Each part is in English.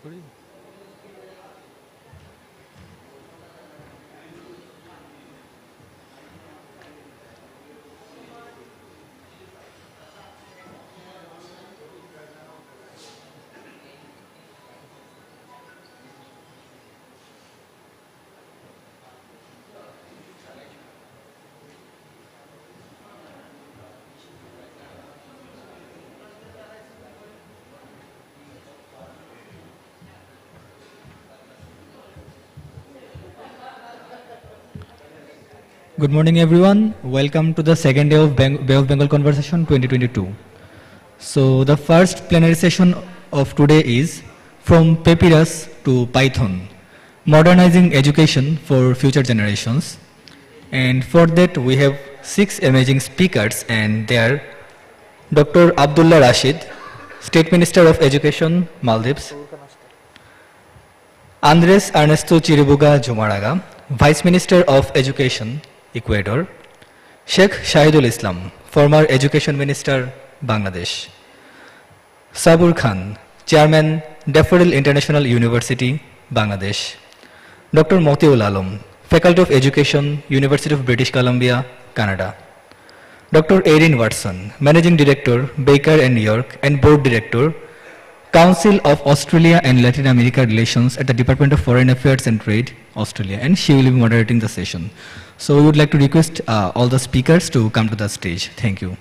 করি। Good morning, everyone. Welcome to the second day of Bay of Bengal Conversation 2022. So the first plenary session of today is From Papyrus to Python, Modernizing Education for Future Generations. And for that we have 6 amazing speakers, and they are Dr. Abdullah Rashid, State Minister of Education, Maldives; Andres Ernesto Chiriboga Jumaraga, Vice Minister of Education, Ecuador; Sheikh Shahidul Islam, former Education Minister, Bangladesh; Sabur Khan, Chairman, Daffodil International University, Bangladesh; Dr. Motiul Alam, Faculty of Education, University of British Columbia, Canada; Dr. Erin Watson, Managing Director, Baker and New York, and Board Director, Council of Australia and Latin America Relations at the Department of Foreign Affairs and Trade, Australia, and she will be moderating the session. So we would like to request all the speakers to come to the stage. Thank you.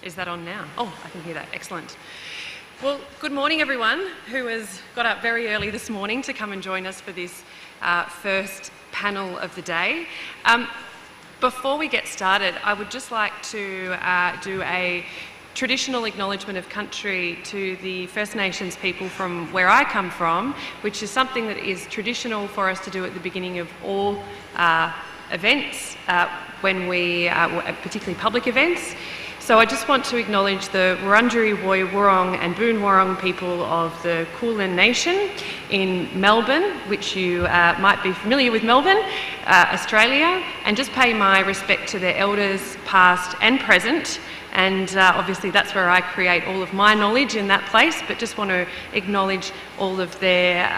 Is that on now? Oh, I can hear that. Excellent. Well, good morning, everyone who has got up very early this morning to come and join us for this first panel of the day. Before we get started, I would just like to do a traditional acknowledgement of country to the First Nations people from where I come from, which is something that is traditional for us to do at the beginning of all events, when we, particularly public events. So I just want to acknowledge the Wurundjeri Woi Wurrung and Boon Wurrung people of the Kulin Nation in Melbourne, which you might be familiar with Melbourne, Australia, and just pay my respect to their elders past and present. And obviously that's where I create all of my knowledge in that place, but just want to acknowledge all of their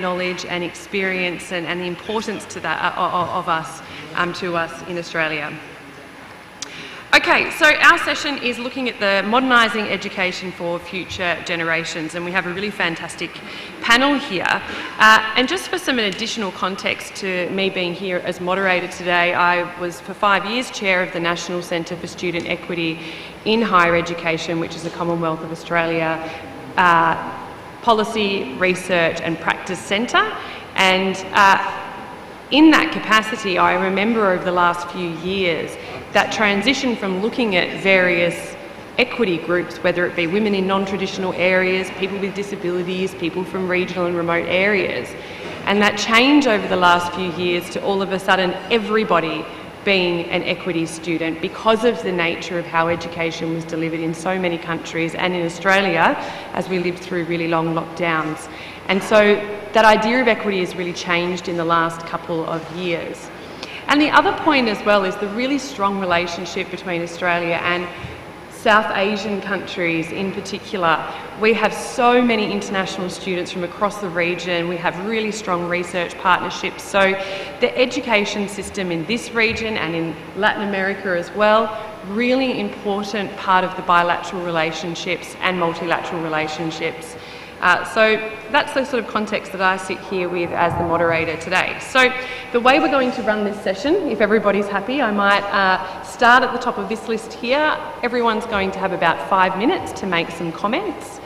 knowledge and experience and the importance to that, of us, to us in Australia. Okay, so our session is looking at the modernising education for future generations, and we have a really fantastic panel here. And just for some additional context to me being here as moderator today, I was for 5 years chair of the National Centre for Student Equity in Higher Education, which is the Commonwealth of Australia Policy, Research and Practice Centre. And in that capacity, I remember over the last few years that transition from looking at various equity groups, whether it be women in non-traditional areas, people with disabilities, people from regional and remote areas, and that change over the last few years to all of a sudden everybody being an equity student because of the nature of how education was delivered in so many countries and in Australia as we lived through really long lockdowns. And so that idea of equity has really changed in the last couple of years. And the other point as well is the really strong relationship between Australia and South Asian countries in particular. We have so many international students from across the region. We have really strong research partnerships. So the education system in this region and in Latin America as well really important part of the bilateral relationships and multilateral relationships. So that's the sort of context that I sit here with as the moderator today. So the way we're going to run this session, if everybody's happy, I might start at the top of this list here. Everyone's going to have about 5 minutes to make some comments.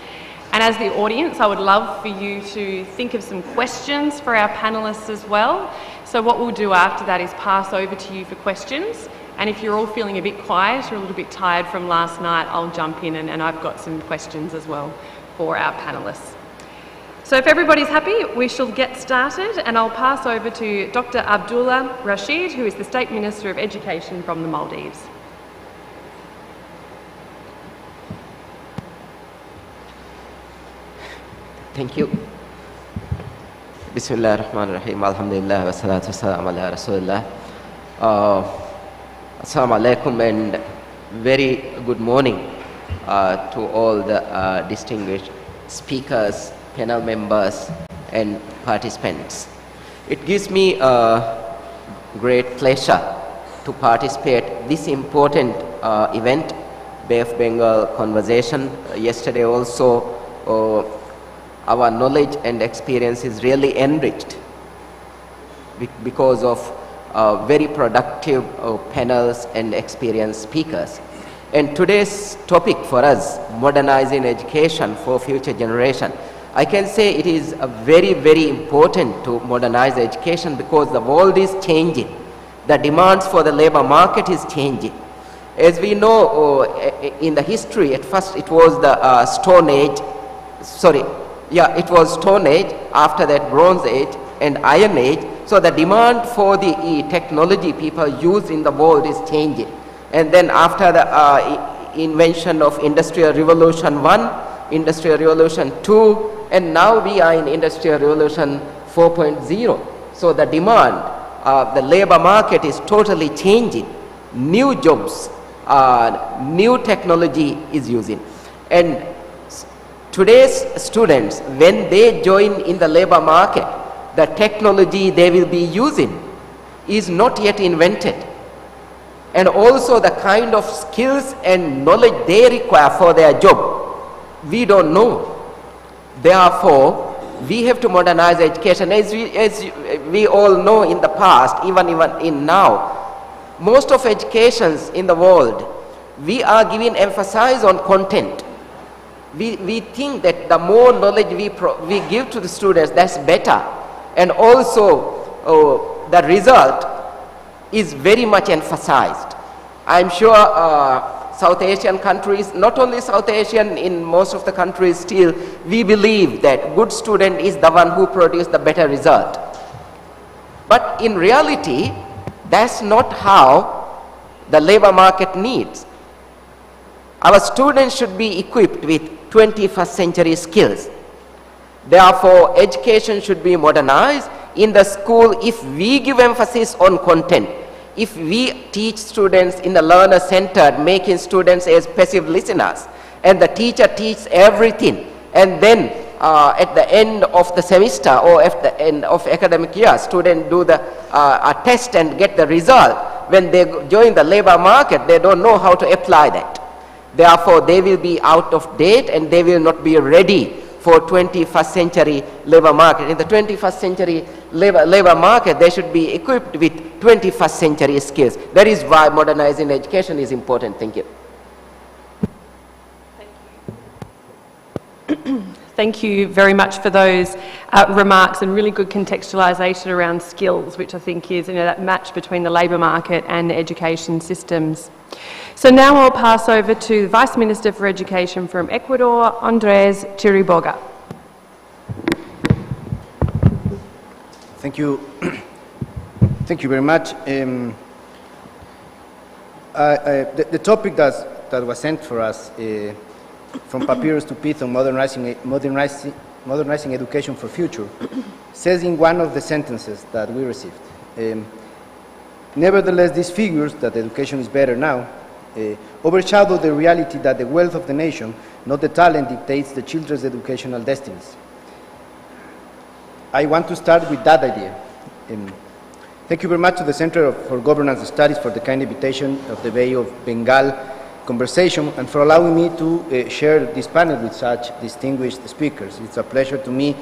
And as the audience, I would love for you to think of some questions for our panellists as well. So what we'll do after that is pass over to you for questions. And if you're all feeling a bit quiet or a little bit tired from last night, I'll jump in and I've got some questions as well for our panellists. So if everybody's happy, we shall get started, and I'll pass over to Dr. Abdullah Rashid, who is the State Minister of Education from the Maldives. Thank you. Bismillah ar-Rahman ar-Rahim. Alhamdulillah wa salatu wa ala Rasulullah. Assalamu alaikum and very good morning to all the distinguished speakers, panel members and participants. It gives me a great pleasure to participate in this important event, Bay of Bengal Conversation. Yesterday also our knowledge and experience is really enriched because of very productive panels and experienced speakers. And today's topic for us, modernizing education for future generation, I can say it is very, very important to modernize education because the world is changing. The demands for the labor market is changing. As we know in the history, at first it was the Stone Age, it was Stone Age, after that Bronze Age and Iron Age. So the demand for the technology people use in the world is changing. And then after the invention of Industrial Revolution 1, Industrial Revolution 2, and now we are in Industrial Revolution 4.0. So the demand, the labor market is totally changing. New jobs, new technology is using. And today's students, when they join in the labor market, the technology they will be using is not yet invented. And also the kind of skills and knowledge they require for their job, we don't know. Therefore, we have to modernize education. As we all know in the past, even in now, most of educations in the world, we are giving emphasis on content. We think that the more knowledge we give to the students, that's better. And also, the result is very much emphasized. I'm sure South Asian countries, not only South Asian, in most of the countries still, we believe that good student is the one who produces the better result. But in reality, that's not how the labor market needs. Our students should be equipped with 21st century skills. Therefore, education should be modernized. In the school, if we give emphasis on content, if we teach students in the learner center, making students as passive listeners, and the teacher teaches everything, and then at the end of the semester or at the end of academic year, students do the a test and get the result. When they join the labor market, they don't know how to apply that. Therefore, they will be out of date and they will not be ready for 21st century labor market. In the 21st century labor market, they should be equipped with 21st century skills. That is why modernizing education is important. Thank you. Thank you very much for those remarks and really good contextualisation around skills, which I think is that match between the labour market and the education systems. So now I'll pass over to the Vice Minister for Education from Ecuador, Andrés Chiriboga. Thank you. Thank you very much. The topic that was sent for us from Papyrus to Python, modernizing education for future, says in one of the sentences that we received, nevertheless, these figures, that education is better now, overshadow the reality that the wealth of the nation, not the talent, dictates the children's educational destinies. I want to start with that idea. Thank you very much to the Center for Governance Studies for the kind invitation of the Bay of Bengal Conversation and for allowing me to share this panel with such distinguished speakers. It's a pleasure to me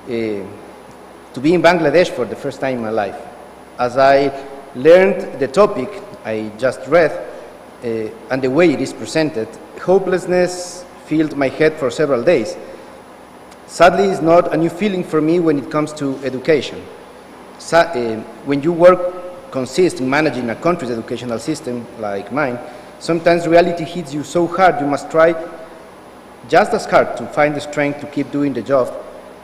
to be in Bangladesh for the first time in my life. As I learned the topic I just read and the way it is presented, hopelessness filled my head for several days. Sadly, it's not a new feeling for me when it comes to education. When your work consists in managing a country's educational system like mine, sometimes reality hits you so hard you must try just as hard to find the strength to keep doing the job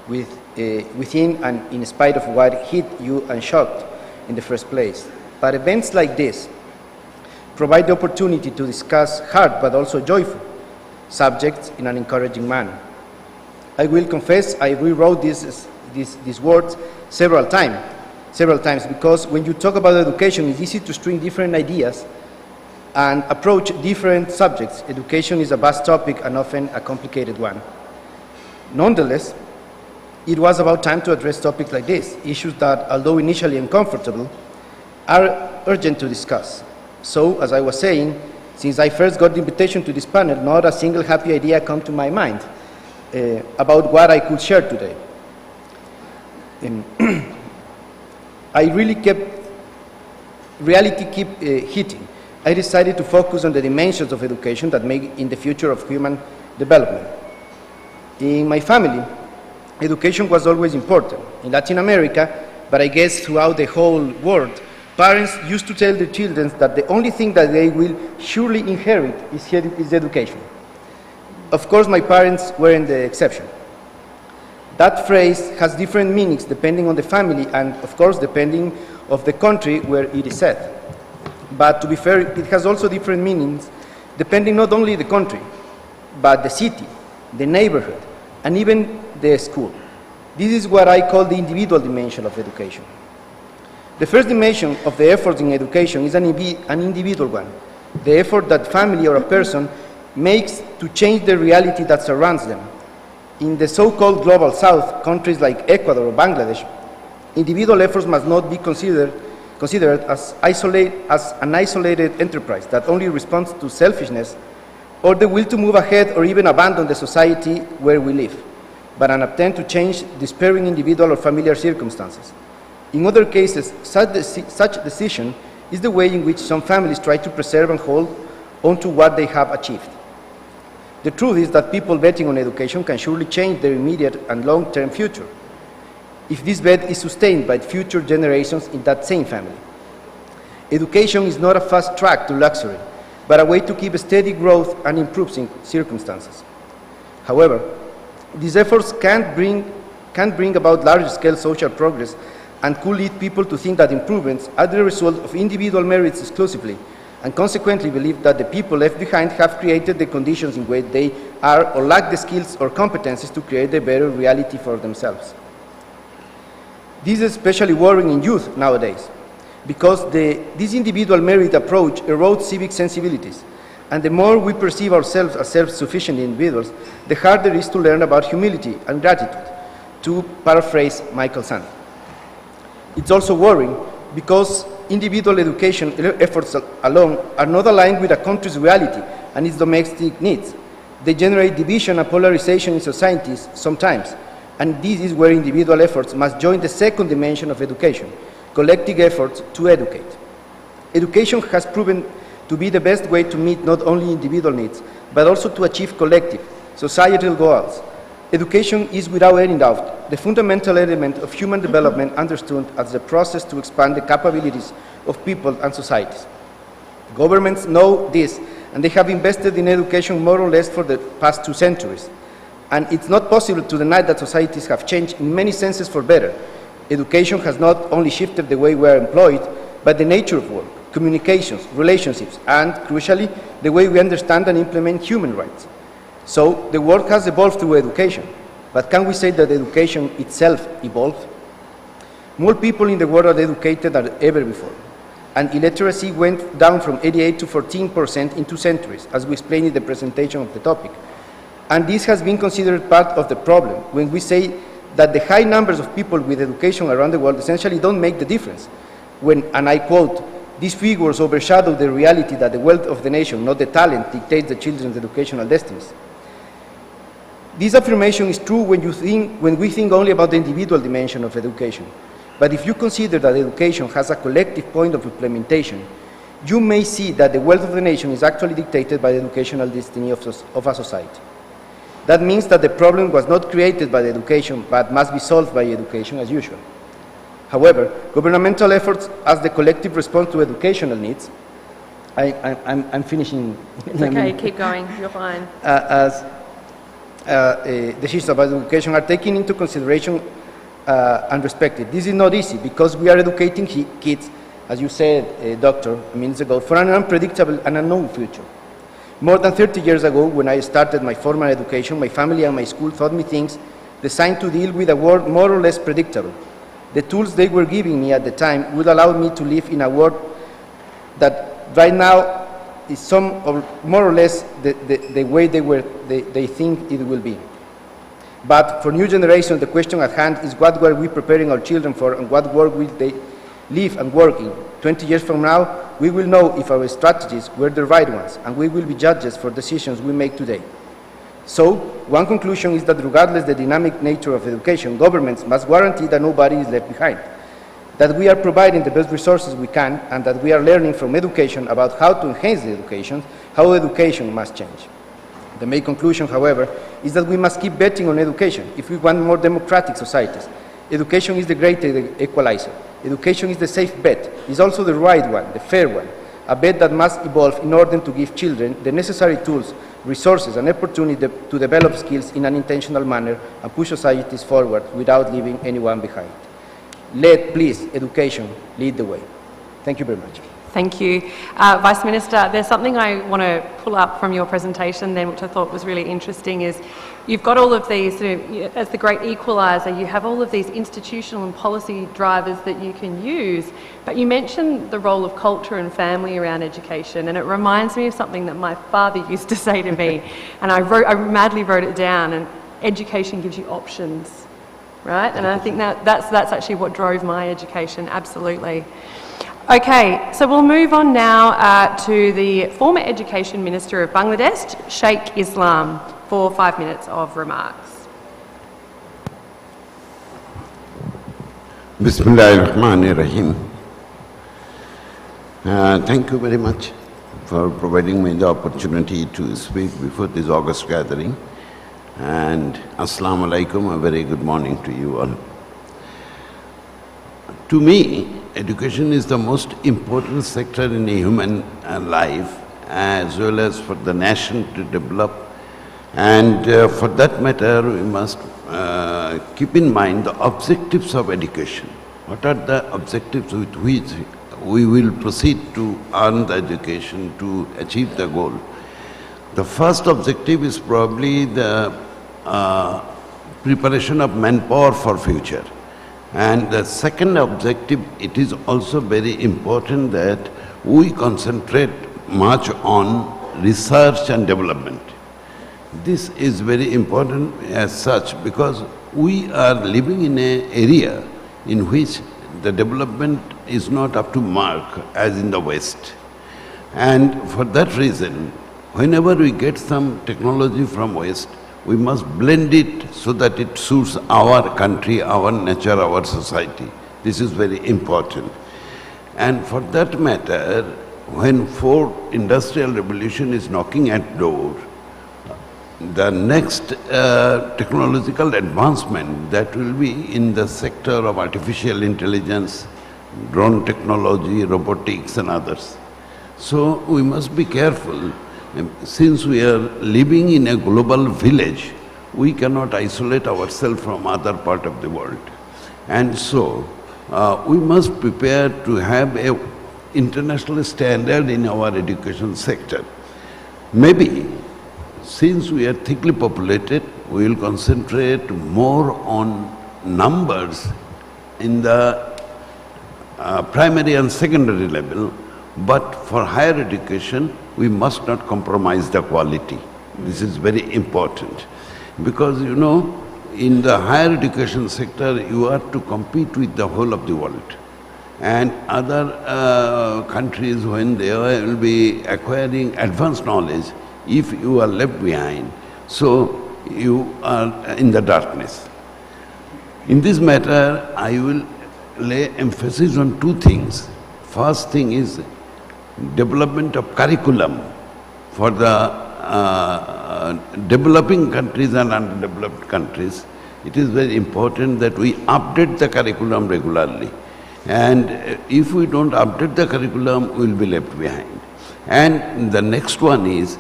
within and in spite of what hit you and shocked in the first place. But events like this provide the opportunity to discuss hard but also joyful subjects in an encouraging manner. I will confess I rewrote these words several times because when you talk about education, it's easy to string different ideas and approach different subjects. Education is a vast topic and often a complicated one. Nonetheless, it was about time to address topics like this, issues that, although initially uncomfortable, are urgent to discuss. So, as I was saying, since I first got the invitation to this panel, not a single happy idea came to my mind about what I could share today. I really reality kept hitting. I decided to focus on the dimensions of education that make in the future of human development. In my family, education was always important. In Latin America, but I guess throughout the whole world, parents used to tell their children that the only thing that they will surely inherit is education. Of course, my parents weren't the exception. That phrase has different meanings depending on the family and, of course, depending on the country where it is said. But to be fair, it has also different meanings depending not only the country, but the city, the neighborhood, and even the school. This is what I call the individual dimension of education. The first dimension of the efforts in education is an individual one, the effort that family or a person makes to change the reality that surrounds them. In the so-called global south, countries like Ecuador or Bangladesh, individual efforts must not be considered as an isolated enterprise that only responds to selfishness or the will to move ahead or even abandon the society where we live, but an attempt to change despairing individual or familiar circumstances. In other cases, such decision is the way in which some families try to preserve and hold on to what they have achieved. The truth is that people betting on education can surely change their immediate and long-term future if this bet is sustained by future generations in that same family. Education is not a fast track to luxury, but a way to keep steady growth and improve circumstances. However, these efforts can bring about large-scale social progress and could lead people to think that improvements are the result of individual merits exclusively, and consequently believe that the people left behind have created the conditions in which they are or lack the skills or competencies to create a better reality for themselves. This is especially worrying in youth nowadays, because this individual merit approach erodes civic sensibilities, and the more we perceive ourselves as self-sufficient individuals, the harder it is to learn about humility and gratitude, to paraphrase Michael Sand. It's also worrying because individual education efforts alone are not aligned with a country's reality and its domestic needs. They generate division and polarization in societies sometimes, and this is where individual efforts must join the second dimension of education, collective efforts to educate. Education has proven to be the best way to meet not only individual needs, but also to achieve collective, societal goals. Education is, without any doubt, the fundamental element of human development understood as the process to expand the capabilities of people and societies. Governments know this, and they have invested in education more or less for the past 2 centuries. And it's not possible to deny that societies have changed in many senses for better. Education has not only shifted the way we are employed, but the nature of work, communications, relationships, and, crucially, the way we understand and implement human rights. So, the world has evolved through education, but can we say that education itself evolved? More people in the world are educated than ever before, and illiteracy went down from 88 to 14% in 2 centuries, as we explained in the presentation of the topic. And this has been considered part of the problem when we say that the high numbers of people with education around the world essentially don't make the difference. when, and I quote, "These figures overshadow the reality that the wealth of the nation, not the talent, dictates the children's educational destinies." This affirmation is true when we think only about the individual dimension of education. But if you consider that education has a collective point of implementation, you may see that the wealth of the nation is actually dictated by the educational destiny of a society. That means that the problem was not created by the education, but must be solved by education as usual. However, governmental efforts as the collective response to educational needs, I'm finishing. It's okay, keep going, you're fine. Decisions about education are taken into consideration and respected. This is not easy because we are educating kids, as you said, Doctor, minutes ago, for an unpredictable and unknown future. More than 30 years ago, when I started my formal education, my family and my school taught me things designed to deal with a world more or less predictable. The tools they were giving me at the time would allow me to live in a world that right now is some or more or less the way they think it will be. But for new generations, the question at hand is what were we preparing our children for and what world will they live and work in? 20 years from now, we will know if our strategies were the right ones and we will be judges for decisions we make today. So, one conclusion is that regardless the dynamic nature of education, governments must guarantee that nobody is left behind, that we are providing the best resources we can, and that we are learning from education about how to enhance the education, how education must change. The main conclusion, however, is that we must keep betting on education if we want more democratic societies. Education is the great equalizer. Education is the safe bet. It's also the right one, the fair one, a bet that must evolve in order to give children the necessary tools, resources, and opportunity to develop skills in an intentional manner and push societies forward without leaving anyone behind. Let, please, education lead the way. Thank you very much. Thank you. Vice Minister, there's something I want to pull up from your presentation then, which I thought was really interesting, is you've got all of these, as the great equaliser, you have all of these institutional and policy drivers that you can use, but you mentioned the role of culture and family around education, and it reminds me of something that my father used to say to me, and I madly wrote it down, and education gives you options, right? And I think that's actually what drove my education, absolutely. Okay, so we'll move on now to the former Education Minister of Bangladesh, Sheikh Islam, for 5 minutes of remarks. Bismillahirrahmanirrahim. Thank you very much for providing me the opportunity to speak before this August gathering. And Assalamu alaikum, a very good morning to you all. To me, education is the most important sector in a human life, as well as for the nation to develop. And for that matter, we must keep in mind the objectives of education. What are the objectives with which we will proceed to earn the education, to achieve the goal? The first objective is probably the preparation of manpower for future. And the second objective, it is also very important that we concentrate much on research and development. This is very important as such because we are living in an area in which the development is not up to mark as in the West. And for that reason, whenever we get some technology from West, we must blend it so that it suits our country, our nature, our society. This is very important. And for that matter, when fourth industrial revolution is knocking at door, the next technological advancement that will be in the sector of artificial intelligence, drone technology, robotics and others. So we must be careful. Since we are living in a global village, we cannot isolate ourselves from other part of the world. And so, we must prepare to have an international standard in our education sector. Maybe, since we are thickly populated, we will concentrate more on numbers in the primary and secondary level, but for higher education, we must not compromise the quality. This is very important. Because, you know, in the higher education sector, you are to compete with the whole of the world. and other countries, when they will be acquiring advanced knowledge, if you are left behind, so you are in the darkness. In this matter, I will lay emphasis on two things. First thing is development of curriculum for the developing countries and underdeveloped countries. It is very important that we update the curriculum regularly. And if we don't update the curriculum, we will be left behind. And the next one is,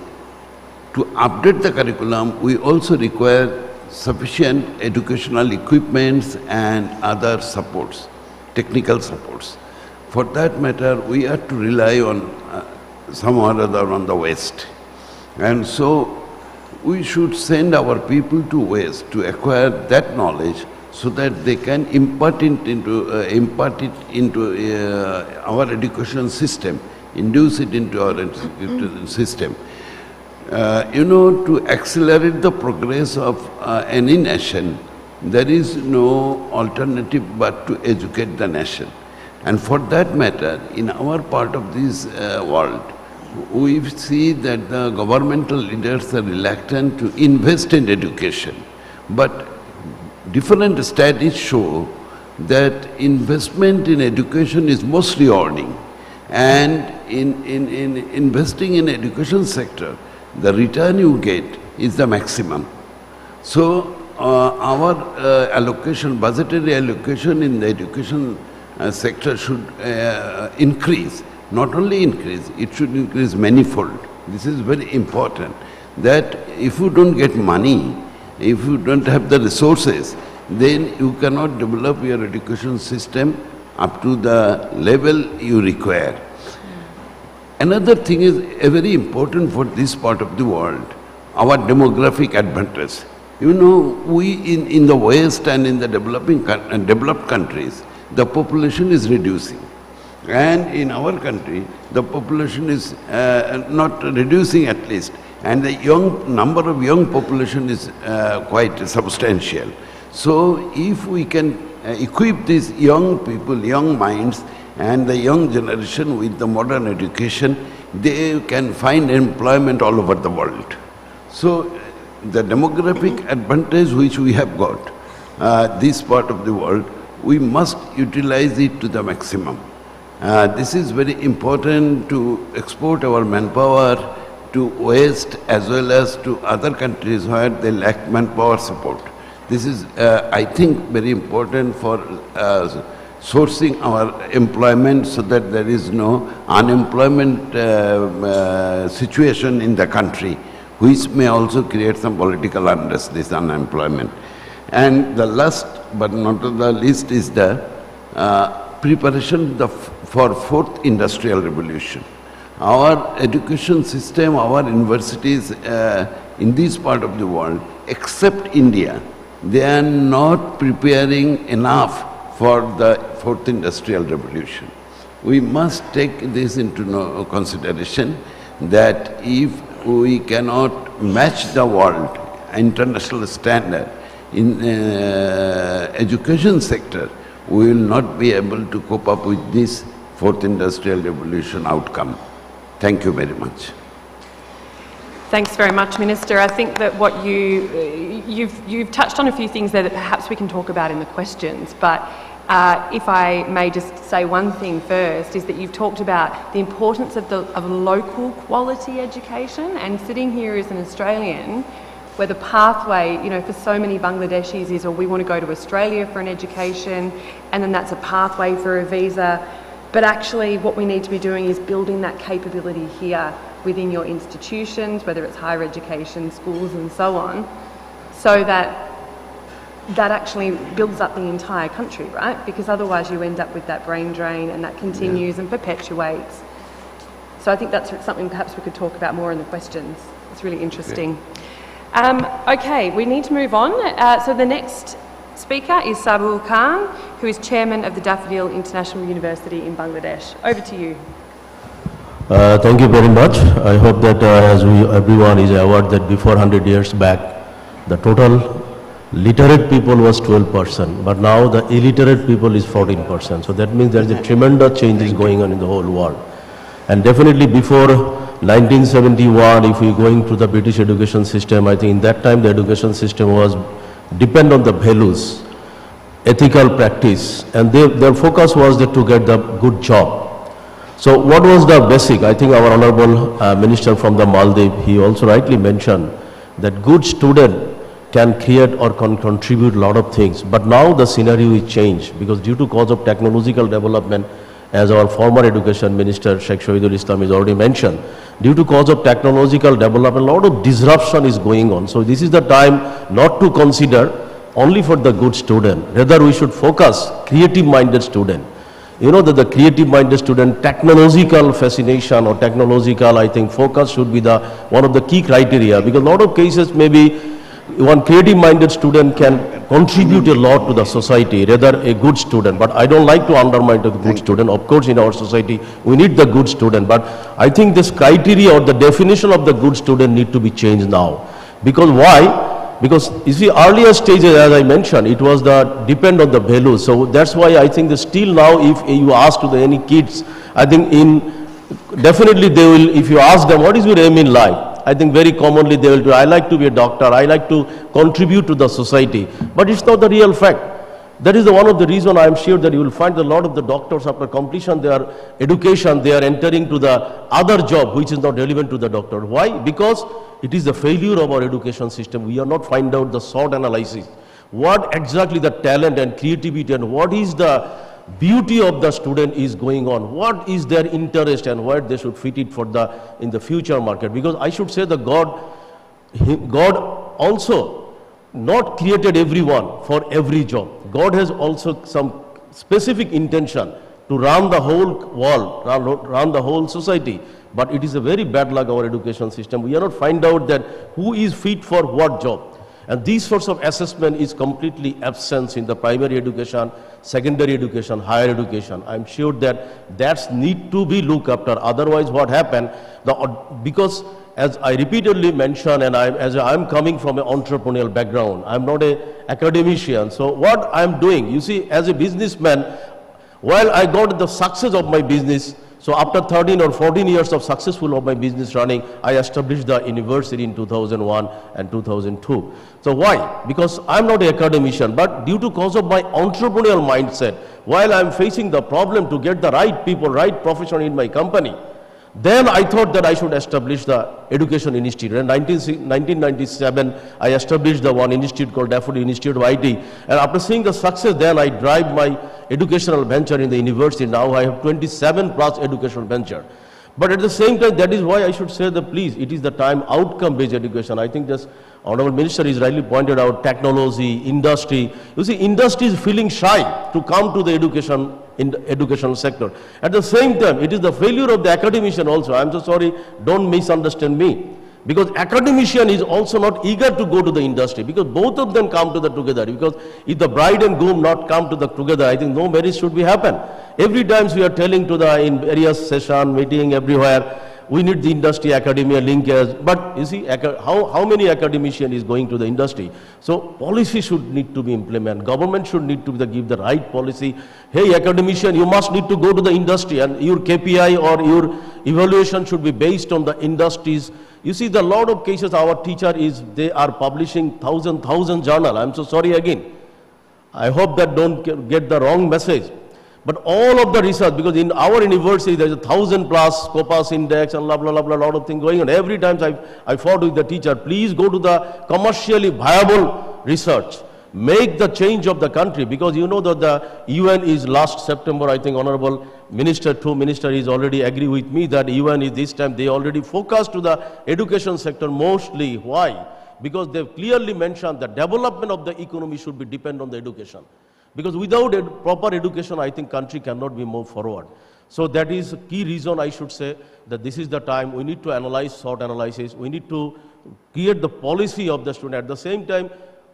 to update the curriculum, we also require sufficient educational equipments and other supports, technical supports. For that matter, we have to rely on some or other on the West. And so we should send our people to West to acquire that knowledge so that they can impart it into our education system, induce it into our education system. To accelerate the progress of any nation, there is no alternative but to educate the nation. And for that matter, in our part of this world, we see that the governmental leaders are reluctant to invest in education. But different studies show that investment in education is most rewarding. And in investing in education sector, the return you get is the maximum. So our allocation, budgetary allocation in the education sector should increase. Not only increase, it should increase manifold. This is very important, that if you don't get money, if you don't have the resources, then you cannot develop your education system up to the level you require. Another thing is very important for this part of the world, our demographic advantage. We in the West and in the developed countries, the population is reducing. And in our country, the population is not reducing at least, and the number of young population is quite substantial. So if we can equip these young people, young minds, and the young generation with the modern education, they can find employment all over the world. So the demographic advantage which we have got, this part of the world, we must utilize it to the maximum. This is very important to export our manpower to West as well as to other countries where they lack manpower support. This is, I think, very important for sourcing our employment so that there is no unemployment situation in the country, which may also create some political unrest, this unemployment. And the last but not the least is the preparation for fourth industrial revolution. Our education system, our universities in this part of the world, except India, they are not preparing enough for the fourth industrial revolution. We must take this into consideration, that if we cannot match the world international standard in education sector, we will not be able to cope up with this fourth industrial revolution outcome. Thank you very much. Thanks very much, Minister. I think that what you've touched on a few things there that perhaps we can talk about in the questions, but if I may just say one thing first, is that you've talked about the importance of local quality education, and sitting here as an Australian, where the pathway, for so many Bangladeshis is, we want to go to Australia for an education, and then that's a pathway for a visa. But actually what we need to be doing is building that capability here within your institutions, whether it's higher education, schools and so on, so that actually builds up the entire country, right? Because otherwise you end up with that brain drain, and that continues and perpetuates. So I think that's something perhaps we could talk about more in the questions. It's really interesting. Okay, we need to move on. So the next speaker is Sabul Khan, who is chairman of the Daffodil International University in Bangladesh. Over to you. Thank you very much. I hope that everyone is aware that before 100 years back, the total literate people was 12%, but now the illiterate people is 14%. So that means there is a tremendous change is going on in the whole world. And definitely before 1971, if we going to the British education system, I think in that time the education system was depend on the values, ethical practice, and their focus was that to get the good job. So what was the basic? I think our honorable minister from the Maldives, he also rightly mentioned that good student can create or can contribute a lot of things. But now the scenario is changed because due to cause of technological development, as our former education minister Sheikh Shahidul Islam has already mentioned, due to cause of technological development, a lot of disruption is going on. So this is the time not to consider only for the good student. Rather we should focus creative-minded student. You know that the creative-minded student, technological fascination or technological, I think, focus should be the one of the key criteria, because a lot of cases maybe one creative-minded student can contribute a lot to the society, rather a good student. But I don't like to undermine the good student. Of course, in our society, we need the good student. But I think this criteria or the definition of the good student need to be changed now. Because why? Because you see, earlier stages, as I mentioned, it was the depend on the values. So that's why I think that still now, if you ask to any kids, I think definitely they will, if you ask them, what is your aim in life? I think very commonly they will do, I like to be a doctor, I like to contribute to the society. But it's not the real fact. That is one of the reasons I am sure that you will find a lot of the doctors after completion their education, they are entering to the other job which is not relevant to the doctor. Why? Because it is the failure of our education system. We are not find out the SWOT analysis. What exactly the talent and creativity and what is the beauty of the student is going on, what is their interest and where they should fit it for in the future market. Because I should say that God also not created everyone for every job. God has also some specific intention to run the whole world, run the whole society. But it is a very bad luck our education system. We are not find out that who is fit for what job. And these sorts of assessment is completely absent in the primary education, secondary education, higher education. I'm sure that that's need to be looked after. Otherwise, what happened? Because as I repeatedly mentioned, and as I'm coming from an entrepreneurial background, I'm not an academician. So what I'm doing, you see, as a businessman, while I got the success of my business, so after 13 or 14 years of successful of my business running, I established the university in 2001 and 2002. So why? Because I'm not an academician, but due to cause of my entrepreneurial mindset, while I'm facing the problem to get the right people, right profession in my company, then I thought that I should establish the Education Institute. In 1997, I established the one institute called Daffodil Institute of IT. And after seeing the success, then I drive my educational venture in the university. Now I have 27 plus educational venture. But at the same time, that is why I should say that please, it is the time outcome-based education. I think this Honorable Minister is rightly pointed out, technology, industry. You see, industry is feeling shy to come to the education in the educational sector. At the same time, it is the failure of the academician also. I'm so sorry, don't misunderstand me. Because academician is also not eager to go to the industry, because both of them come to the together. Because if the bride and groom not come to the together, I think no marriage should be happen. Every time we are telling to the in various session, meeting, everywhere, we need the industry, academia, linkage. But you see, how many academician is going to the industry? So policy should need to be implemented. Government should need to give the right policy. Hey, academician, you must need to go to the industry, and your KPI or your evaluation should be based on the industries. You see, the lot of cases our teacher they are publishing thousand journal. I'm so sorry again. I hope that don't get the wrong message. But all of the research, because in our university there's 1,000 plus Scopus index and blah, blah, blah, blah, lot of things going on. Every time I fought with the teacher, please go to the commercially viable research. Make the change of the country, because you know that the UN is last September, I think Honorable Minister is already agree with me that UN is this time, they already focused to the education sector mostly. Why? Because they've clearly mentioned the development of the economy should be depend on the education. Because without proper education, I think country cannot be moved forward. So that is a key reason I should say that this is the time we need to analyze SWOT analysis. We need to create the policy of the student. At the same time,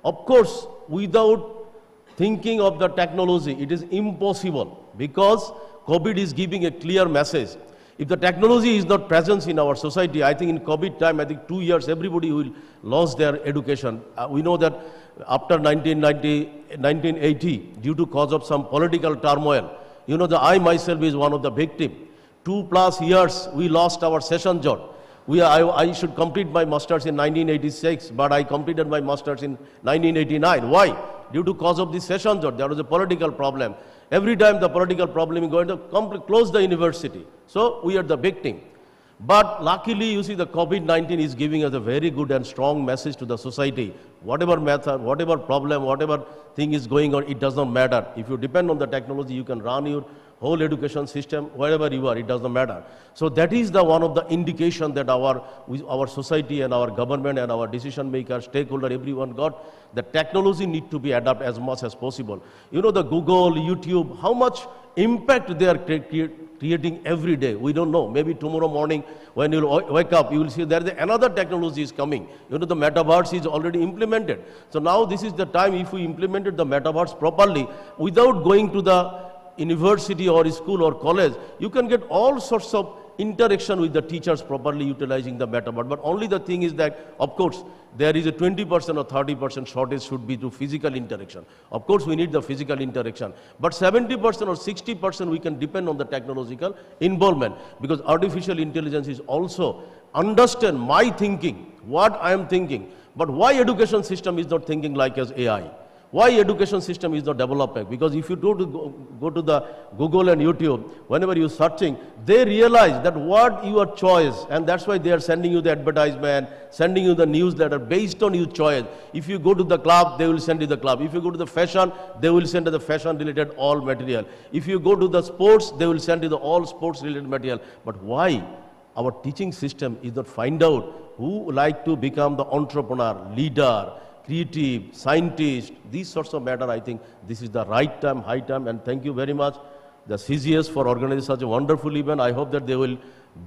of course, without thinking of the technology, it is impossible, because COVID is giving a clear message. If the technology is not present in our society, I think in COVID time, I think 2 years, everybody will lose their education. We know that after 1980, due to cause of some political turmoil, you know, I myself is one of the victims. 2+ years, we lost our session job. I should complete my master's in 1986, but I completed my master's in 1989. Why? Due to cause of the session job, there was a political problem. Every time the political problem is going to close the university. So we are the victim. But luckily, you see, the COVID-19 is giving us a very good and strong message to the society. Whatever method, whatever problem, whatever thing is going on, it does not matter. If you depend on the technology, you can run your whole education system, wherever you are, it doesn't matter. So that is the one of the indication that our society and our government and our decision makers, stakeholder, everyone got, the technology need to be adapted as much as possible. You know, the Google, YouTube, how much impact they are creating every day, we don't know. Maybe tomorrow morning when you wake up, you will see there is another technology is coming. You know, the metaverse is already implemented. So now this is the time, if we implemented the metaverse properly, without going to the university or school or college, you can get all sorts of interaction with the teachers properly utilizing the metaverse. But only the thing is that, of course, there is a 20% or 30% shortage should be to physical interaction. Of course, we need the physical interaction. But 70% or 60% we can depend on the technological involvement, because artificial intelligence is also understand my thinking, what I am thinking. But why education system is not thinking like as AI? Why education system is not developing? Because if you go to the Google and YouTube, whenever you're searching, they realize that what your choice, and that's why they are sending you the advertisement, sending you the newsletter based on your choice. If you go to the club, they will send you the club. If you go to the fashion, they will send you the fashion related all material. If you go to the sports, they will send you the all sports related material. But why our teaching system is not find out who like to become the entrepreneur, leader, creative, scientist, these sorts of matter? I think this is the right time, high time, and thank you very much, the CGS, for organizing such a wonderful event. I hope that they will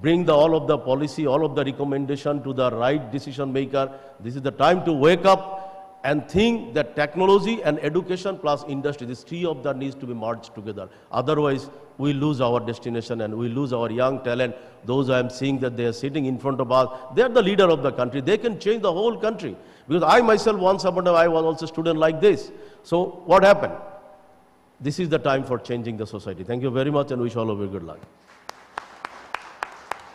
bring all of the policy, all of the recommendation to the right decision maker. This is the time to wake up and think that technology and education plus industry, these three of them needs to be merged together. Otherwise, we lose our destination and we lose our young talent. Those I am seeing that they are sitting in front of us, they are the leader of the country. They can change the whole country. Because I myself, once upon a time, I was also a student like this. So what happened? This is the time for changing the society. Thank you very much and wish all of you good luck.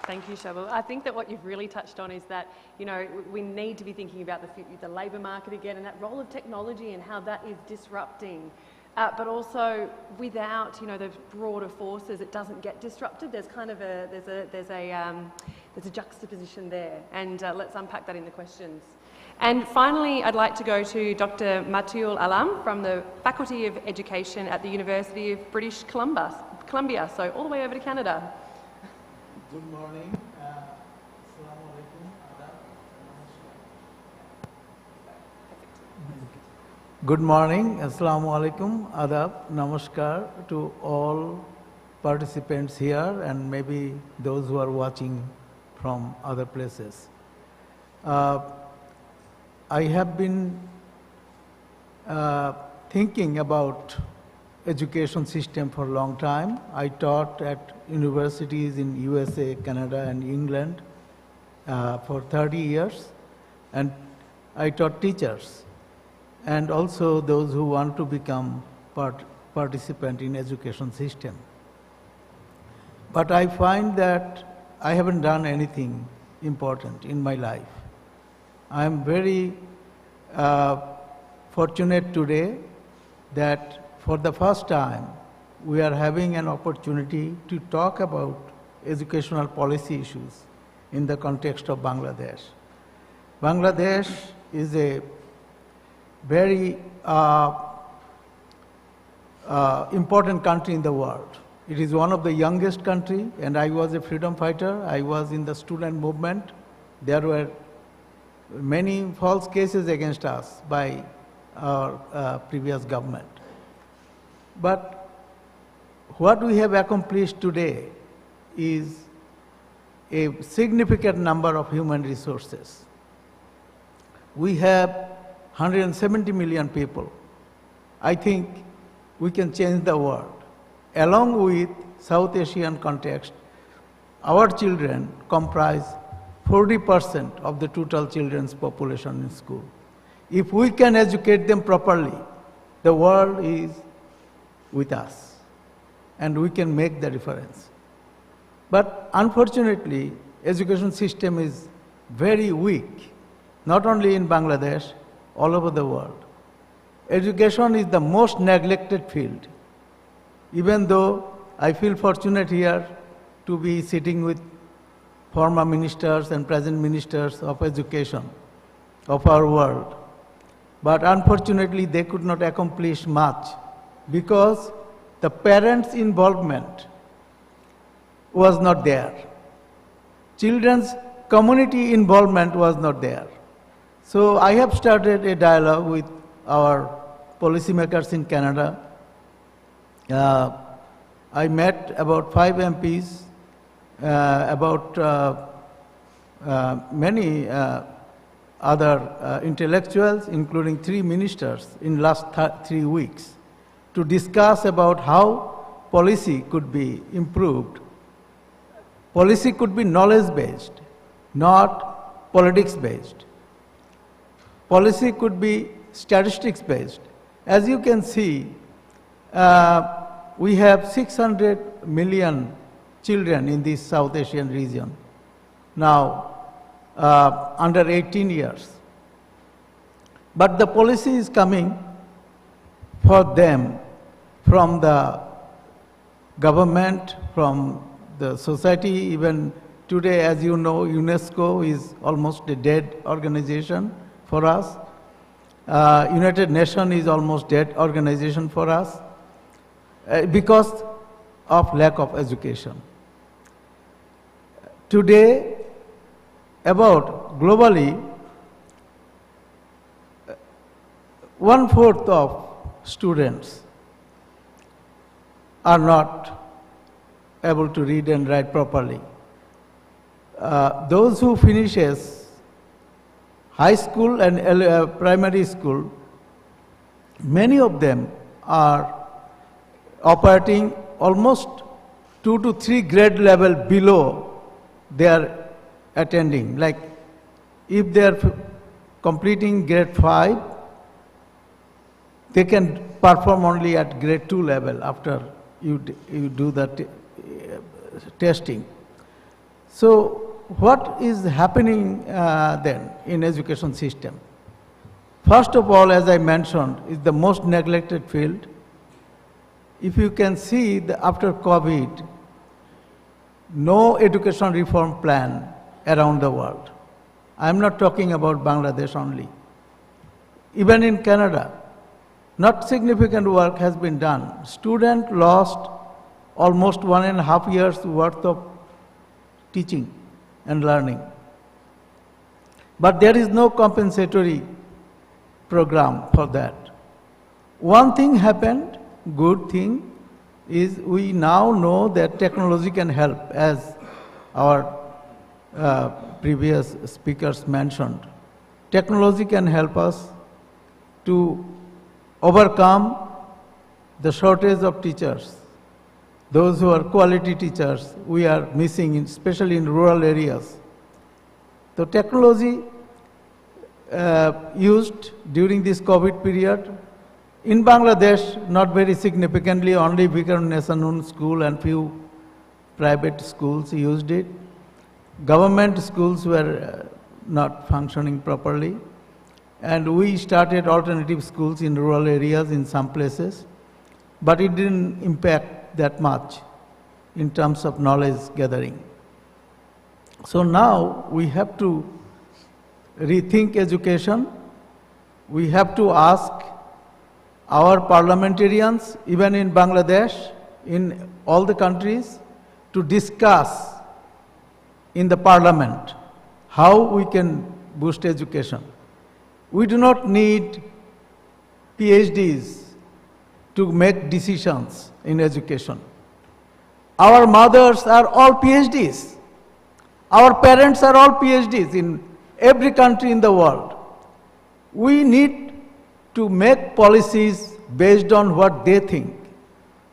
Thank you, Shabal. I think that what you've really touched on is that, you know, we need to be thinking about the labour market again, and that role of technology and how that is disrupting. But also, without, you know, the broader forces, it doesn't get disrupted. There's kind of there's a juxtaposition there, and let's unpack that in the questions. And finally, I'd like to go to Dr. Matiul Alam from the Faculty of Education at the University of British Columbia, so all the way over to Canada. Good morning. Assalamu alaikum. Good morning. Assalamu alaikum. Adab. Namaskar to all participants here and maybe those who are watching from other places. I have been thinking about education system for a long time. I taught at universities in USA, Canada and England for 30 years, and I taught teachers and also those who want to become participant in education system. But I find that I haven't done anything important in my life. I am very fortunate today that for the first time we are having an opportunity to talk about educational policy issues in the context of Bangladesh. Bangladesh is a very important country in the world. It is one of the youngest country, and I was a freedom fighter. I was in the student movement. There were many false cases against us by our previous government. But what we have accomplished today is a significant number of human resources. We have 170 million people. I think we can change the world. Along with South Asian context, our children comprise 40% of the total children's population in school. If we can educate them properly, the world is with us, and we can make the difference. But unfortunately, education system is very weak, not only in Bangladesh, all over the world. Education is the most neglected field. Even though I feel fortunate here to be sitting with former ministers and present ministers of education of our world. But unfortunately, they could not accomplish much because the parents' involvement was not there. Children's community involvement was not there. So I have started a dialogue with our policymakers in Canada. I met about 5 MPs, many other intellectuals, including 3 ministers in last 3 weeks, to discuss about how policy could be improved. Policy could be knowledge-based, not politics-based. Policy could be statistics-based. As you can see, we have 600 million children in this South Asian region, now under 18 years. But the policy is coming for them from the government, from the society. Even today, as you know, UNESCO is almost a dead organization for us. United Nations is almost dead organization for us because of lack of education. Today, about globally, 1/4 of students are not able to read and write properly. Those who finishes high school and primary school, many of them are operating almost 2 to 3 grade level below they are attending. Like if they are completing grade 5, they can perform only at grade 2 level after you do the testing. So what is happening then in education system? First of all, as I mentioned, is the most neglected field. If you can see, after COVID, no education reform plan around the world. I'm not talking about Bangladesh only. Even in Canada, not significant work has been done. Student lost almost 1.5 years worth of teaching and learning. But there is no compensatory program for that. One thing happened, good thing, is we now know that technology can help, as our previous speakers mentioned. Technology can help us to overcome the shortage of teachers. Those who are quality teachers, we are missing, especially in rural areas. The technology used during this COVID period, in Bangladesh, not very significantly, only Vikram school and few private schools used it. Government schools were not functioning properly. And we started alternative schools in rural areas in some places, but it didn't impact that much in terms of knowledge gathering. So now we have to rethink education. We have to ask our parliamentarians, even in Bangladesh, in all the countries, to discuss in the parliament how we can boost education. We do not need PhDs to make decisions in education. Our mothers are all PhDs. Our parents are all PhDs in every country in the world. We need to make policies based on what they think.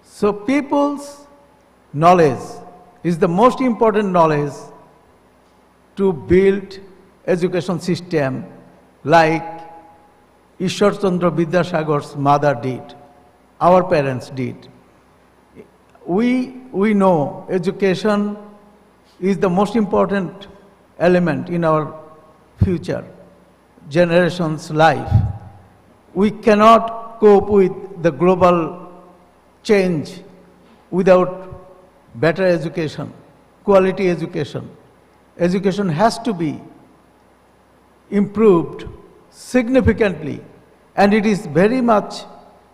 So people's knowledge is the most important knowledge to build education system like Ishwar Chandra Vidyasagar's mother did, our parents did. We know education is the most important element in our future generation's life. We cannot cope with the global change without better education, quality education. Education has to be improved significantly, and it is very much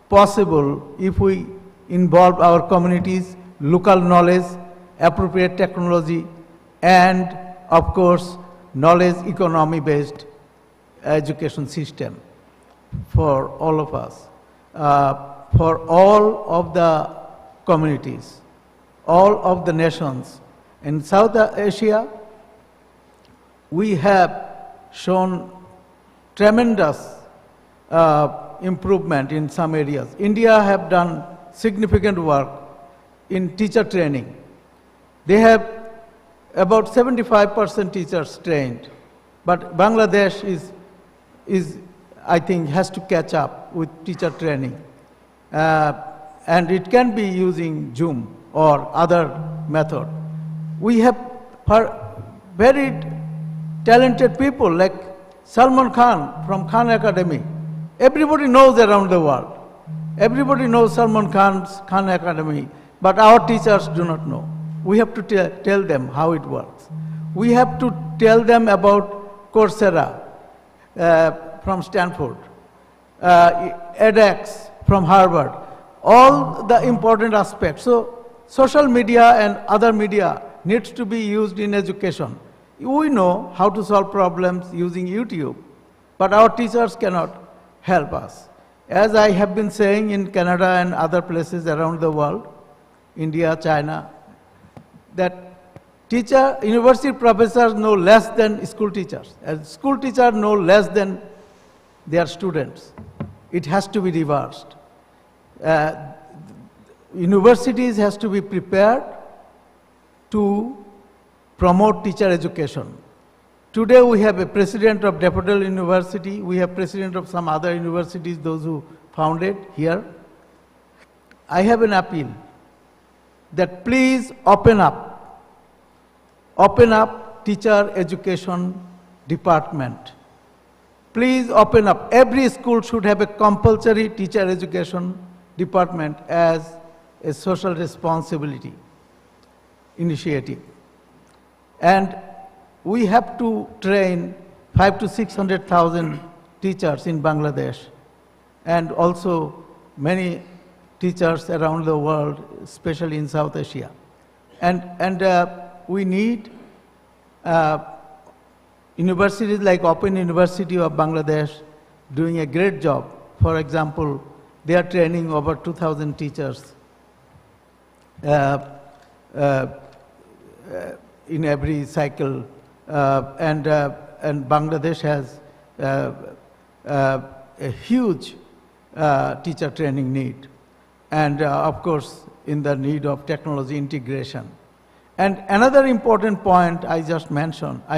possible if we involve our communities, local knowledge, appropriate technology, and of course, knowledge economy based education system for all of us, for all of the communities, all of the nations. In South Asia, we have shown tremendous improvement in some areas. India have done significant work in teacher training. They have about 75% teachers trained, but Bangladesh is I think has to catch up with teacher training, and it can be using Zoom or other method. We have very talented people like Salman Khan from Khan Academy. Everybody knows around the world. Everybody knows Salman Khan's Khan Academy, but our teachers do not know. We have to tell them how it works. We have to tell them about Coursera from Stanford, edX from Harvard, all the important aspects. So social media and other media needs to be used in education. We know how to solve problems using YouTube, but our teachers cannot help us. As I have been saying in Canada and other places around the world, India, China, that university professors know less than school teachers. And school teachers know less than their students. It has to be reversed. Universities has to be prepared to promote teacher education. Today we have a president of Daffodil University, we have president of some other universities, those who founded here. I have an appeal that please open up teacher education department. Please open up. Every school should have a compulsory teacher education department as a social responsibility initiative. And we have to train 500,000 to 600,000 teachers in Bangladesh, and also many teachers around the world, especially in South Asia. And we need universities like Open University of Bangladesh doing a great job. For example, they are training over 2,000 teachers in every cycle, and Bangladesh has a huge teacher training need, and of course in the need of technology integration. And another important point I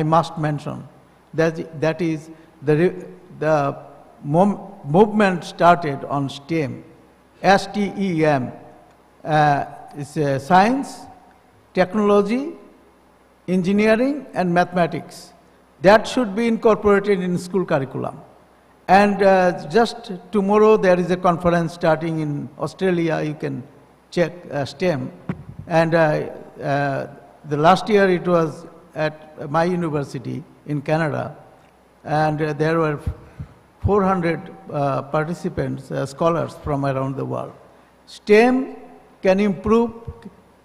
must mention, that is the movement started on STEM, S-T-E-M. It's science, technology, engineering, and mathematics. That should be incorporated in school curriculum. And just tomorrow there is a conference starting in Australia, you can check STEM. And the last year it was at my university in Canada, and there were 400 participants, scholars from around the world. STEM can improve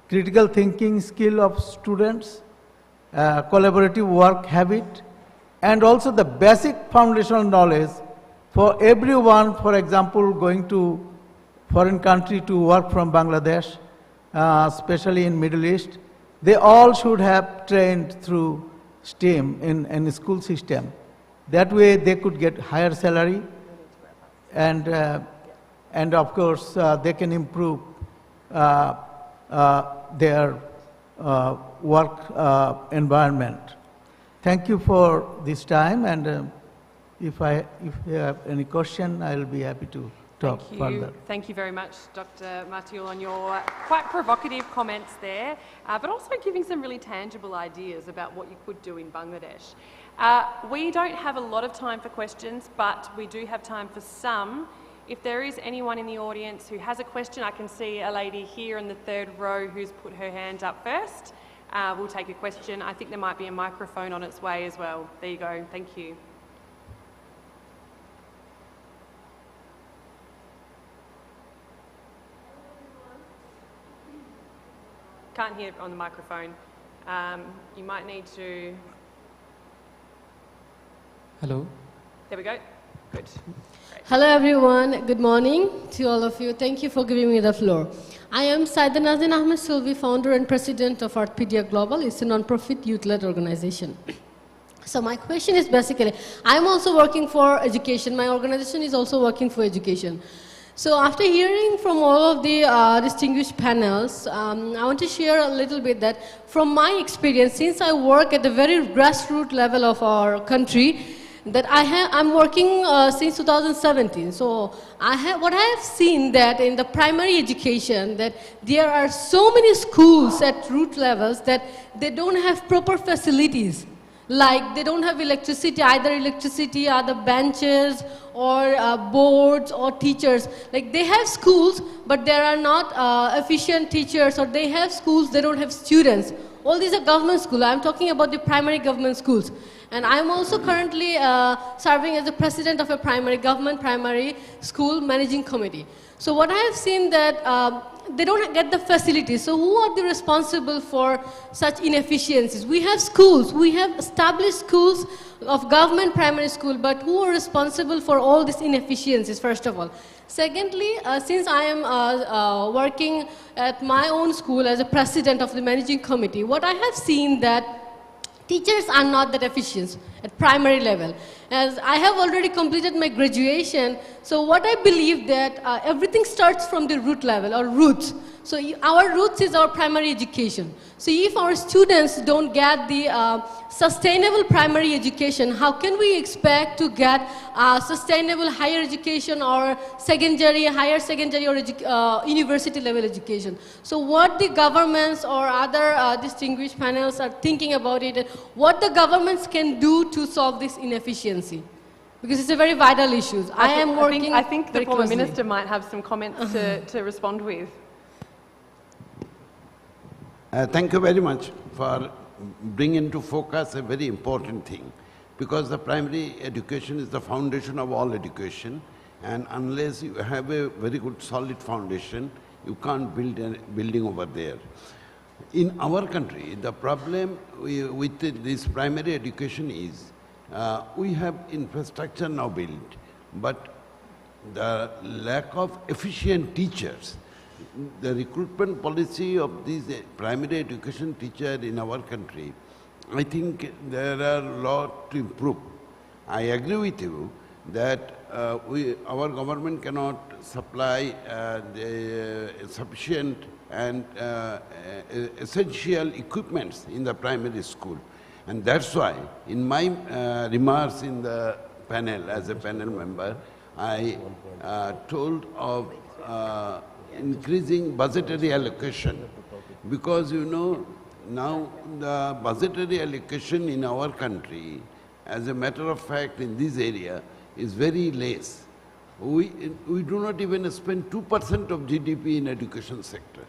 critical thinking skill of students, collaborative work habit, and also the basic foundational knowledge for everyone, for example, going to foreign country to work from Bangladesh, especially in Middle East. They all should have trained through STEM in the school system. That way they could get higher salary, and of course they can improve their work environment. Thank you for this time, and if you have any question, I will be happy to talk further. Thank you very much, Dr. Matiul, on your quite provocative comments there, but also giving some really tangible ideas about what you could do in Bangladesh. We don't have a lot of time for questions, but we do have time for some. If there is anyone in the audience who has a question, I can see a lady here in the third row who's put her hand up first. We'll take a question. I think there might be a microphone on its way as well. There you go. Thank you. Can't hear on the microphone. You might need to... Hello. There we go. Good. Great. Hello everyone, good morning to all of you. Thank you for giving me the floor. I am Saida Nazin Ahmed Sulvi, founder and president of Artpedia Global. It's a non-profit youth-led organization. So my question is basically, I'm also working for education. My organization is also working for education. So after hearing from all of the distinguished panels, I want to share a little bit that from my experience, since I work at the very grassroots level of our country, that I'm working since 2017. So what I have seen that in the primary education, that there are so many schools at root levels that they don't have proper facilities. Like they don't have electricity, either electricity or the benches or boards or teachers. Like they have schools, but there are not efficient teachers, or they have schools, they don't have students. All these are government schools. I'm talking about the primary government schools. And I'm also currently serving as the president of a government primary school managing committee. So what I have seen that they don't get the facilities. So who are the responsible for such inefficiencies? We have schools, we have established schools of government primary school, but who are responsible for all these inefficiencies, first of all? Secondly, since I am working at my own school as a president of the managing committee, what I have seen that teachers are not that efficient at primary level. As I have already completed my graduation, so what I believe that everything starts from the root level or roots. So our roots is our primary education. So if our students don't get the sustainable primary education, how can we expect to get sustainable higher education or higher secondary or university level education? So what the governments or other distinguished panels are thinking about it, what the governments can do to solve this inefficiency? Because it's a very vital issue. I think the former minister might have some comments to respond with. Thank you very much for bringing into focus a very important thing, because the primary education is the foundation of all education, and unless you have a very good solid foundation, you can't build a building over there. In our country, the problem with this primary education is we have infrastructure now built, but the lack of efficient teachers. The recruitment policy of these primary education teachers in our country, I think there are a lot to improve. I agree with you that our government cannot supply the sufficient and essential equipments in the primary school. And that's why, in my remarks in the panel, as a panel member, I told of increasing budgetary allocation, because you know now the budgetary allocation in our country, as a matter of fact in this area, is very less. We do not even spend 2% of GDP in education sector.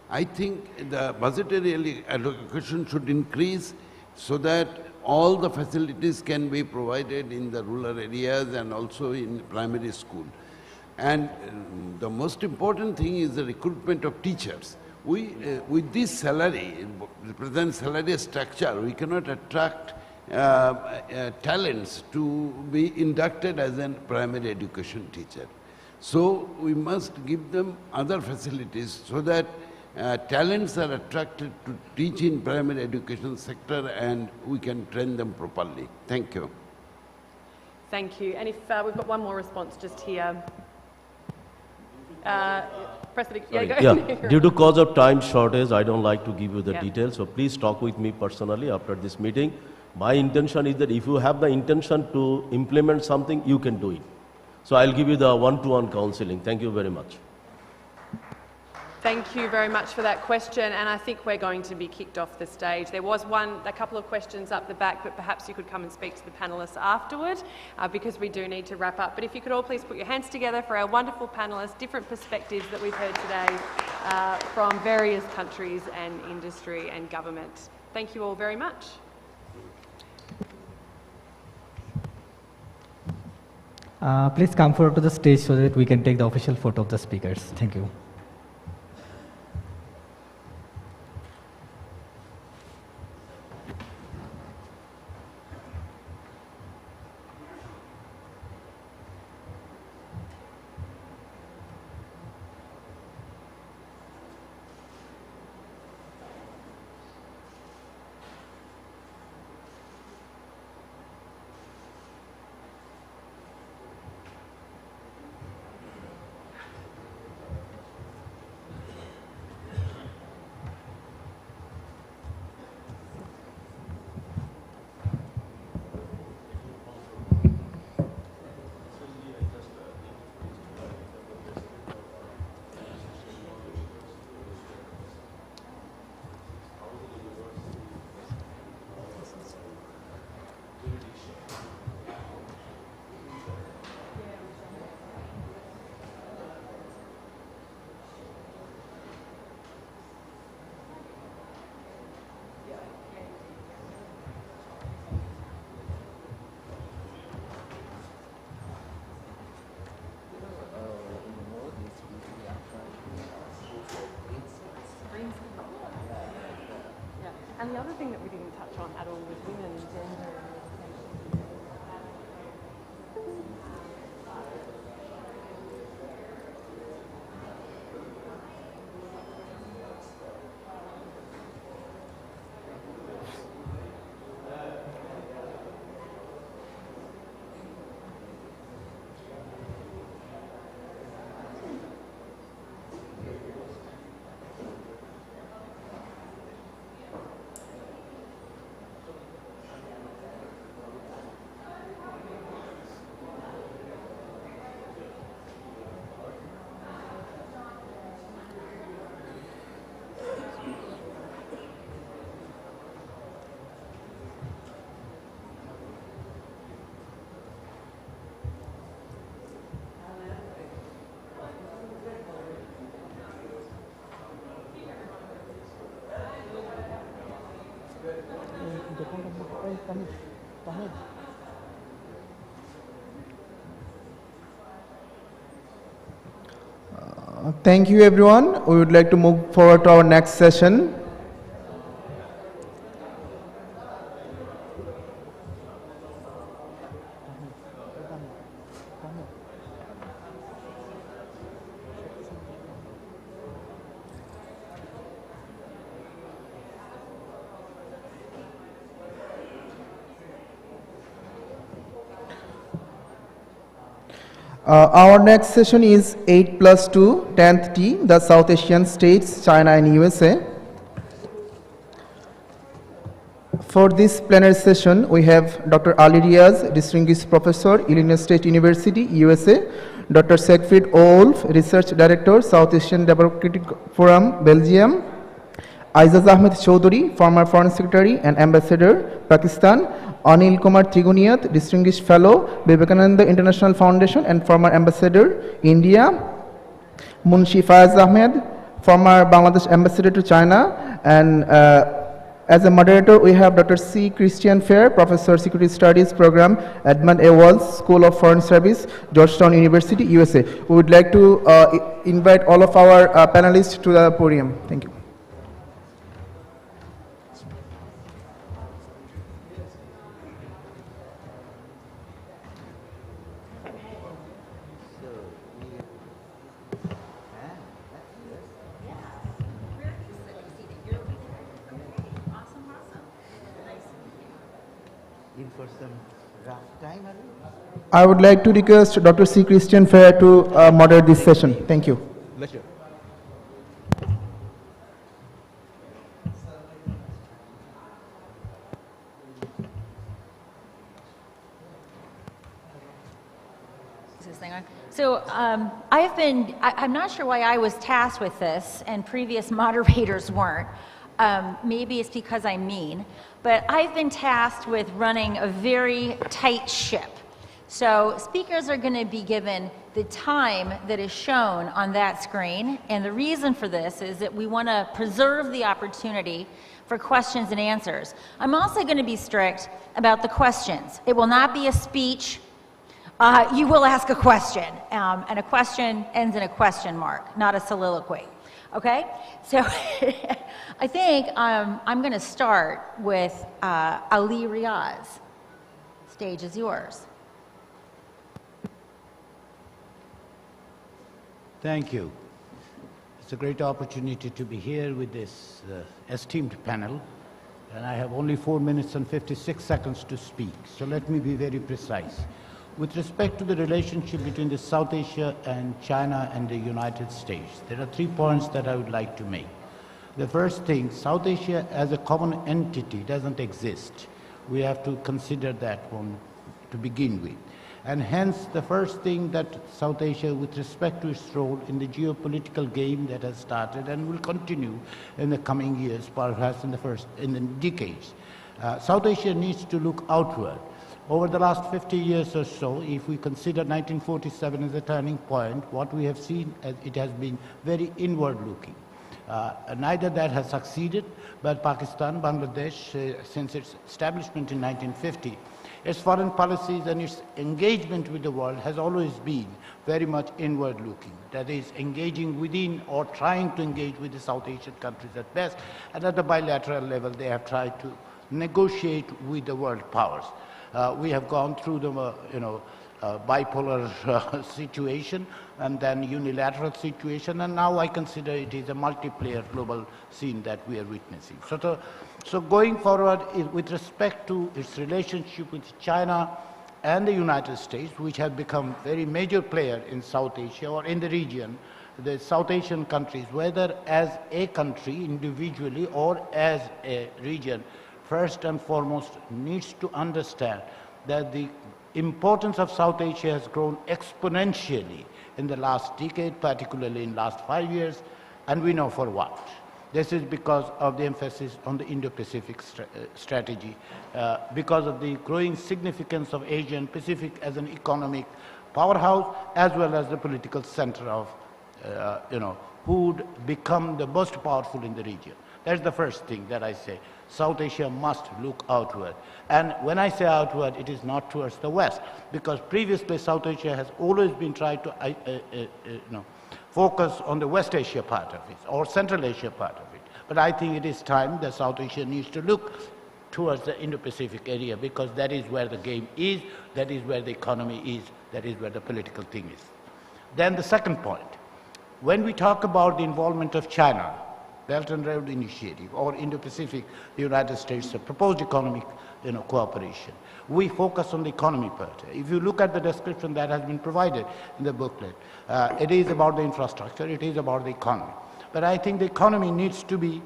I think the budgetary allocation should increase so that all the facilities can be provided in the rural areas and also in primary school. And the most important thing is the recruitment of teachers. With this salary, present salary structure, we cannot attract talents to be inducted as a primary education teacher. So we must give them other facilities so that talents are attracted to teach in primary education sector, and we can train them properly. Thank you. Thank you. And if we've got one more response just here. press it. Sorry. Go Yeah, ahead. due to cause of time shortage, I don't like to give you the Yeah. details, so please talk with me personally after this meeting. My intention is that if you have the intention to implement something, you can do it. So I'll give you the one-to-one counseling. Thank you very much. Thank you very much for that question, and I think we're going to be kicked off the stage. There was a couple of questions up the back, but perhaps you could come and speak to the panellists afterward, because we do need to wrap up. But if you could all please put your hands together for our wonderful panellists, different perspectives that we've heard today from various countries and industry and government. Thank you all very much. Please come forward to the stage so that we can take the official photo of the speakers. Thank you. And the other thing that we didn't touch on at all was women and gender and education. Thank you, everyone. We would like to move forward to our next session. Our next session is 8+2, 10th T, the South Asian states, China and USA. For this plenary session, we have Dr. Ali Riaz, Distinguished Professor, Illinois State University, USA, Dr. Siegfried Wolf, Research Director, South Asian Democratic Forum, Belgium, Aizaz Ahmed Chowdhury, former Foreign Secretary and Ambassador, Pakistan, Anil Kumar Triguniyat, Distinguished Fellow, Vivekananda International Foundation and former Ambassador, India, Munshi Faiz Ahmed, former Bangladesh Ambassador to China, and as a moderator, we have Dr. C. Christian Fair, Professor Security Studies Program, Edmund A. Walls, School of Foreign Service, Georgetown University, USA. We would like to invite all of our panelists to the podium. Thank you. I would like to request Dr. C. Christian Fair to moderate this session. Thank you. Pleasure. I'm not sure why I was tasked with this and previous moderators weren't. Maybe it's because I'm mean, but I've been tasked with running a very tight ship. So speakers are going to be given the time that is shown on that screen, and the reason for this is that we want to preserve the opportunity for questions and answers. I'm also going to be strict about the questions. It will not be a speech. You will ask a question, and a question ends in a question mark, not a soliloquy. Okay? So I think I'm going to start with Ali Riaz. Stage is yours. Thank you. It's a great opportunity to be here with this esteemed panel, and I have only 4 minutes and 56 seconds to speak, so let me be very precise. With respect to the relationship between the South Asia and China and the United States, there are 3 points that I would like to make. The first thing, South Asia as a common entity doesn't exist. We have to consider that one to begin with. And hence, the first thing that South Asia, with respect to its role in the geopolitical game that has started and will continue in the coming years, perhaps in the decades, South Asia needs to look outward. Over the last 50 years or so, if we consider 1947 as a turning point, what we have seen, it has been very inward-looking. Neither that has succeeded, but Pakistan, Bangladesh, since its establishment in 1950, its foreign policies and its engagement with the world has always been very much inward-looking. That is, engaging within or trying to engage with the South Asian countries at best, and at the bilateral level they have tried to negotiate with the world powers. We have gone through the bipolar situation and then unilateral situation, and now I consider it is a multiplayer global scene that we are witnessing. So going forward, with respect to its relationship with China and the United States, which have become very major player in South Asia or in the region, the South Asian countries, whether as a country individually or as a region, first and foremost needs to understand that the importance of South Asia has grown exponentially in the last decade, particularly in the last 5 years, and we know for what. This is because of the emphasis on the Indo-Pacific strategy, because of the growing significance of Asia and Pacific as an economic powerhouse, as well as the political center of, who would become the most powerful in the region. That's the first thing that I say. South Asia must look outward. And when I say outward, it is not towards the West, because previously South Asia has always been trying to focus on the West Asia part of it, or Central Asia part of it. But I think it is time that South Asia needs to look towards the Indo-Pacific area, because that is where the game is, that is where the economy is, that is where the political thing is. Then the second point, when we talk about the involvement of China, Belt and Road Initiative, or Indo-Pacific, the United States, proposed economic cooperation, we focus on the economy part. If you look at the description that has been provided in the booklet, it is about the infrastructure, it is about the economy. But I think the economy needs to be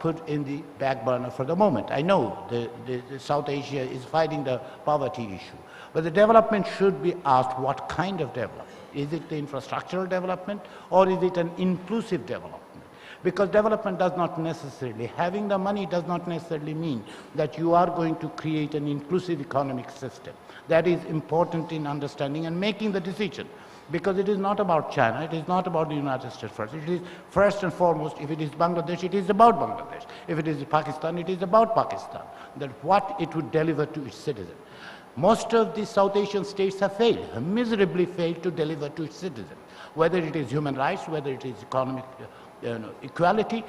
put in the back burner for the moment. I know the South Asia is fighting the poverty issue, but the development should be asked what kind of development. Is it the infrastructural development, or is it an inclusive development? Because development does not necessarily, having the money does not necessarily mean that you are going to create an inclusive economic system. That is important in understanding and making the decision. Because it is not about China, it is not about the United States first. It is first and foremost, if it is Bangladesh, it is about Bangladesh. If it is Pakistan, it is about Pakistan. That what it would deliver to its citizens. Most of the South Asian states have failed, have miserably failed to deliver to its citizens. Whether it is human rights, whether it is economic equality,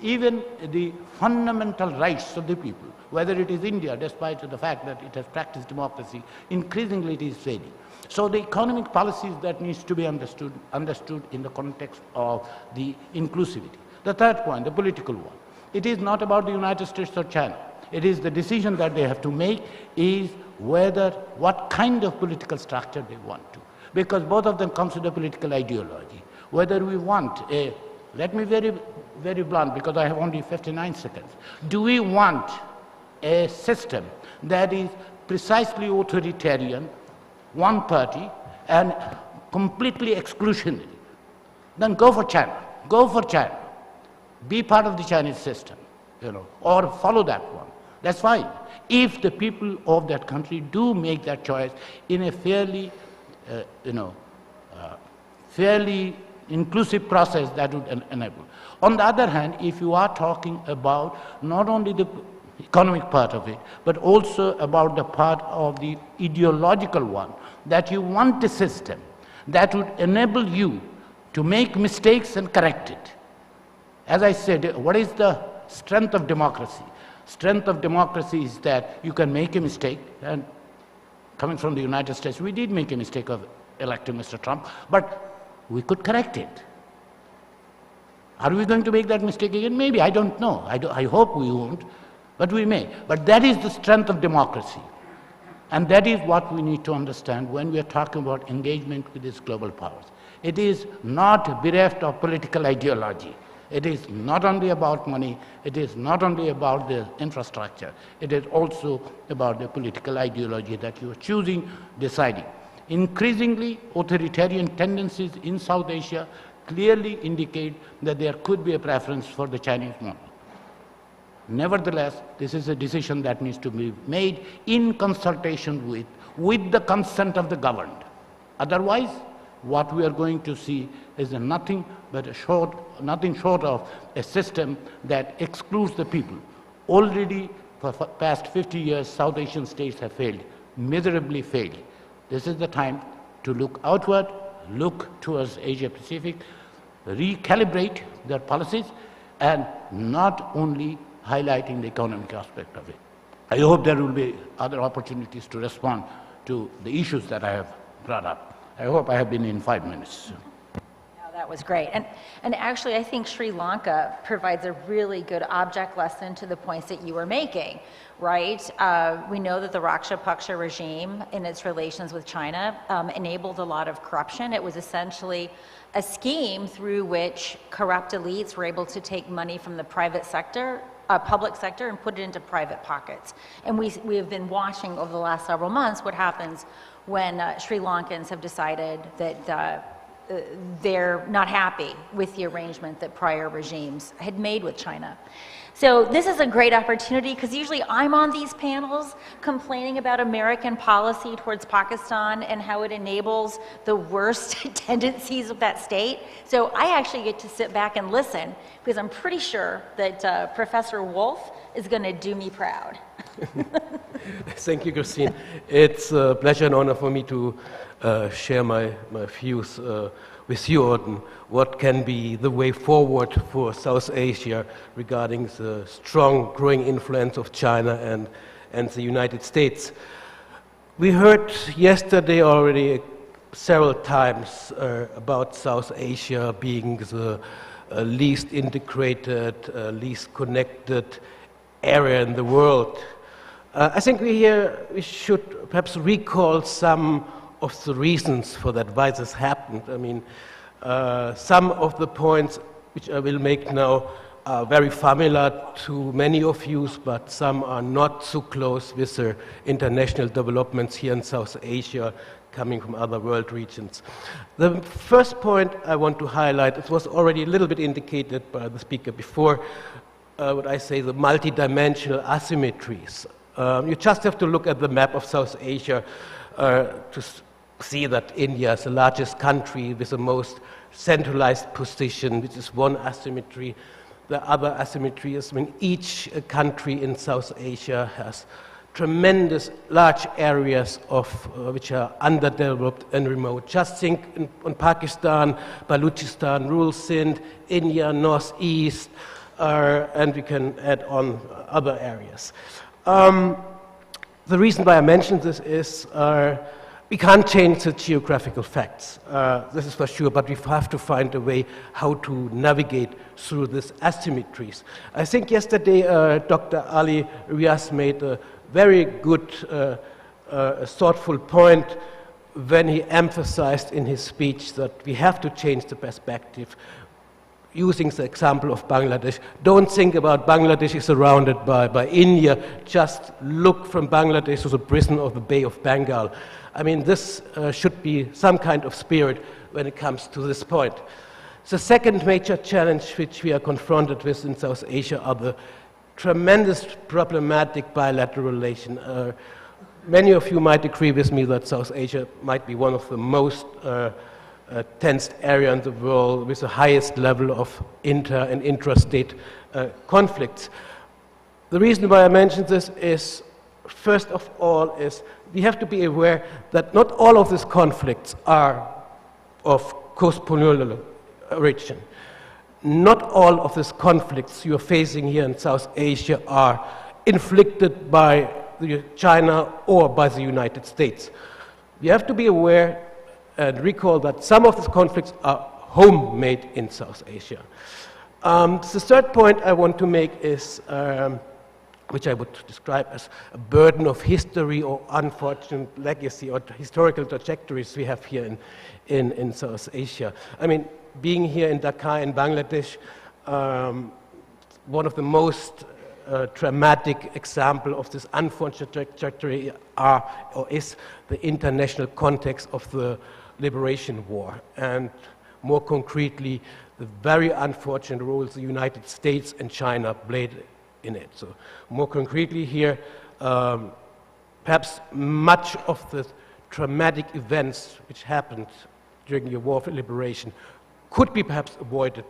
even the fundamental rights of the people, whether it is India, despite the fact that it has practiced democracy, increasingly it is failing. So the economic policies that needs to be understood in the context of the inclusivity. The third point, the political one. It is not about the United States or China. It is the decision that they have to make is what kind of political structure they want to. Because both of them comes with a political ideology. Whether we want let me very, very blunt, because I have only 59 seconds. Do we want a system that is precisely authoritarian, one party, and completely exclusionary, then go for China. Go for China. Be part of the Chinese system, or follow that one. That's fine. If the people of that country do make that choice in a fairly, fairly inclusive process, that would enable. On the other hand, if you are talking about not only the economic part of it, but also about the part of the ideological one, that you want a system that would enable you to make mistakes and correct it. As I said, what is the strength of democracy? Strength of democracy is that you can make a mistake, and coming from the United States, we did make a mistake of electing Mr. Trump, but we could correct it. Are we going to make that mistake again? Maybe, I don't know. I hope we won't, but we may. But that is the strength of democracy. And that is what we need to understand when we are talking about engagement with these global powers. It is not bereft of political ideology. It is not only about money, it is not only about the infrastructure, it is also about the political ideology that you are choosing, deciding. Increasingly, authoritarian tendencies in South Asia clearly indicate that there could be a preference for the Chinese model. Nevertheless, this is a decision that needs to be made in consultation with the consent of the governed. Otherwise, what we are going to see is nothing short of a system that excludes the people. Already, for the past 50 years, South Asian states have failed, miserably failed. This is the time to look outward, look towards Asia Pacific, recalibrate their policies, and not only highlighting the economic aspect of it. I hope there will be other opportunities to respond to the issues that I have brought up. I hope I have been in 5 minutes. That was great. And actually, I think Sri Lanka provides a really good object lesson to the points that you were making, right? We know that the Rajapaksa regime in its relations with China enabled a lot of corruption. It was essentially a scheme through which corrupt elites were able to take money from the private sector, public sector, and put it into private pockets. And we have been watching over the last several months what happens when Sri Lankans have decided that they're not happy with the arrangement that prior regimes had made with China. So this is a great opportunity, because usually I'm on these panels complaining about American policy towards Pakistan and how it enables the worst tendencies of that state. So I actually get to sit back and listen, because I'm pretty sure that Professor Wolf is going to do me proud. Thank you, Christine. It's a pleasure and honor for me to share my views with you on what can be the way forward for South Asia regarding the strong growing influence of China and the United States. We heard yesterday already several times about South Asia being the least integrated, least connected area in the world. I think we should perhaps recall some of the reasons for that, why this happened. I mean, some of the points which I will make now are very familiar to many of you, but some are not so close with the international developments here in South Asia coming from other world regions. The first point I want to highlight, it was already a little bit indicated by the speaker before, what I say, the multidimensional asymmetries. You just have to look at the map of South Asia to see that India is the largest country with the most centralized position, which is one asymmetry. The other asymmetry is when each country in South Asia has tremendous large areas of which are underdeveloped and remote. Just think on Pakistan, Balochistan, rural Sindh, India, northeast, and we can add on other areas. The reason why I mentioned this is we can't change the geographical facts, this is for sure, but we have to find a way how to navigate through these asymmetries. I think yesterday Dr. Ali Riaz made a very good, thoughtful point when he emphasized in his speech that we have to change the perspective. using the example of Bangladesh. Don't think about Bangladesh is surrounded by India. Just look from Bangladesh to the prison of the Bay of Bengal. I mean, this should be some kind of spirit when it comes to this point. The second major challenge which we are confronted with in South Asia are the tremendous problematic bilateral relations. Many of you might agree with me that South Asia might be one of the most tensed area in the world with the highest level of inter- and intrastate conflicts. The reason why I mention this is, first of all, is we have to be aware that not all of these conflicts are of post-colonial origin. Not all of these conflicts you are facing here in South Asia are inflicted by China or by the United States. We have to be aware and recall that some of these conflicts are homemade in South Asia. The third point I want to make is, which I would describe as a burden of history or unfortunate legacy or historical trajectories we have here in South Asia. I mean, being here in Dhaka in Bangladesh, one of the most dramatic example of this unfortunate trajectory is the international context of the Liberation War, and more concretely, the very unfortunate roles the United States and China played in it. So more concretely here, perhaps much of the traumatic events which happened during the War for Liberation could be perhaps avoided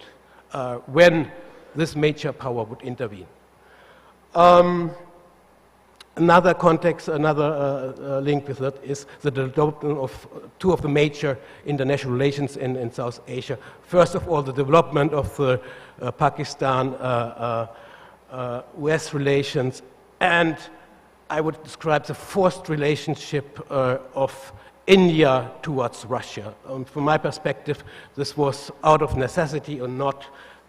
when this major power would intervene. Another context, another link with that is the development of two of the major international relations in South Asia. First of all, the development of the Pakistan-US relations, and I would describe the forced relationship of India towards Russia. From my perspective, this was out of necessity and not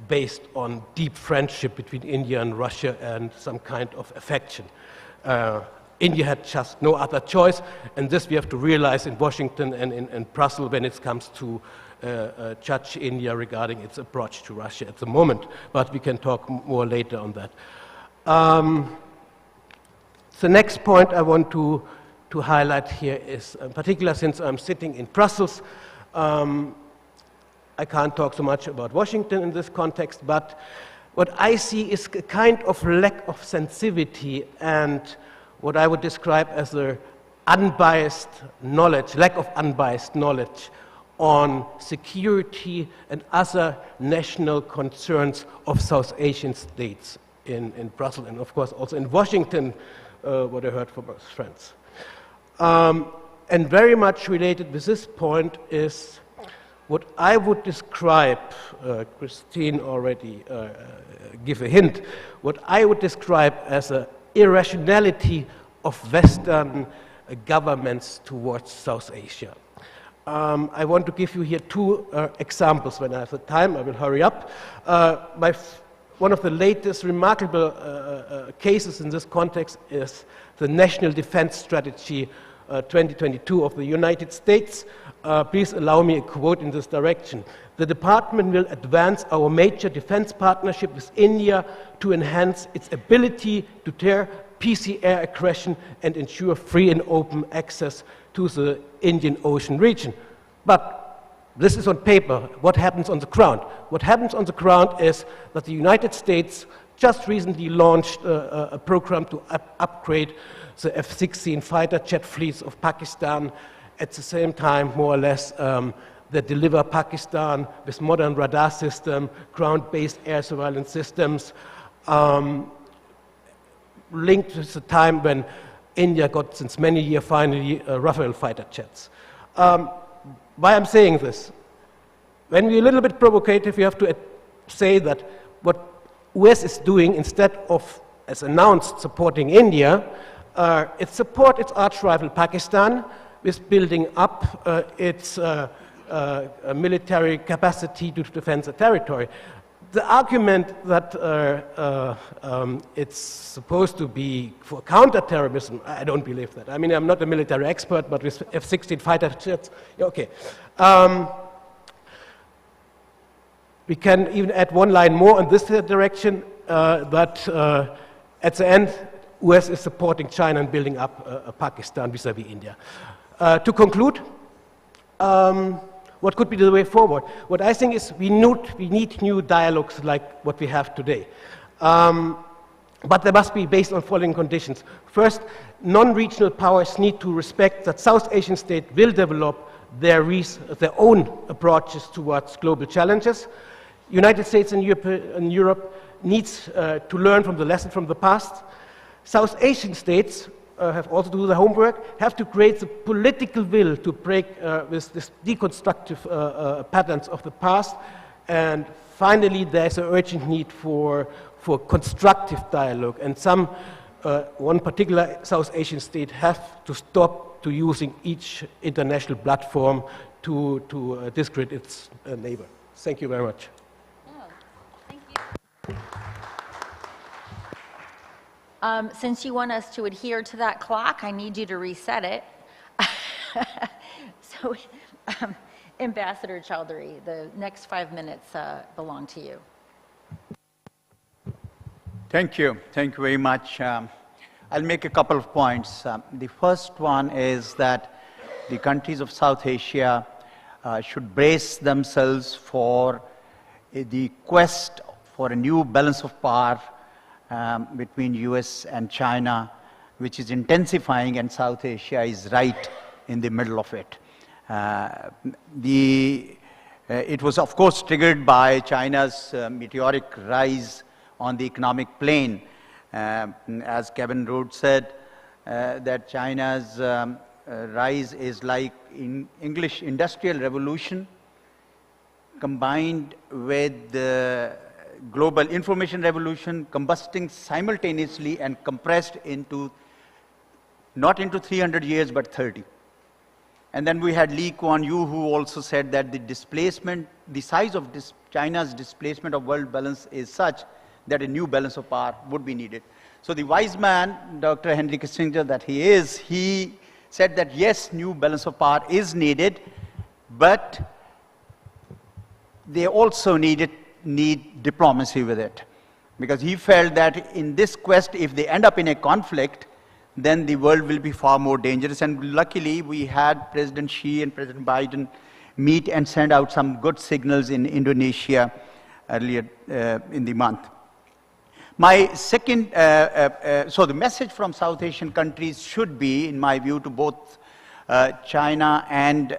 based on deep friendship between India and Russia and some kind of affection. India had just no other choice, and this we have to realize in Washington and in Brussels when it comes to judge India regarding its approach to Russia at the moment, but we can talk more later on that. The next point I want to highlight here is, in particular since I'm sitting in Brussels, I can't talk so much about Washington in this context, but what I see is a kind of lack of sensitivity and what I would describe as a unbiased knowledge, lack of unbiased knowledge on security and other national concerns of South Asian states in Brussels and of course also in Washington, what I heard from our friends. And very much related with this point is what I would describe, Christine already gave a hint, what I would describe as an irrationality of Western governments towards South Asia. I want to give you here two examples. When I have the time, I will hurry up. One of the latest remarkable cases in this context is the National Defense Strategy 2022 of the United States. Please allow me a quote in this direction. The department will advance our major defense partnership with India to enhance its ability to deter PC air aggression and ensure free and open access to the Indian Ocean region. But this is on paper. What happens on the ground? What happens on the ground is that the United States just recently launched a program to upgrade the F-16 fighter jet fleets of Pakistan. At the same time, more or less, they deliver Pakistan with modern radar system, ground-based air surveillance systems, linked to the time when India got, since many years, finally, Rafale fighter jets. Why I'm saying this? When we're a little bit provocative, we have to say that what US is doing, instead of, as announced, supporting India, it supports its arch rival Pakistan with building up its military capacity to defend the territory. The argument that it's supposed to be for counter-terrorism, I don't believe that. I mean, I'm not a military expert, but with F-16 fighter jets, okay. We can even add one line more in this direction, but at the end, US is supporting China and building up Pakistan vis-à-vis India. To conclude, what could be the way forward? What I think is we need new dialogues like what we have today. But they must be based on following conditions. First, non-regional powers need to respect that South Asian states will develop their own approaches towards global challenges. United States and Europe needs to learn from the lesson from the past. South Asian states have also to do the homework, have to create the political will to break with this deconstructive patterns of the past. And finally, there's an urgent need for constructive dialogue. And one particular South Asian state have to stop to using each international platform to discredit its neighbor. Thank you very much. Thank you. Since you want us to adhere to that clock, I need you to reset it. So, Ambassador Chowdhury, the next 5 minutes belong to you. Thank you. Thank you very much. I'll make a couple of points. The first one is that the countries of South Asia should brace themselves for the quest for a new balance of power between US and China, which is intensifying, and South Asia is right in the middle of it. It was, of course, triggered by China's meteoric rise on the economic plane. As Kevin Root said, that China's rise is like in English industrial revolution combined with the global information revolution, combusting simultaneously and compressed into, not into 300 years, but 30. And then we had Lee Kuan Yew, who also said that the displacement, the size of China's displacement of world balance is such that a new balance of power would be needed. So the wise man, Dr. Henry Kissinger, that he said that yes, new balance of power is needed, but they also need diplomacy with it. Because he felt that in this quest, if they end up in a conflict, then the world will be far more dangerous. And luckily, we had President Xi and President Biden meet and send out some good signals in Indonesia earlier in the month. My second, so the message from South Asian countries should be, in my view, to both China and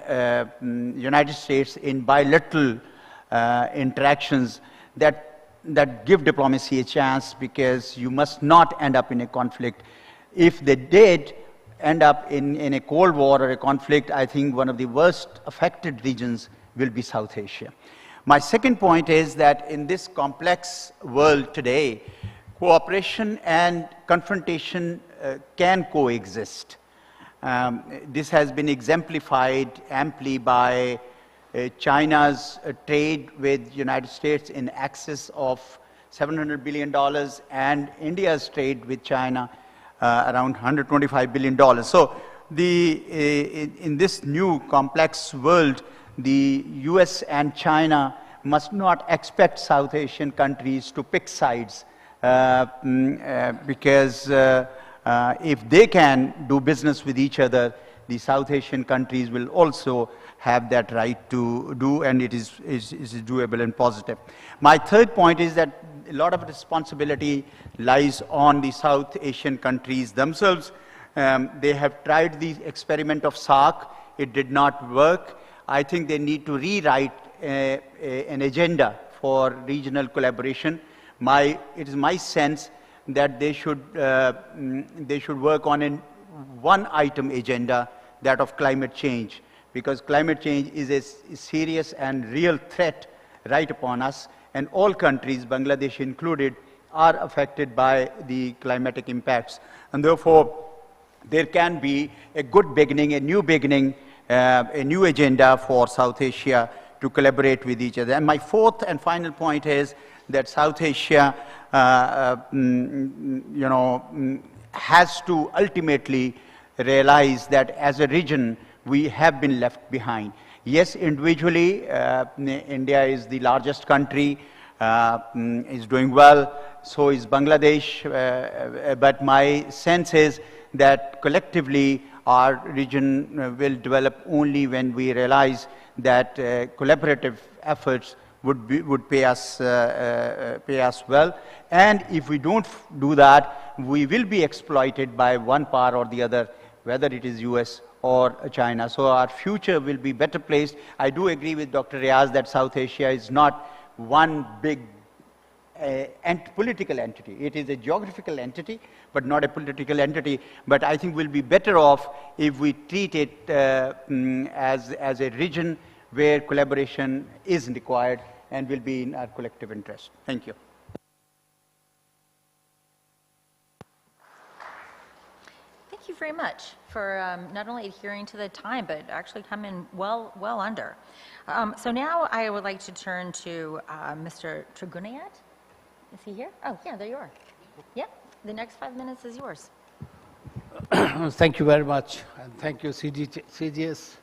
United States in bilateral interactions that give diplomacy a chance, because you must not end up in a conflict. If they did end up in a Cold War or a conflict, I think one of the worst affected regions will be South Asia. My second point is that in this complex world today, cooperation and confrontation can coexist. This has been exemplified amply by China's trade with United States in excess of $700 billion and India's trade with China around $125 billion. So in this new complex world, the US and China must not expect South Asian countries to pick sides, because if they can do business with each other, the South Asian countries will also have that right to do, and it is doable and positive. My third point is that a lot of responsibility lies on the South Asian countries themselves. They have tried the experiment of SAARC. It did not work. I think they need to rewrite an agenda for regional collaboration. It is my sense that they should work on a one-item agenda, that of climate change, because climate change is a serious and real threat right upon us, and all countries, Bangladesh included, are affected by the climatic impacts. And therefore, there can be a good beginning, a new agenda for South Asia to collaborate with each other. And my fourth and final point is that South Asia, has to ultimately realize that as a region, we have been left behind. Yes, individually, India is the largest country, is doing well, so is Bangladesh, but my sense is that collectively our region will develop only when we realize that collaborative efforts would pay us well. And if we don't do that, we will be exploited by one power or the other, whether it is US or China. So our future will be better placed. I do agree with Dr. Riaz that South Asia is not one big political entity. It is a geographical entity, but not a political entity. But I think we'll be better off if we treat it as a region where collaboration is required and will be in our collective interest. Thank you. Thank you very much for not only adhering to the time, but actually coming well under. So now I would like to turn to Mr. Trigunayat. Is he here? Oh, yeah, there you are. Yep, the next 5 minutes is yours. Thank you very much, and thank you, CGS.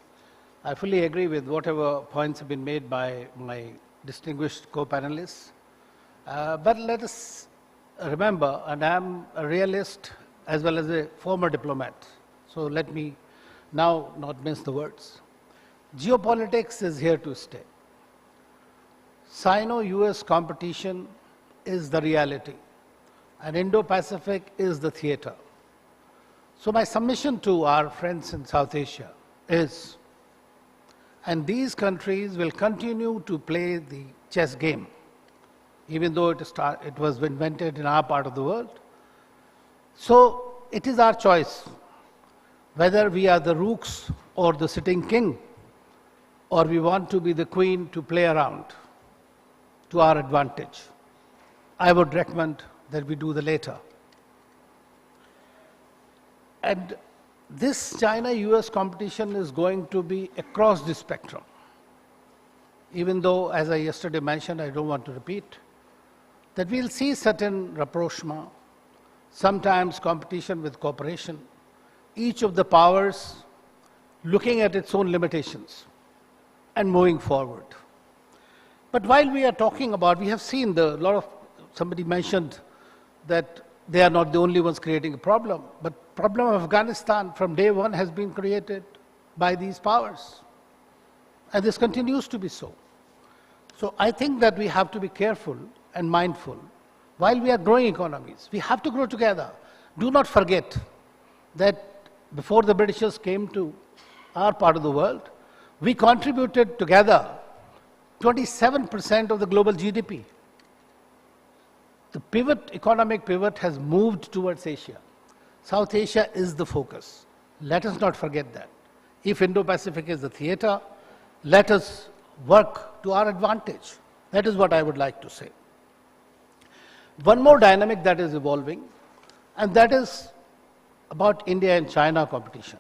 I fully agree with whatever points have been made by my distinguished co-panelists. But let us remember, and I'm a realist as well as a former diplomat, so let me now not mince the words. Geopolitics is here to stay. Sino-US competition is the reality, and Indo-Pacific is the theater. So my submission to our friends in South Asia is, and these countries will continue to play the chess game, even though it was invented in our part of the world. So it is our choice whether we are the rooks or the sitting king, or we want to be the queen to play around to our advantage. I would recommend that we do the latter. And this China-US competition is going to be across the spectrum. Even though, as I yesterday mentioned, I don't want to repeat, that we'll see certain rapprochement, sometimes competition with cooperation, each of the powers looking at its own limitations and moving forward. But while we are talking about, we have seen somebody mentioned that they are not the only ones creating a problem, but problem of Afghanistan from day one has been created by these powers. And this continues to be so. So I think that we have to be careful and mindful. While we are growing economies, we have to grow together. Do not forget that before the Britishers came to our part of the world, we contributed together 27% of the global GDP. The economic pivot has moved towards Asia. South Asia is the focus. Let us not forget that. If Indo-Pacific is the theater, let us work to our advantage. That is what I would like to say. One more dynamic that is evolving, and that is about India and China competition.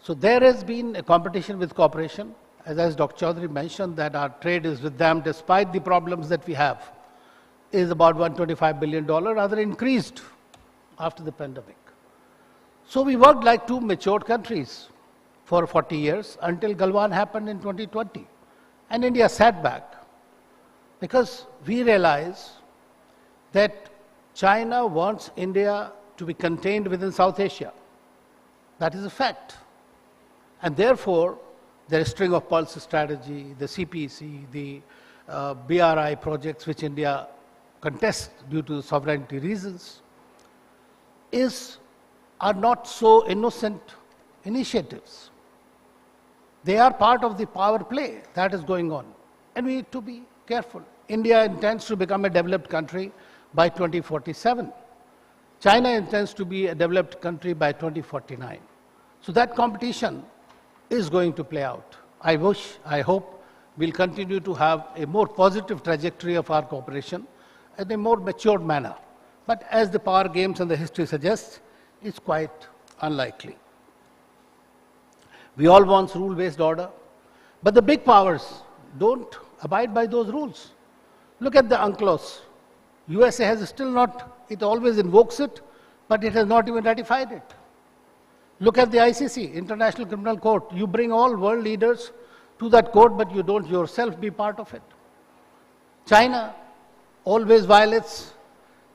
So there has been a competition with cooperation. As Dr. Chaudhary mentioned, that our trade is with them despite the problems that we have, is about $125 billion, rather increased after the pandemic. So we worked like two matured countries for 40 years until Galwan happened in 2020. And India sat back because we realized that China wants India to be contained within South Asia. That is a fact. And therefore, there is string of pulse strategy, the CPC, the BRI projects which India contests due to sovereignty reasons, are not so innocent initiatives. They are part of the power play that is going on. And we need to be careful. India intends to become a developed country by 2047. China intends to be a developed country by 2049. So that competition is going to play out. I hope we'll continue to have a more positive trajectory of our cooperation in a more matured manner. But as the power games and the history suggests, it's quite unlikely. We all want rule-based order, but the big powers don't abide by those rules. Look at the UNCLOS. USA has still not, it always invokes it, but it has not even ratified it. Look at the ICC, International Criminal Court. You bring all world leaders to that code, but you don't yourself be part of it. China always violates,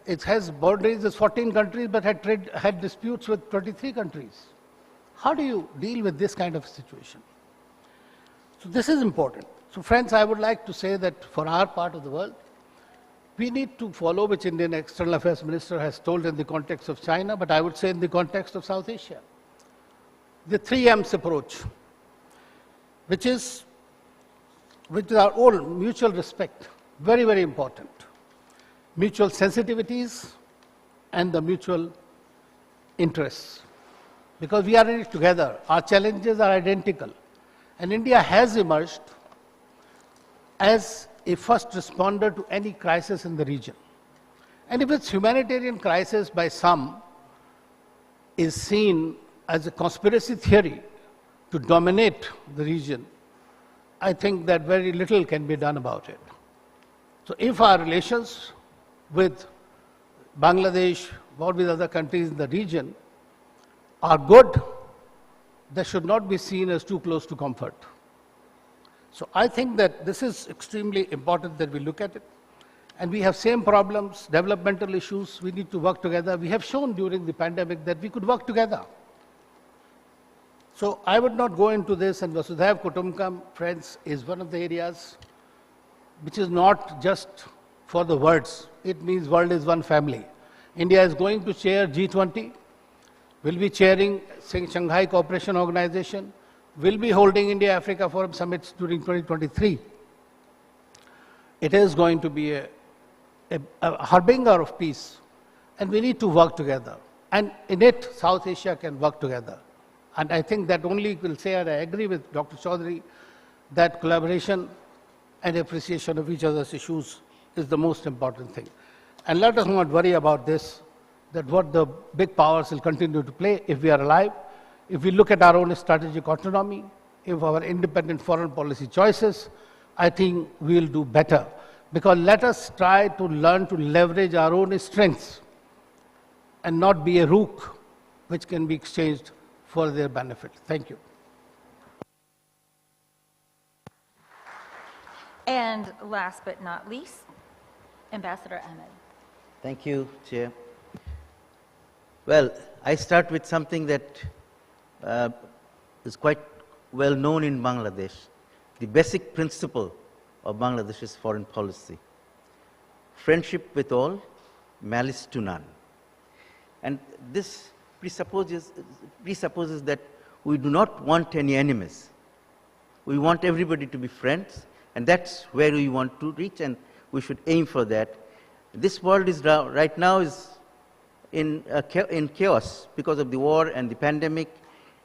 it has boundaries with 14 countries, but had disputes with 23 countries. How do you deal with this kind of situation? So this is important. So friends, I would like to say that for our part of the world, we need to follow which Indian External Affairs Minister has told in the context of China, but I would say in the context of South Asia. The 3Ms approach, which is with our own mutual respect, very, very important. Mutual sensitivities and the mutual interests. Because we are in it together, our challenges are identical. And India has emerged as a first responder to any crisis in the region. And if its humanitarian crisis by some is seen as a conspiracy theory to dominate the region, I think that very little can be done about it. So if our relations with Bangladesh or with other countries in the region are good, they should not be seen as too close to comfort. So I think that this is extremely important that we look at it. And we have same problems, developmental issues, we need to work together. We have shown during the pandemic that we could work together. So I would not go into this, and Vasudhaiv Kutumbakam, friends, is one of the areas which is not just for the words. It means world is one family. India is going to chair G20, will be chairing Shanghai Cooperation Organization, will be holding India-Africa Forum Summits during 2023. It is going to be a harbinger of peace, and we need to work together. And in it, South Asia can work together. And I think that only will say, and I agree with Dr. Chaudhary, that collaboration and appreciation of each other's issues is the most important thing. And let us not worry about this, that what the big powers will continue to play if we are alive. If we look at our own strategic autonomy, if our independent foreign policy choices, I think we will do better. Because let us try to learn to leverage our own strengths and not be a rook which can be exchanged for their benefit. Thank you. And last but not least, Ambassador Ahmed. Thank you, Chair. Well, I start with something that is quite well known in Bangladesh. The basic principle of Bangladesh's foreign policy: friendship with all, malice to none. And this presupposes that we do not want any enemies. We want everybody to be friends, and that's where we want to reach, and we should aim for that. This world is right now is in chaos because of the war and the pandemic,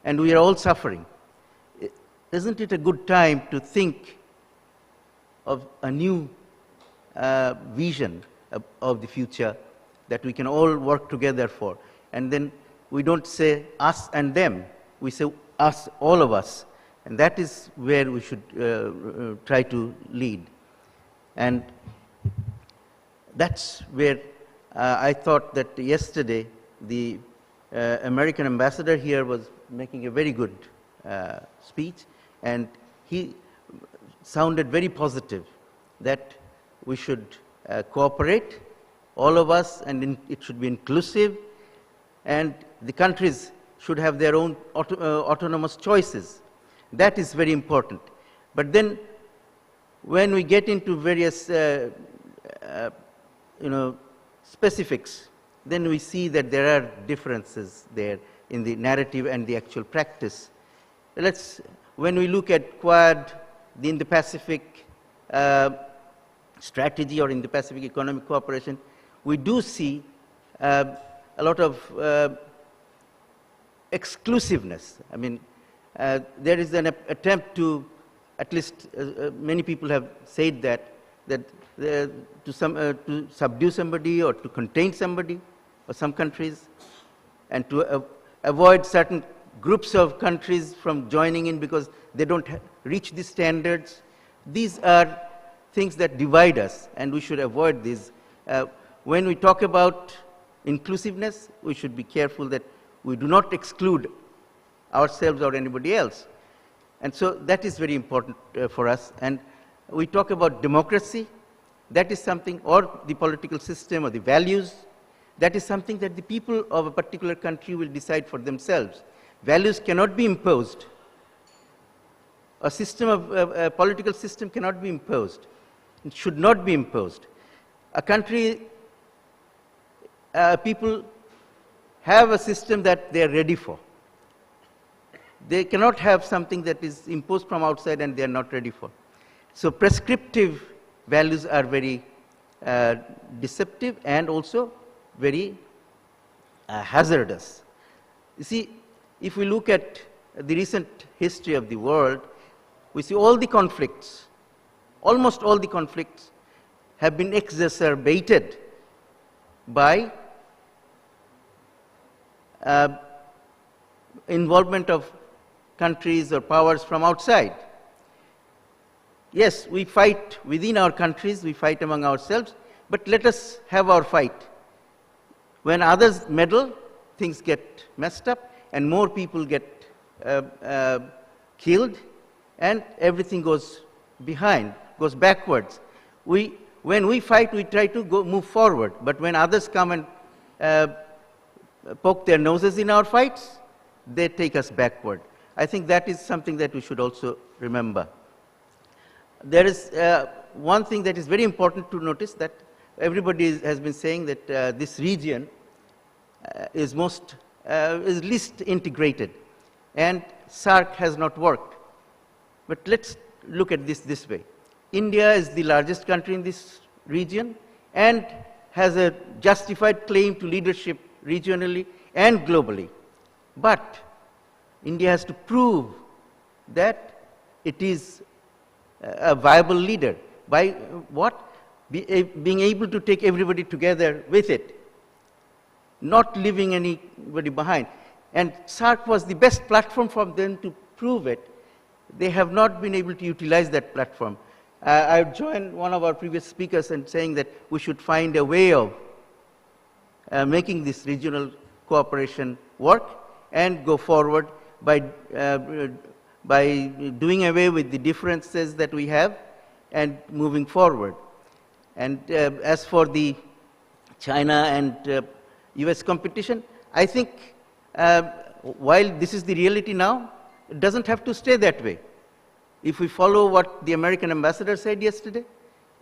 and we are all suffering. Isn't it a good time to think of a new vision of the future that we can all work together for? And then we don't say us and them, we say us, all of us. And that is where we should try to lead. And that's where I thought that yesterday the American ambassador here was making a very good speech, and he sounded very positive that we should cooperate, all of us, and it should be inclusive, and the countries should have their own autonomous choices. That is very important. But then when we get into various specifics, then we see that there are differences there in the narrative and the actual practice. When we look at Quad, the Indo-Pacific strategy or Indo-Pacific economic cooperation, we do see a lot of exclusiveness. I mean, there is an attempt to, at least many people have said that to subdue somebody or to contain somebody, or some countries, and to avoid certain groups of countries from joining in because they don't reach the standards. These are things that divide us, and we should avoid these. When we talk about inclusiveness, we should be careful that we do not exclude ourselves or anybody else. And so that is very important for us. And we talk about democracy, that is something, or the political system or the values, that is something that the people of a particular country will decide for themselves. Values cannot be imposed. A system of a political system cannot be imposed. It should not be imposed. A country, people have a system that they are ready for. They cannot have something that is imposed from outside and they are not ready for. So prescriptive values are very deceptive and also very hazardous. You see, if we look at the recent history of the world, we see all the conflicts, almost all the conflicts have been exacerbated by involvement of countries or powers from outside. Yes, we fight within our countries, we fight among ourselves, but let us have our fight. When others meddle, things get messed up and more people get killed and everything goes behind, goes backwards. When we fight, we try to move forward, but when others come and poke their noses in our fights, they take us backward. I think that is something that we should also remember. There is one thing that is very important to notice, that everybody has been saying that this region is least integrated, and SAARC has not worked. But let's look at this way. India is the largest country in this region and has a justified claim to leadership regionally and globally. But India has to prove that it is a viable leader. By what? Being able to take everybody together with it, not leaving anybody behind. And SAARC was the best platform for them to prove it. They have not been able to utilize that platform. I joined one of our previous speakers in saying that we should find a way of making this regional cooperation work and go forward by doing away with the differences that we have and moving forward. And as for the China and US competition, I think while this is the reality now, it doesn't have to stay that way. If we follow what the American ambassador said yesterday,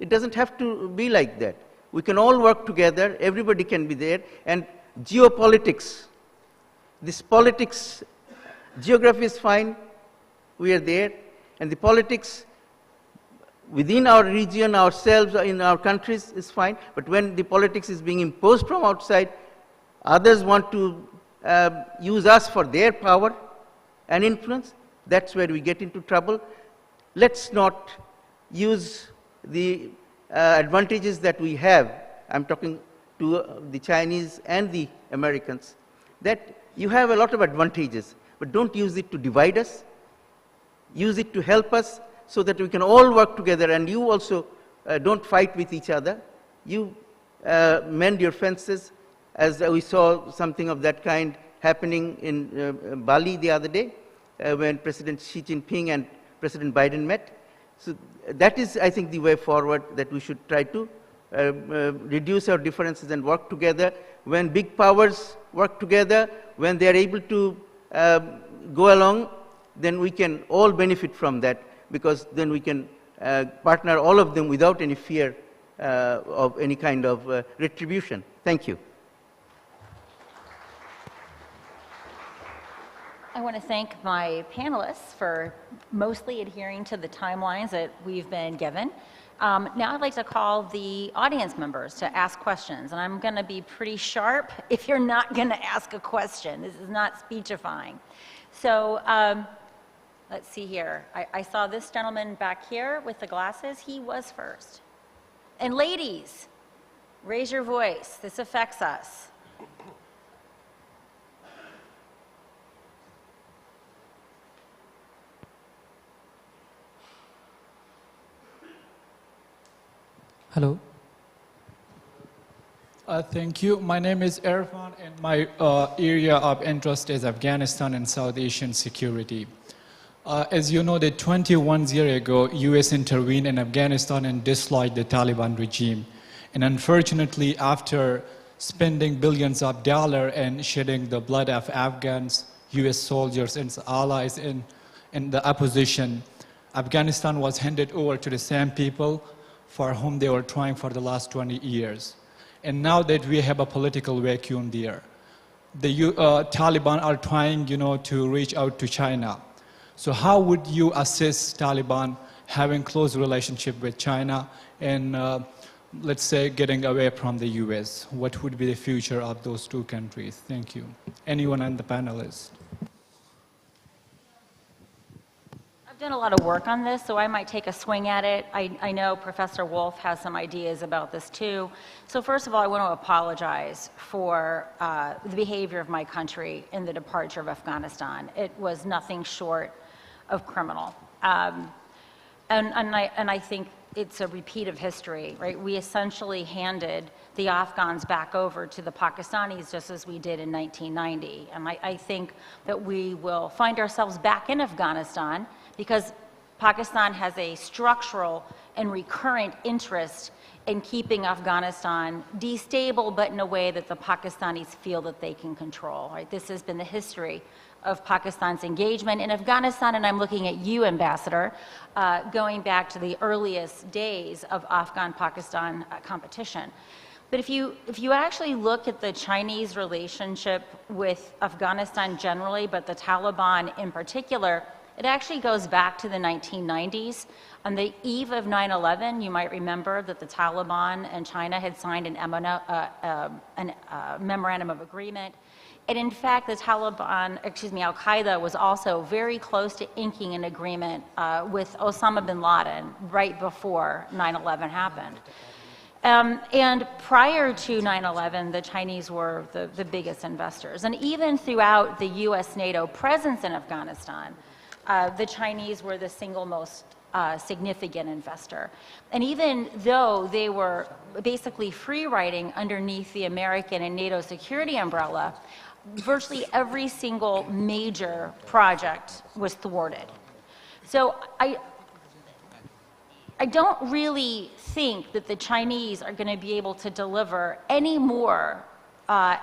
it doesn't have to be like that. We can all work together, everybody can be there, and geopolitics, this politics, geography is fine, we are there, and the politics within our region, ourselves, in our countries is fine, but when the politics is being imposed from outside, others want to use us for their power and influence, that's where we get into trouble. Let's not use the advantages that we have. I'm talking to the Chinese and the Americans, that you have a lot of advantages, but don't use it to divide us. Use it to help us so that we can all work together, and you also don't fight with each other. You mend your fences, as we saw something of that kind happening in Bali the other day when President Xi Jinping and President Biden met. So that is, I think, the way forward, that we should try to reduce our differences and work together. When big powers work together, when they are able to go along, then we can all benefit from that, because then we can partner all of them without any fear of any kind of retribution. Thank you. I want to thank my panelists for mostly adhering to the timelines that we've been given. Now I'd like to call the audience members to ask questions, and I'm going to be pretty sharp if you're not going to ask a question. This is not speechifying. So let's see here. I saw this gentleman back here with the glasses. He was first. And ladies, raise your voice. This affects us. Hello. Thank you. My name is Irfan, and my area of interest is Afghanistan and South Asian security. As you know, that 21 years ago, U.S. intervened in Afghanistan and dislodged the Taliban regime. And unfortunately, after spending billions of dollars and shedding the blood of Afghans, U.S. soldiers and allies in the opposition, Afghanistan was handed over to the same people for whom they were trying for the last 20 years. And now that we have a political vacuum there, the Taliban are trying, to reach out to China. So how would you assess Taliban having close relationship with China and, let's say, getting away from the U.S.? What would be the future of those two countries? Thank you. Anyone on the panelists? I've done a lot of work on this, so I might take a swing at it. I know Professor Wolf has some ideas about this too. So first of all, I want to apologize for the behavior of my country in the departure of Afghanistan. It was nothing short of criminal. And I think it's a repeat of history, right? We essentially handed the Afghans back over to the Pakistanis just as we did in 1990. And I think that we will find ourselves back in Afghanistan because Pakistan has a structural and recurrent interest in keeping Afghanistan destable, but in a way that the Pakistanis feel that they can control, right? This has been the history of Pakistan's engagement in Afghanistan, and I'm looking at you, Ambassador, going back to the earliest days of Afghan-Pakistan competition. But if you actually look at the Chinese relationship with Afghanistan generally, but the Taliban in particular, it actually goes back to the 1990s. On the eve of 9/11, you might remember that the Taliban and China had signed a memorandum of agreement. And in fact, the Taliban, Al-Qaeda was also very close to inking an agreement with Osama bin Laden right before 9/11 happened. And prior to 9/11, the Chinese were the biggest investors. And even throughout the US NATO presence in Afghanistan, the Chinese were the single most significant investor. And even though they were basically free riding underneath the American and NATO security umbrella, virtually every single major project was thwarted. So I don't really think that the Chinese are going to be able to deliver any more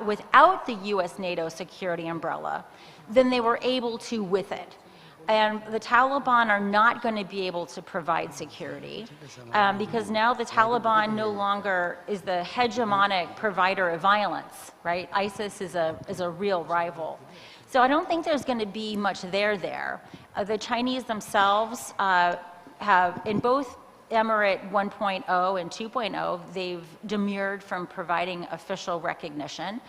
without the US NATO security umbrella than they were able to with it. And the Taliban are not going to be able to provide security because now the Taliban no longer is the hegemonic provider of violence, right? ISIS is a real rival. So I don't think there's going to be much there. The Chinese themselves have, in both Emirate 1.0 and 2.0, they've demurred from providing official recognition.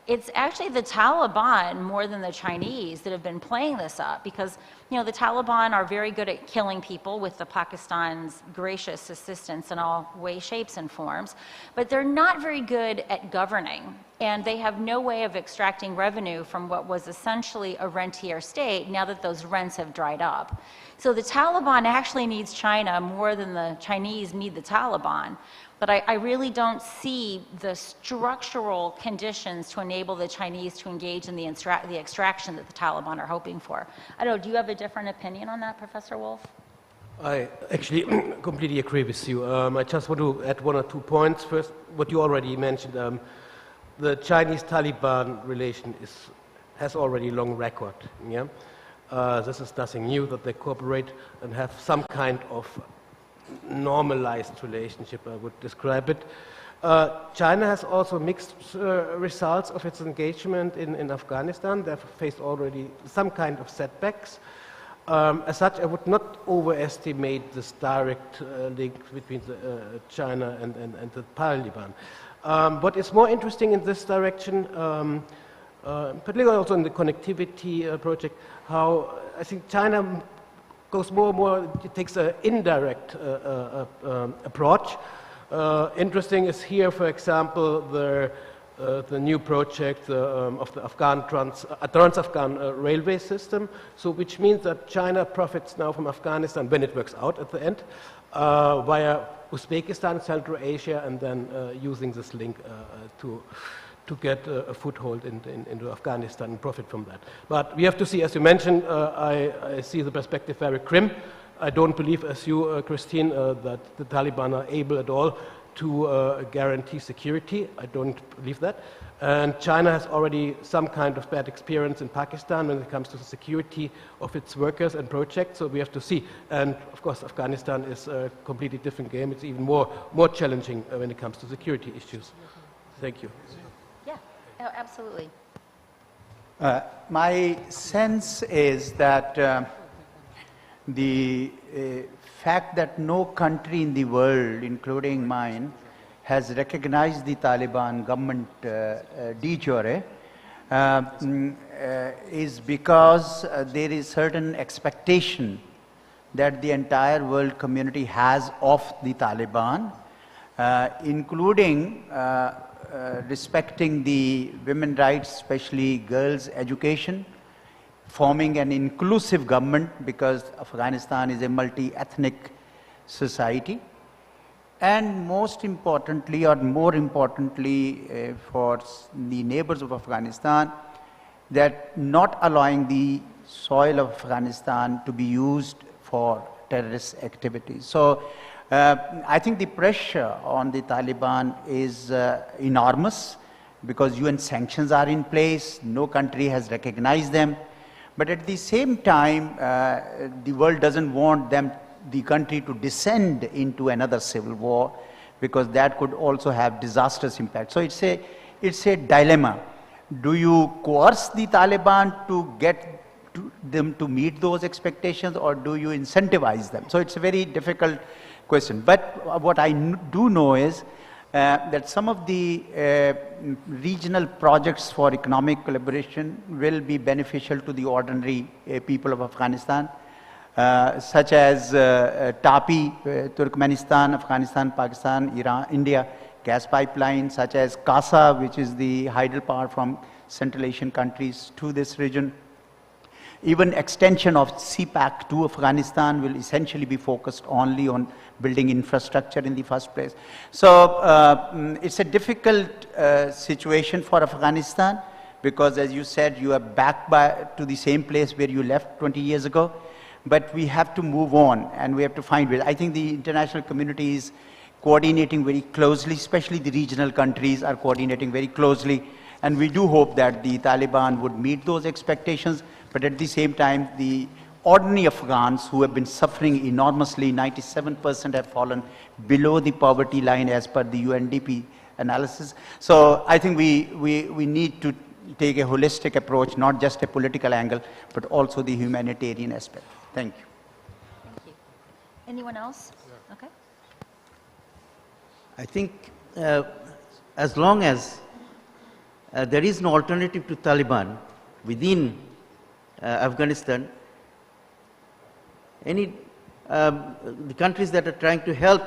It's actually the Taliban more than the Chinese that have been playing this up because, the Taliban are very good at killing people with the Pakistan's gracious assistance in all ways, shapes, and forms, but they're not very good at governing, and they have no way of extracting revenue from what was essentially a rentier state now that those rents have dried up. So the Taliban actually needs China more than the Chinese need the Taliban. But I really don't see the structural conditions to enable the Chinese to engage in the extraction that the Taliban are hoping for. I don't know, do you have a different opinion on that, Professor Wolf? I actually completely agree with you. I just want to add one or 2 points. First, what you already mentioned, the Chinese-Taliban relation has already a long record. Yeah? This is nothing new that they cooperate and have some kind of normalized relationship, I would describe it. China has also mixed results of its engagement in Afghanistan. They've faced already some kind of setbacks. As such, I would not overestimate this direct link between China and the Taliban. What is more interesting in this direction, particularly also in the connectivity project, how I think China goes more and more, it takes an indirect approach. Interesting is here, for example, the new project of the Afghan trans-Afghan railway system, so which means that China profits now from Afghanistan when it works out at the end, via Uzbekistan, Central Asia, and then using this link to to get a foothold into Afghanistan and profit from that. But we have to see, as you mentioned, I see the perspective very grim. I don't believe, as you, Christine, that the Taliban are able at all to guarantee security. I don't believe that. And China has already some kind of bad experience in Pakistan when it comes to the security of its workers and projects, so we have to see. And of course, Afghanistan is a completely different game. It's even more challenging when it comes to security issues. Thank you. Yeah, oh, absolutely. My sense is that the fact that no country in the world, including mine, has recognized the Taliban government de jure is because there is certain expectation that the entire world community has of the Taliban, including respecting the women's rights, especially girls' education, forming an inclusive government because Afghanistan is a multi-ethnic society, and most importantly, or more importantly for the neighbors of Afghanistan, that not allowing the soil of Afghanistan to be used for terrorist activities. So I think the pressure on the Taliban is enormous because UN sanctions are in place, no country has recognized them, but at the same time, the world doesn't want the country to descend into another civil war because that could also have disastrous impact. So it's a dilemma. Do you coerce the Taliban to get them to meet those expectations, or do you incentivize them? So it's a very difficult question. But what I do know is that some of the regional projects for economic collaboration will be beneficial to the ordinary people of Afghanistan, such as TAPI, Turkmenistan, Afghanistan, Pakistan, Iran, India, gas pipeline, such as CASA, which is the hydropower from Central Asian countries to this region. Even extension of CPAC to Afghanistan will essentially be focused only on building infrastructure in the first place. So it's a difficult situation for Afghanistan because, as you said, you are back to the same place where you left 20 years ago. But we have to move on and we have to find ways. I think the international community is coordinating very closely, especially the regional countries are coordinating very closely. And we do hope that the Taliban would meet those expectations. But at the same time, the ordinary Afghans who have been suffering enormously, 97% have fallen below the poverty line as per the UNDP analysis. So I think we need to take a holistic approach, not just a political angle, but also the humanitarian aspect. Thank you. Thank you. Anyone else? Okay. I think as long as there is no alternative to Taliban within Afghanistan, the countries that are trying to help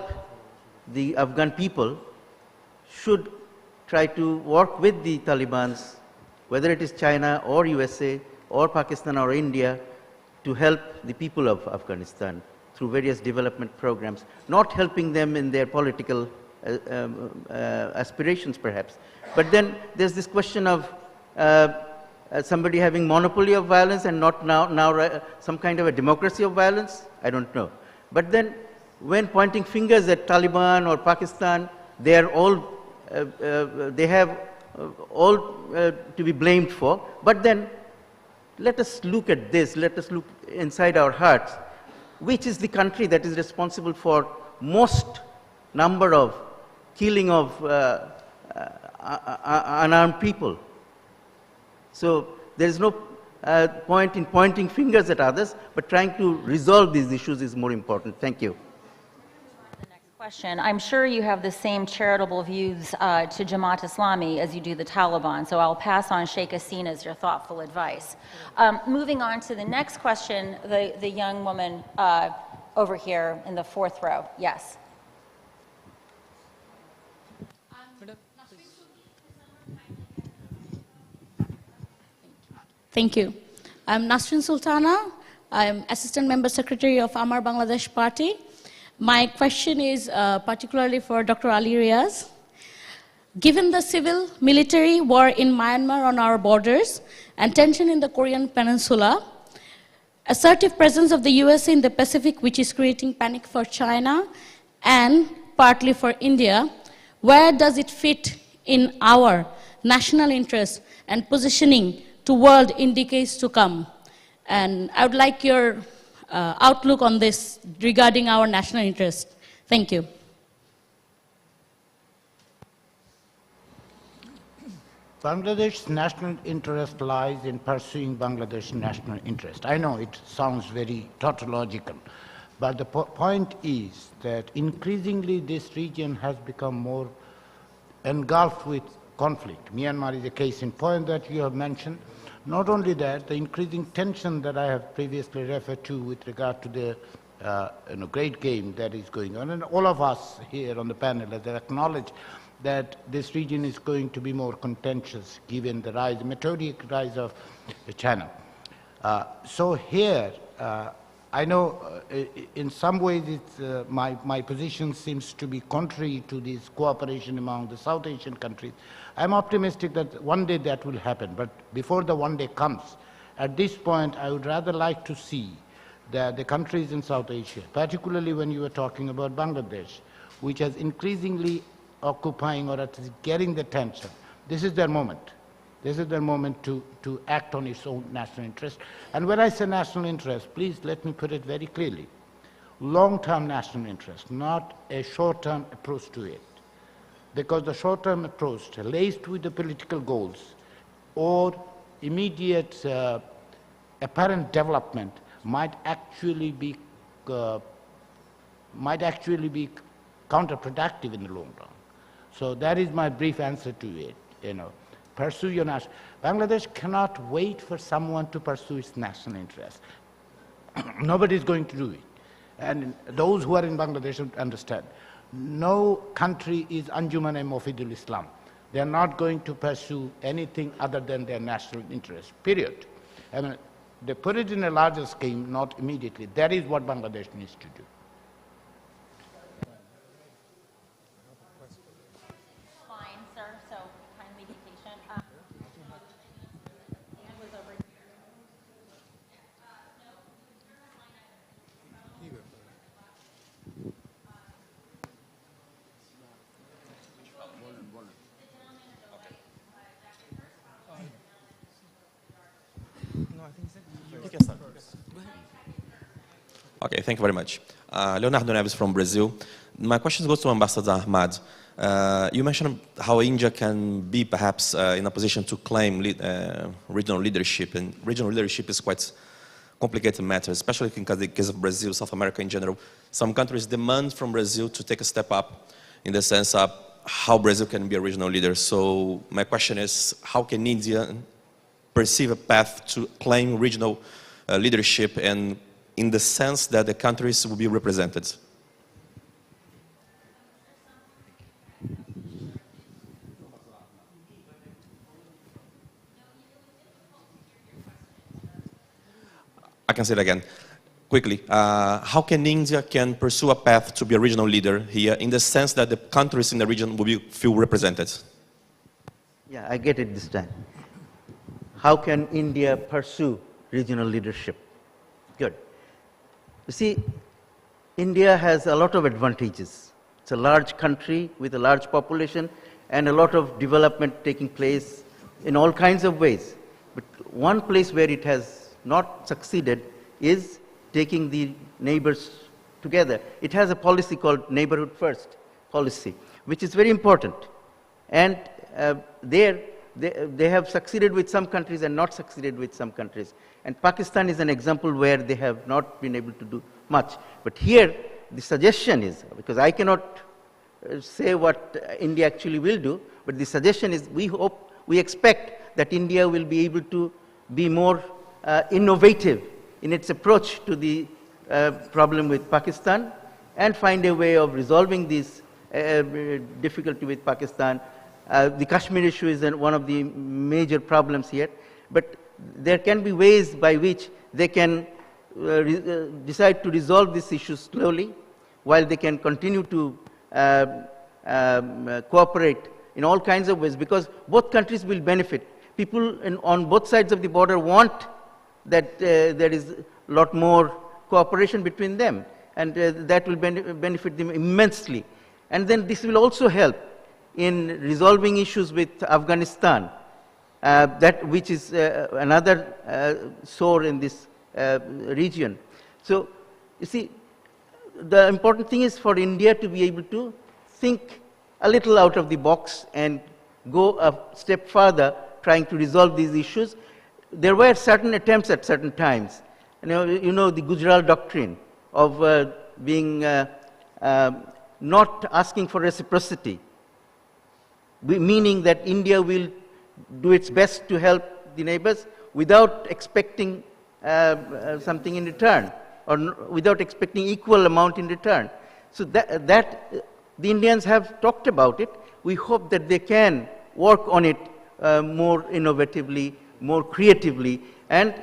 the Afghan people should try to work with the Talibans, whether it is China or USA or Pakistan or India, to help the people of Afghanistan through various development programs, not helping them in their political aspirations perhaps. But then there's this question of somebody having monopoly of violence and not now some kind of a democracy of violence, I don't know. But then when pointing fingers at Taliban or Pakistan, they are all, they have all to be blamed for. But then let us look at this, let us look inside our hearts. Which is the country that is responsible for most number of killing of unarmed people? So there is no point in pointing fingers at others, but trying to resolve these issues is more important. Thank you. The next question. I'm sure you have the same charitable views to Jamaat Islami as you do the Taliban, so I'll pass on Sheikh Hasina's your thoughtful advice. Moving on to the next question, the young woman over here in the fourth row. Yes. Thank you. I'm Nasrin Sultana. I'm Assistant Member Secretary of Amar Bangladesh Party. My question is particularly for Dr. Ali Riaz. Given the civil-military war in Myanmar on our borders and tension in the Korean Peninsula, assertive presence of the USA in the Pacific, which is creating panic for China and partly for India, where does it fit in our national interest and positioning to world in decades to come? And I would like your outlook on this regarding our national interest. Thank you. Bangladesh's national interest lies in pursuing Bangladesh's national interest. I know it sounds very tautological, but the point is that increasingly this region has become more engulfed with conflict. Myanmar is a case in point that you have mentioned. Not only that, the increasing tension that I have previously referred to with regard to the great game that is going on, and all of us here on the panel have acknowledged that this region is going to be more contentious given the rise, the meteoric rise of China. So here, I know in some ways it's, my position seems to be contrary to this cooperation among the South Asian countries. I'm optimistic that one day that will happen, but before the one day comes, at this point I would rather like to see that the countries in South Asia, particularly when you were talking about Bangladesh, which has increasingly occupying or at least getting the attention, this is their moment. This is their moment to act on its own national interest. And when I say national interest, please let me put it very clearly. Long-term national interest, not a short-term approach to it. Because the short-term approach, laced with the political goals or immediate apparent development, might actually be counterproductive in the long run. So that is my brief answer to it. Pursue your national. Bangladesh cannot wait for someone to pursue its national interest. Nobody is going to do it. And those who are in Bangladesh should understand. No country is Anjuman Mofidul Islam. They are not going to pursue anything other than their national interest, period. I mean, they put it in a larger scheme, not immediately. That is what Bangladesh needs to do. Fine, sir, so kindly be patient. Okay, thank you very much. Leonardo Neves from Brazil. My question goes to Ambassador Ahmad. You mentioned how India can be perhaps in a position to claim regional leadership, and regional leadership is quite complicated matter, especially in the case of Brazil, South America in general. Some countries demand from Brazil to take a step up in the sense of how Brazil can be a regional leader. So my question is, how can India perceive a path to claim regional leadership, and in the sense that the countries will be represented? I can say it again, quickly. How can India pursue a path to be a regional leader here, in the sense that the countries in the region will feel represented? Yeah, I get it this time. How can India pursue regional leadership? Good. You see, India has a lot of advantages. It's a large country with a large population and a lot of development taking place in all kinds of ways. But one place where it has not succeeded is taking the neighbors together. It has a policy called Neighborhood First policy, which is very important. And they have succeeded with some countries and not succeeded with some countries. And Pakistan is an example where they have not been able to do much. But here, the suggestion is, because I cannot say what India actually will do, but the suggestion is we expect that India will be able to be more innovative in its approach to the problem with Pakistan and find a way of resolving this difficulty with Pakistan. The Kashmir issue is one of the major problems here, but there can be ways by which they can decide to resolve this issue slowly, while they can continue to cooperate in all kinds of ways, because both countries will benefit. People on both sides of the border want that there is a lot more cooperation between them, and that will benefit them immensely. And then this will also help in resolving issues with Afghanistan, which is another sore in this region. So, you see, the important thing is for India to be able to think a little out of the box and go a step further trying to resolve these issues. There were certain attempts at certain times. You know the Gujarat doctrine of being not asking for reciprocity, meaning that India will do its best to help the neighbors without expecting something in return, or without expecting equal amount in return. So that the Indians have talked about it. We hope that they can work on it more innovatively, more creatively, and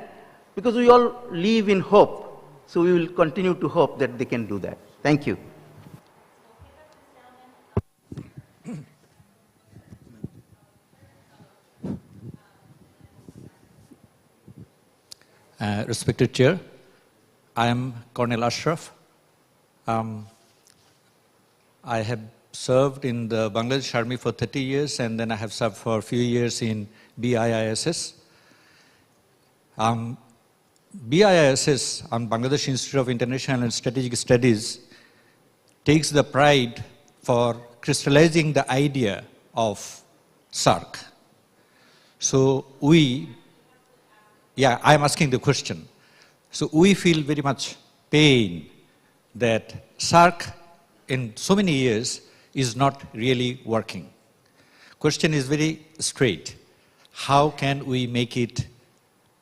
because we all live in hope, so we will continue to hope that they can do that. Thank you. Respected Chair, I am Colonel Ashraf. I have served in the Bangladesh Army for 30 years, and then I have served for a few years in BIISS. BIISS, Bangladesh Institute of International and Strategic Studies, takes the pride for crystallizing the idea of SARC. So I am asking the question. So we feel very much pain that SARC in so many years is not really working. Question is very straight. How can we make it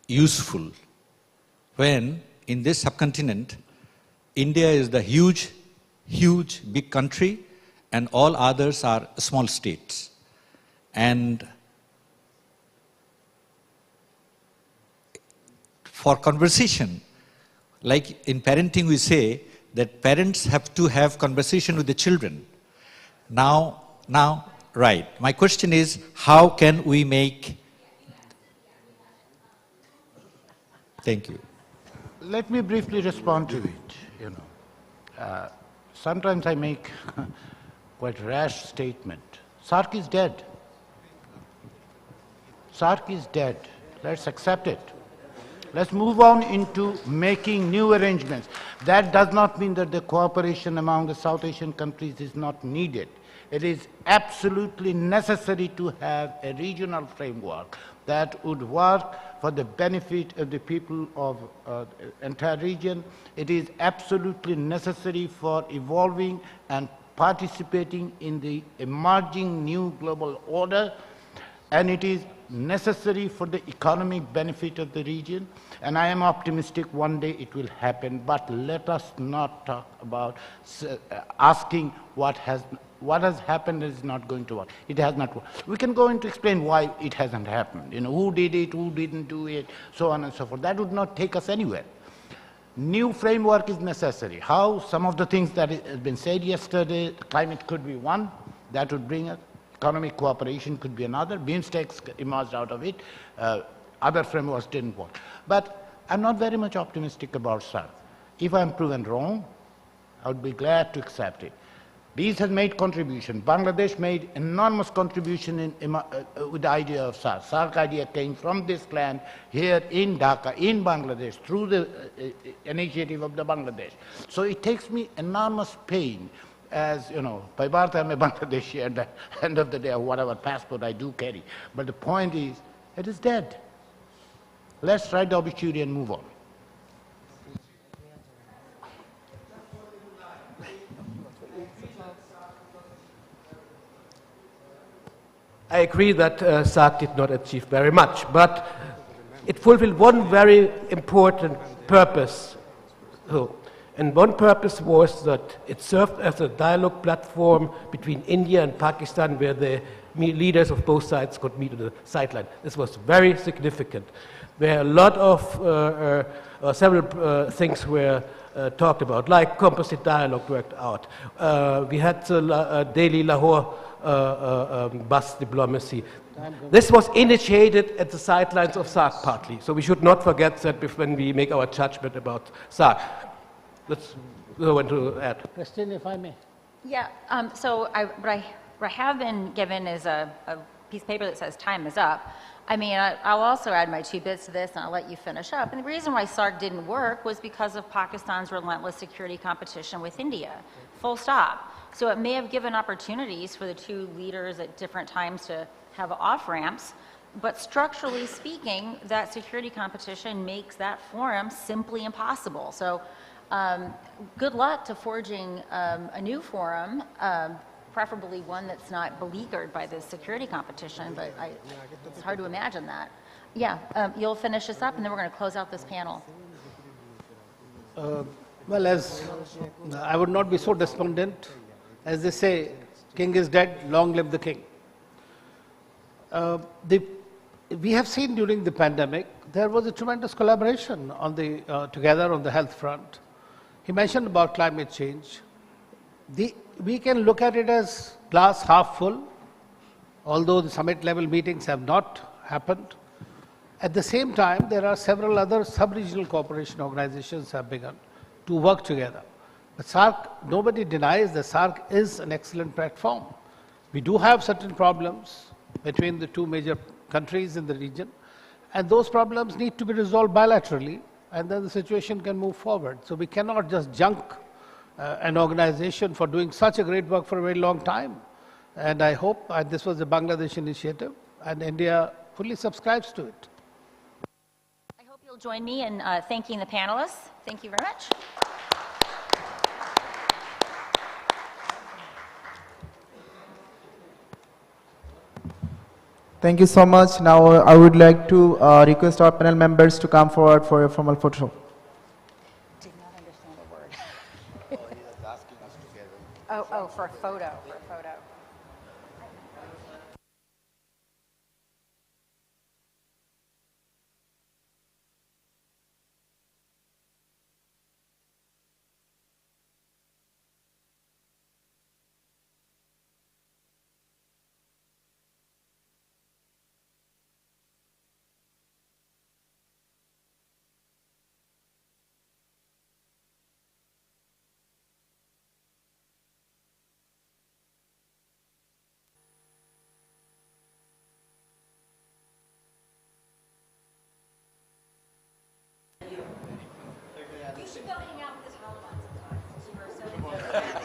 useful when in this subcontinent, India is the huge, big country and all others are small states? And for conversation, like in parenting we say that parents have to have conversation with the children. Now, right. My question is, how can we make... Thank you. Let me briefly respond to it. Sometimes I make quite rash statement. SARC is dead. SARC is dead. Let's accept it. Let's move on into making new arrangements. That does not mean that the cooperation among the South Asian countries is not needed. It is absolutely necessary to have a regional framework that would work for the benefit of the people of the entire region. It is absolutely necessary for evolving and participating in the emerging new global order, and it is necessary for the economic benefit of the region. And I am optimistic one day it will happen, but let us not talk about asking what has happened is not going to work. It has not worked. We can go into explain why it hasn't happened. Who did it, who didn't do it, so on and so forth. That would not take us anywhere. New framework is necessary. How? Some of the things that has been said yesterday, climate could be one, that would bring us. Economic cooperation could be another. BIMSTECs emerged out of it. Other frameworks didn't work. But I'm not very much optimistic about SARC. If I'm proven wrong, I would be glad to accept it. These have made contribution. Bangladesh made enormous contribution with the idea of SARC. SARC idea came from this land here in Dhaka, in Bangladesh, through the initiative of the Bangladesh. So it takes me enormous pain. As by birth I'm a Bangladeshi, at the end of the day, whatever passport I do carry. But the point is, it is dead. Let's write the obituary and move on. I agree that SARC did not achieve very much, but it fulfilled one very important purpose. And one purpose was that it served as a dialogue platform between India and Pakistan, where the leaders of both sides could meet on the sideline. This was very significant. Where a lot of several things were talked about, like composite dialogue worked out. We had the daily Lahore bus diplomacy. This was initiated at the sidelines of SAARC partly, so we should not forget that when we make our judgment about SAARC. Let's go on to add. Christine, if I may. Yeah, what I have been given is a piece of paper that says time is up. I mean, I'll also add my 2 bits to this and I'll let you finish up. And the reason why SAARC didn't work was because of Pakistan's relentless security competition with India, full stop. So it may have given opportunities for the 2 leaders at different times to have off-ramps, but structurally speaking, that security competition makes that forum simply impossible. So good luck to forging a new forum, preferably one that's not beleaguered by this security competition, but it's hard to imagine that. Yeah, you'll finish this up and then we're going to close out this panel. Well, as I would not be so despondent, as they say, king is dead, long live the king. We have seen during the pandemic, there was a tremendous collaboration on together on the health front. He mentioned about climate change. We can look at it as glass half full, although the summit level meetings have not happened. At the same time, there are several other sub-regional cooperation organizations have begun to work together. But SAARC, nobody denies that SAARC is an excellent platform. We do have certain problems between the 2 major countries in the region, and those problems need to be resolved bilaterally, and then the situation can move forward. So we cannot just junk an organization for doing such a great work for a very long time. And I hope, and this was a Bangladesh initiative, and India fully subscribes to it. I hope you'll join me in thanking the panelists. Thank you very much. Thank you so much. Now I would like to request our panel members to come forward for a formal photo. Did not understand a word. Oh, for a photo,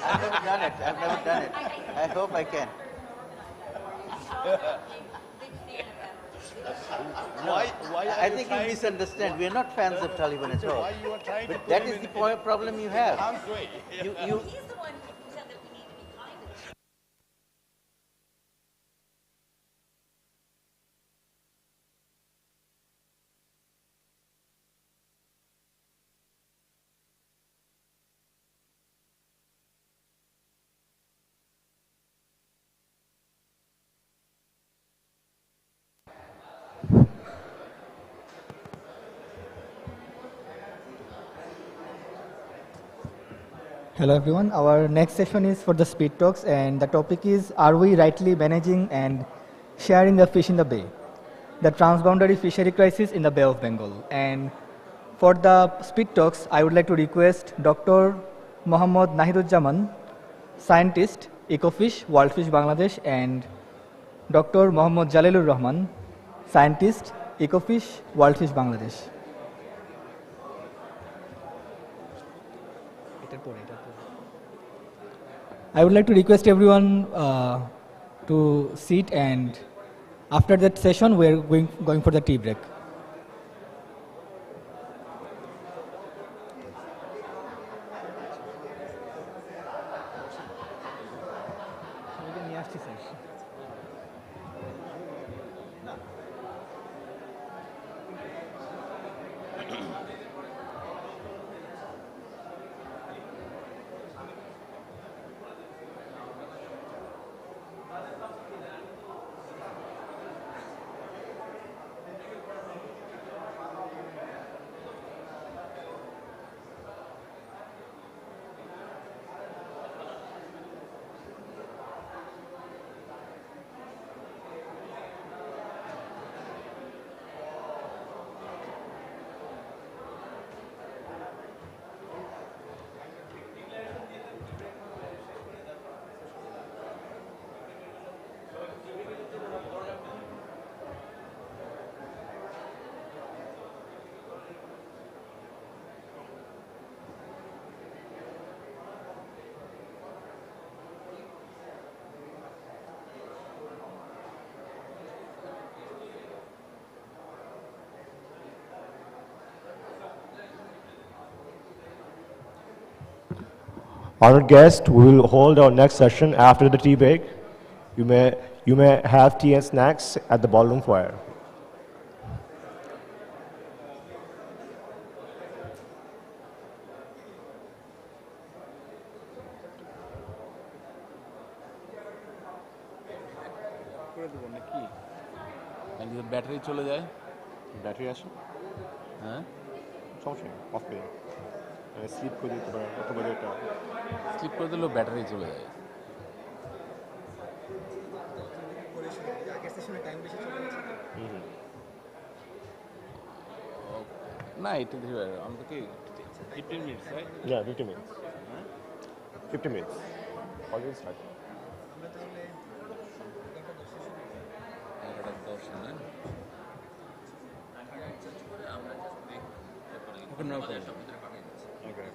I've never done it. I've never done it. I hope I can. I think you misunderstand. We are not fans of Taliban at all. But that is the problem you have. You Hello everyone, our next session is for the speed talks and the topic is are we rightly managing and sharing the fish in the bay? The transboundary fishery crisis in the Bay of Bengal. And for the speed talks, I would like to request Dr. Mohammad Nahiduzzaman, scientist, Ecofish, World Fish Bangladesh, and Dr. Mohammad Jalilur Rahman, scientist, Ecofish, World Fish Bangladesh. I would like to request everyone to sit, and after that session we are going for the tea break. Honored guests, we will hold our next session after the tea break. You may have tea and snacks at the ballroom foyer. Battery চলে যায় battery আসে হ্যাঁ সমস্যা নেই of করে slip করে দিতে পারে অথবা এটা স্লিপ করে দিলেও ব্যাটারি চলে যায় না এটা দিতে পারে আমরা কি 15 minutes right? Yeah, 15 minutes. 15 minutes. Already start. Okay, no problem. Okay.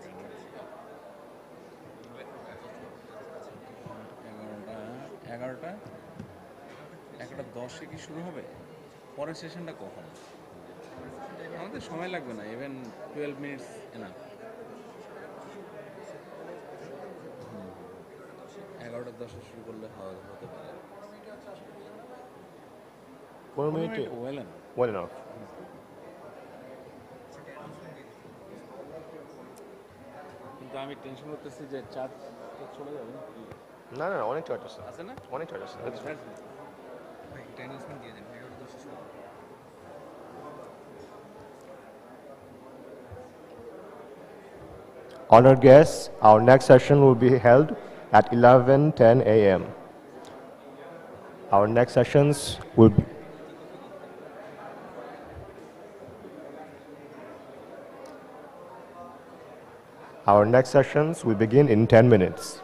11:10 কি শুরু হবে পরের সেশনটা কখন আমাদের সময় লাগবে না ইভেন 12 minutes এনাফ 11:10 শুরু করলে হতে পারে 1 minute. Well enough. কিন্তু আমি টেনশন করতেছি যে চার্জ চলে যাবে না অনেক চার্জ আছে আছে না অনেক চার্জ আছে Honored guests, our next session will be held at 11:10 a.m. Our next sessions will be Our next sessions will begin in 10 minutes.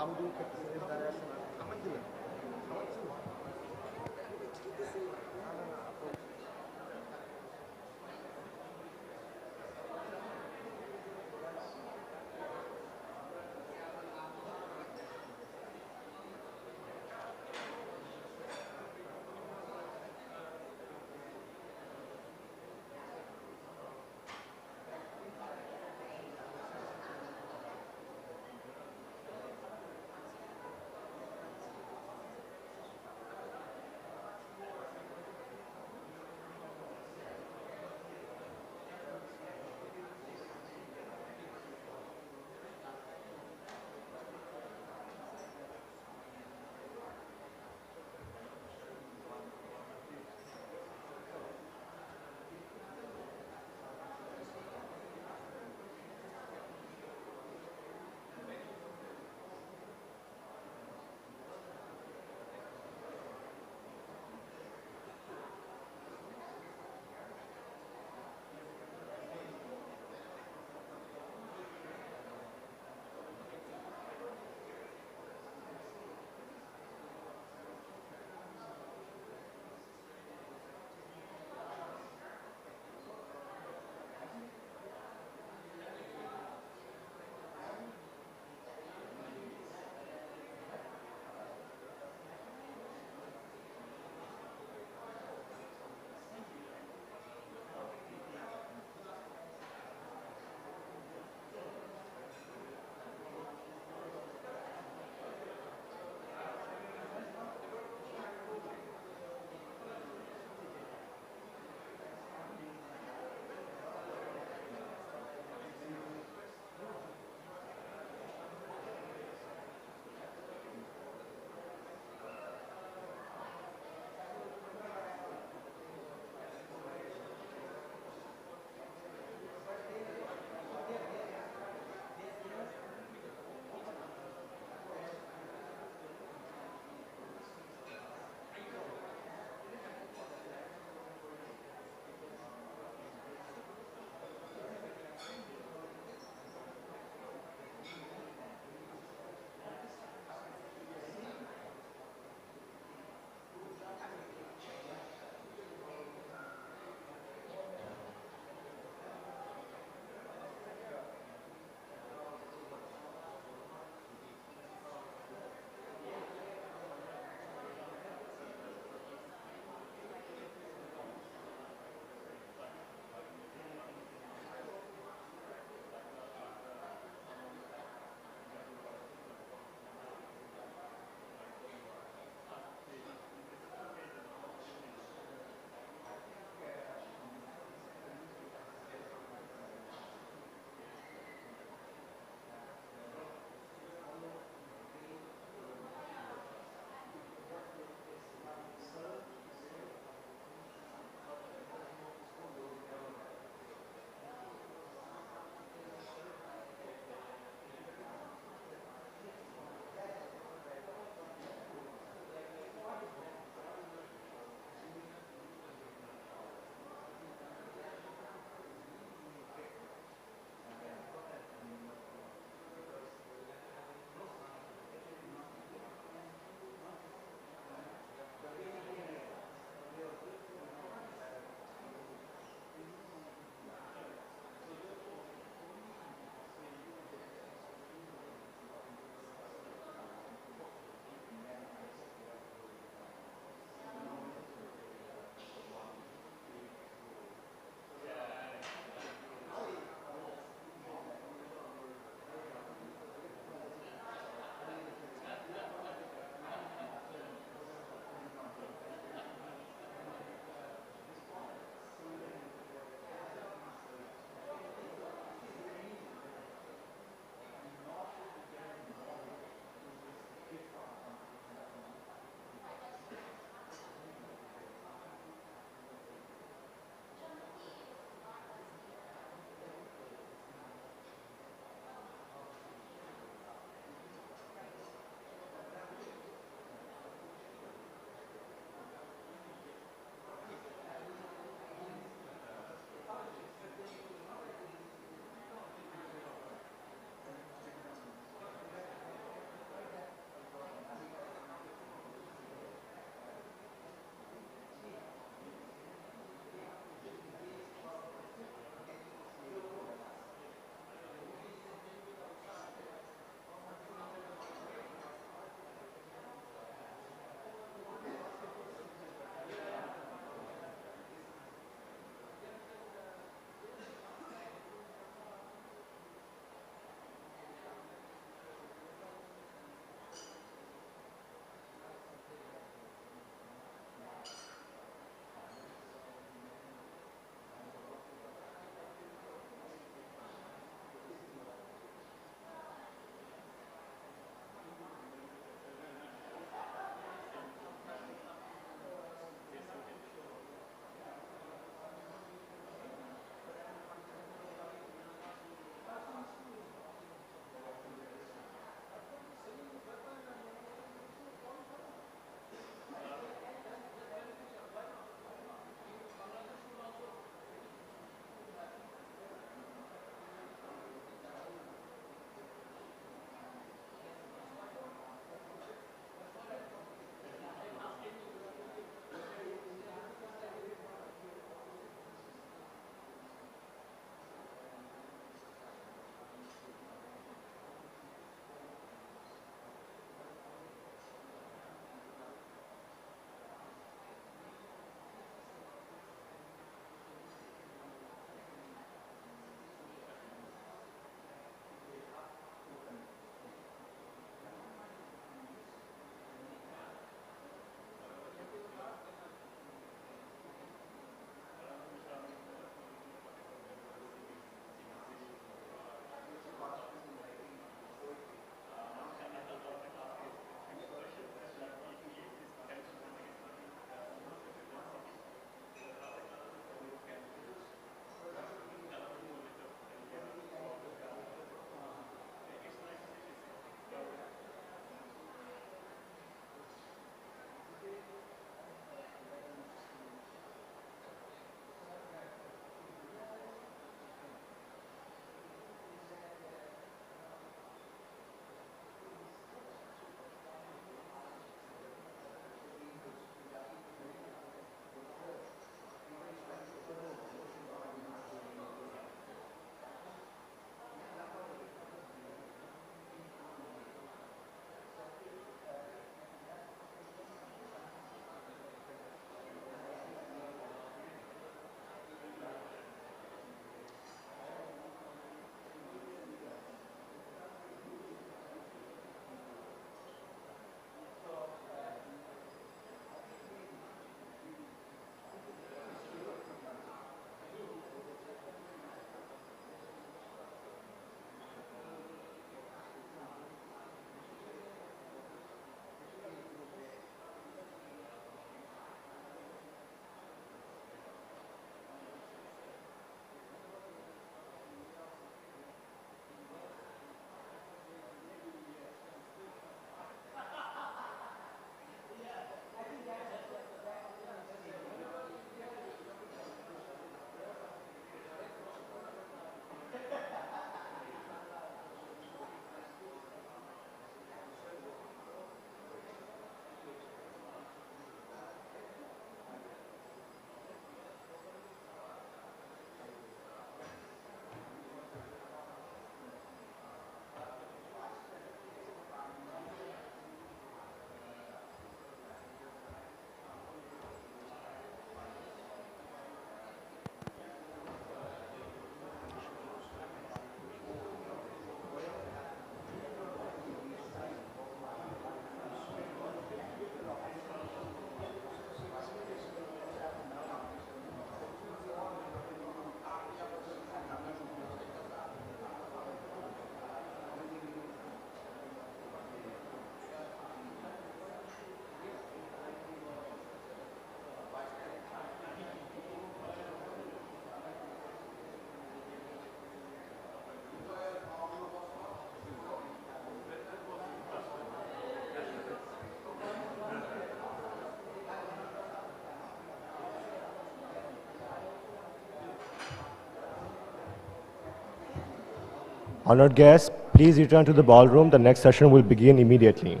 Honored guests, please return to the ballroom. The next session will begin immediately.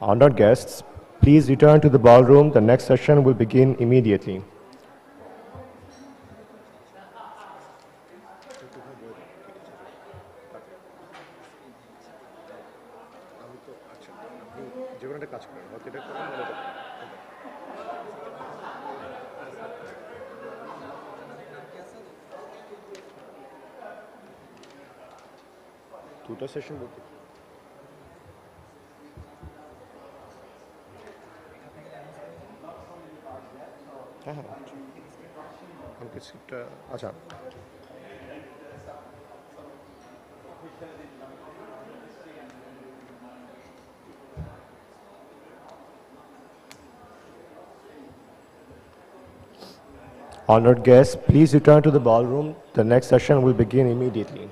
Honored guests, please return to the ballroom. The next session will begin immediately. দুটো session বলতে হ্যাঁ হ্যাঁ আমাকে স্ক্রিপ্টটা আচ্ছা Honored guests, please return to the ballroom. The next session will begin immediately.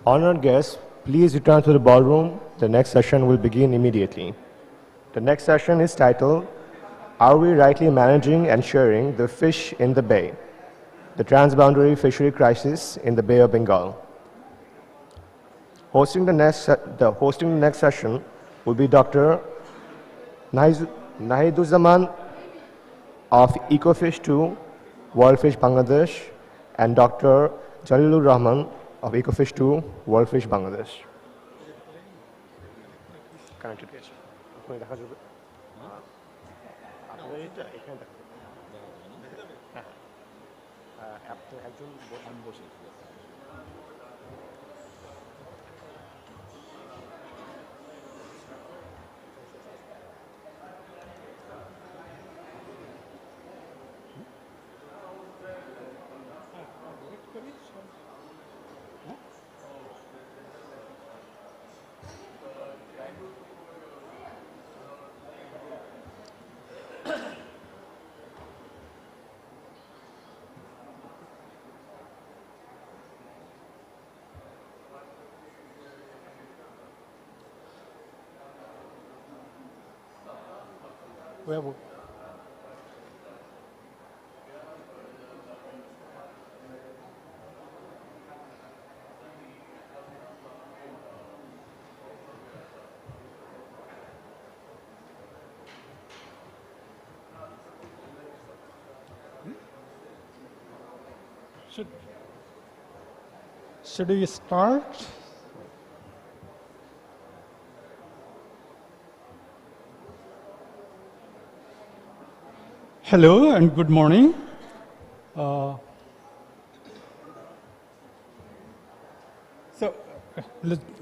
Honored guests, please return to the ballroom. The next session will begin immediately. The next session is titled, Are We Rightly Managing and Sharing the Fish in the Bay? The Transboundary Fishery Crisis in the Bay of Bengal. Hosting the next session will be Dr. Nahiduzaman of Ecofish 2, Worldfish Bangladesh, and Dr. Jalilur Rahman of Ecofish 2, Worldfish Bangladesh. Where should we start? Hello and good morning.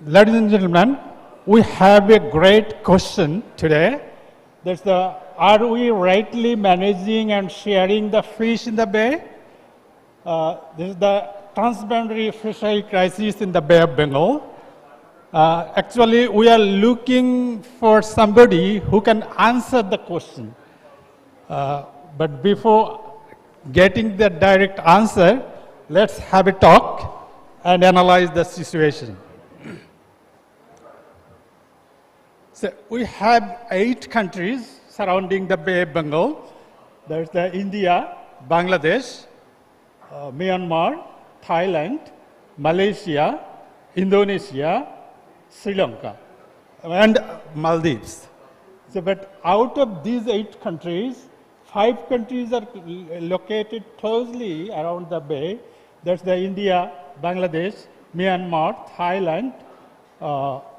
Ladies and gentlemen, we have a great question today. That's are we rightly managing and sharing the fish in the bay? This is the transboundary fishery crisis in the Bay of Bengal. Actually, we are looking for somebody who can answer the question. But before getting the direct answer, let's have a talk and analyze the situation. So we have 8 countries surrounding the Bay of Bengal. There's India, Bangladesh, Myanmar, Thailand, Malaysia, Indonesia, Sri Lanka, and Maldives. So, but out of these 8 countries, 5 countries are located closely around the bay. That's India, Bangladesh, Myanmar, Thailand,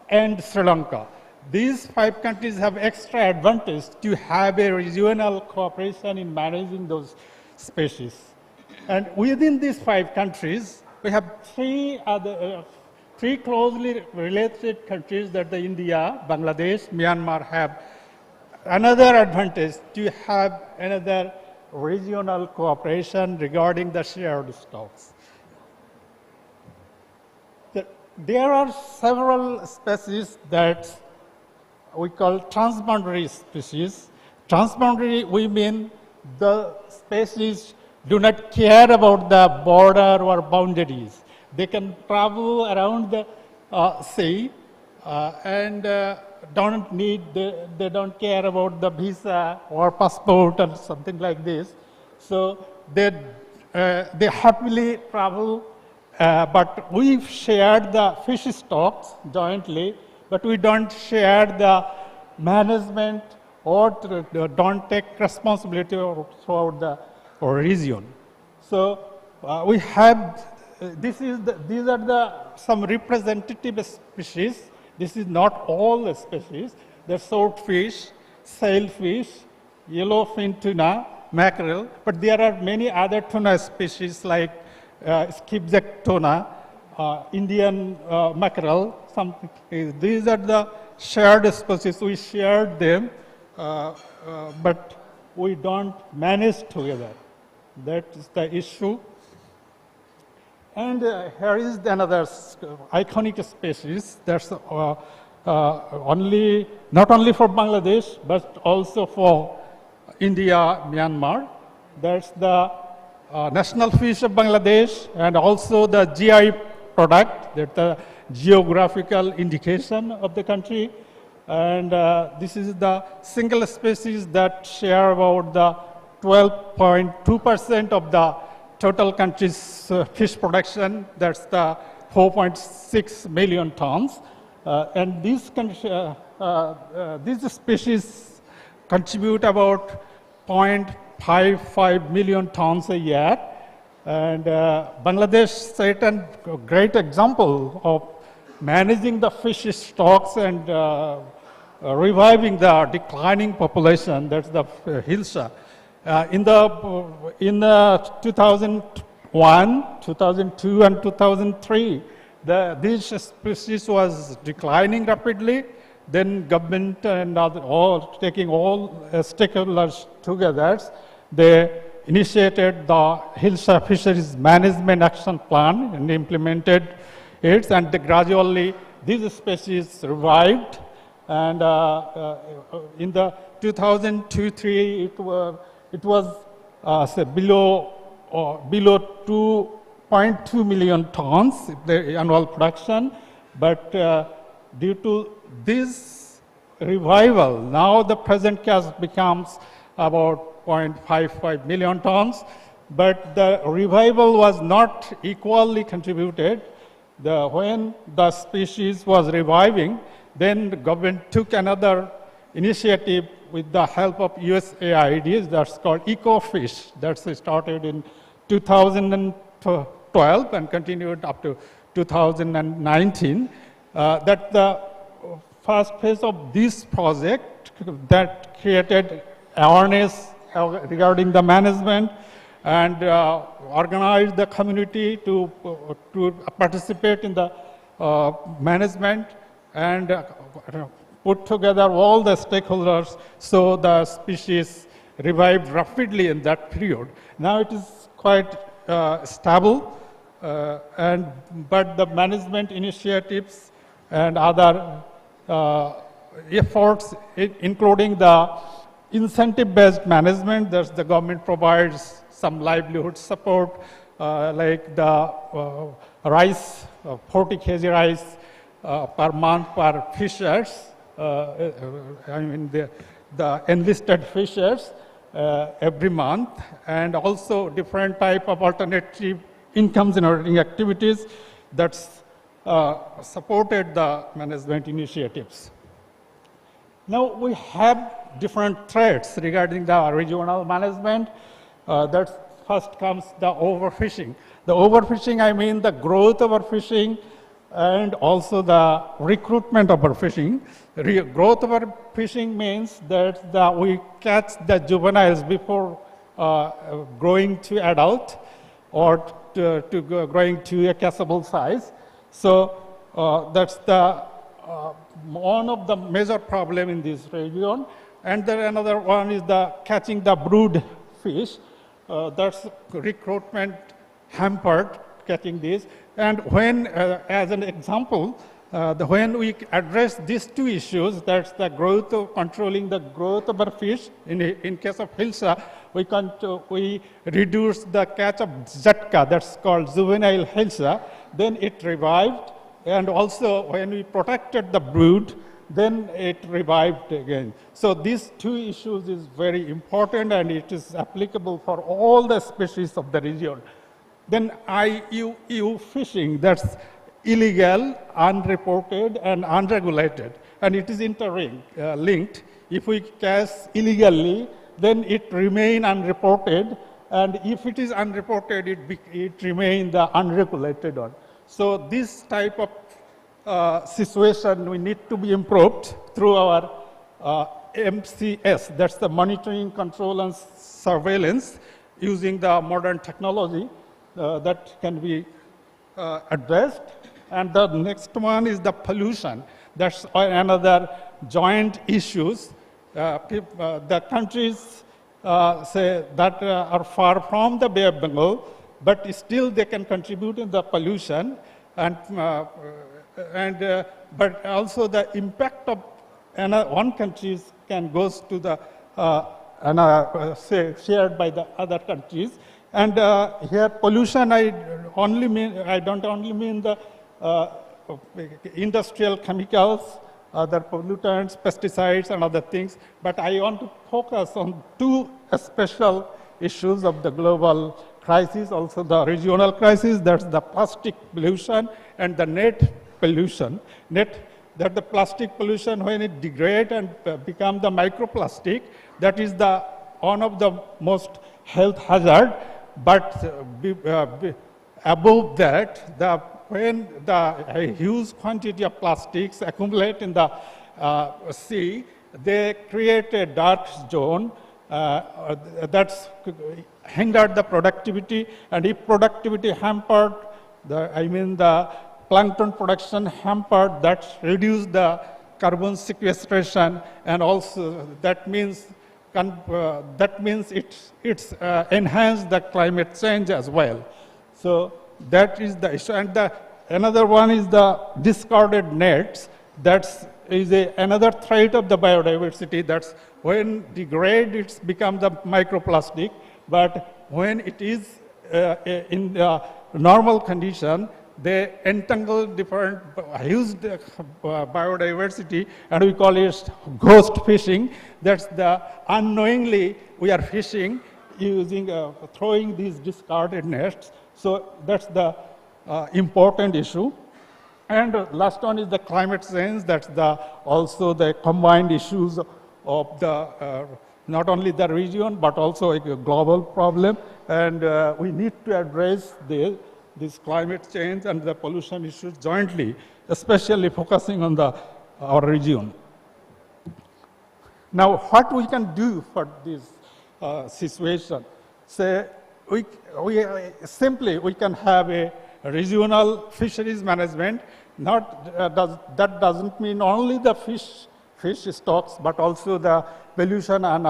and Sri Lanka. These 5 countries have extra advantage to have a regional cooperation in managing those species. And within these 5 countries, we have 3 closely related countries that India, Bangladesh, Myanmar have another advantage to have another regional cooperation regarding the shared stocks. There are several species that we call transboundary species. Transboundary, we mean the species do not care about the border or boundaries. They can travel around the sea and they don't care about the visa or passport or something like this. So they happily travel, but we've shared the fish stocks jointly, but we don't share the management or don't take responsibility throughout the region. So we have, these are some representative species. This is not all the species. There's swordfish, sailfish, yellowfin tuna, mackerel, but there are many other tuna species like skipjack tuna, Indian mackerel. These are the shared species. We shared them, but we don't manage together. That is the issue. And here is another iconic species that's not only for Bangladesh, but also for India, Myanmar. That's the national fish of Bangladesh and also the GI product, that's the geographical indication of the country. And this is the single species that share about the 12.2% of the total country's fish production. That's the 4.6 million tons. And these species contribute about 0.55 million tons a year. And Bangladesh set a great example of managing the fish stocks and reviving the declining population. That's the Hilsa. In 2001, 2002, and 2003, this species was declining rapidly. Then government and taking all stakeholders together, they initiated the Hilsa Fisheries Management Action Plan and implemented it, and gradually these species revived. And in the 2002-03, it was below 2.2 million tons, the annual production. But due to this revival, now the present cash becomes about 0.55 million tons. But the revival was not equally contributed. When the species was reviving, then the government took another initiative with the help of USAID, that's called EcoFish. That's started in 2012 and continued up to 2019. That the first phase of this project that created awareness regarding the management and organized the community to participate in the management. and put together all the stakeholders, so the species revived rapidly in that period. Now it is quite stable, but the management initiatives and other efforts, including the incentive-based management, that the government provides some livelihood support, like the rice, 40 kg rice per month per fishers, I mean the enlisted fishers every month, and also different type of alternative income generating activities that's supported the management initiatives. Now we have different threats regarding the regional management. That first comes the overfishing. The overfishing, I mean the growth of overfishing and also the recruitment of overfishing. Growth of overfishing means that we catch the juveniles before growing to adult or growing to a catchable size. So that's the one of the major problem in this region. And then another one is the catching the brood fish. That's recruitment hampered catching this. And when, as an example, when we address these two issues, that's the growth of controlling the growth of our fish. In case of Hilsa, we reduce the catch of Zatka, that's called juvenile Hilsa. Then it revived, and also when we protected the brood, then it revived again. So these two issues is very important, and it is applicable for all the species of the region. Then IUU fishing, that's illegal, unreported, and unregulated, and it is interlinked. If we catch illegally, then it remain unreported, and if it is unreported, it remain the unregulated one. So this type of situation we need to be improved through our MCS, that's the monitoring, control, and surveillance, using the modern technology that can be addressed. And the next one is the pollution. That's another joint issues. The countries say that are far from the Bay of Bengal, but still they can contribute in the pollution, but also the impact of one country can goes to the shared by the other countries. And here pollution, I don't only mean the industrial chemicals, other pollutants, pesticides, and other things, but I want to focus on two special issues of the global crisis, also the regional crisis. That's the plastic pollution and the net pollution. That the plastic pollution, when it degrades and become the microplastic, that is the one of the most health hazard. But above that, when the huge quantity of plastics accumulate in the sea, they create a dark zone that's hindered the productivity, and if productivity hampered, the plankton production hampered, that reduced the carbon sequestration, and also that means it's enhanced the climate change as well. So that is the issue. And another one is the discarded nets. That is another threat of the biodiversity. That's when degrade, it's become the microplastic. But when it is in the normal condition, they entangle different huge biodiversity, and we call it ghost fishing. That's the unknowingly we are fishing using throwing these discarded nets. So that's the important issue. And last one is the climate change. That's also the combined issues of the not only the region but also a global problem. And we need to address this climate change and the pollution issues jointly, especially focusing on our region. Now, what we can do for this situation? Say, we can have a regional fisheries management. That doesn't mean only the fish stocks, but also the pollution and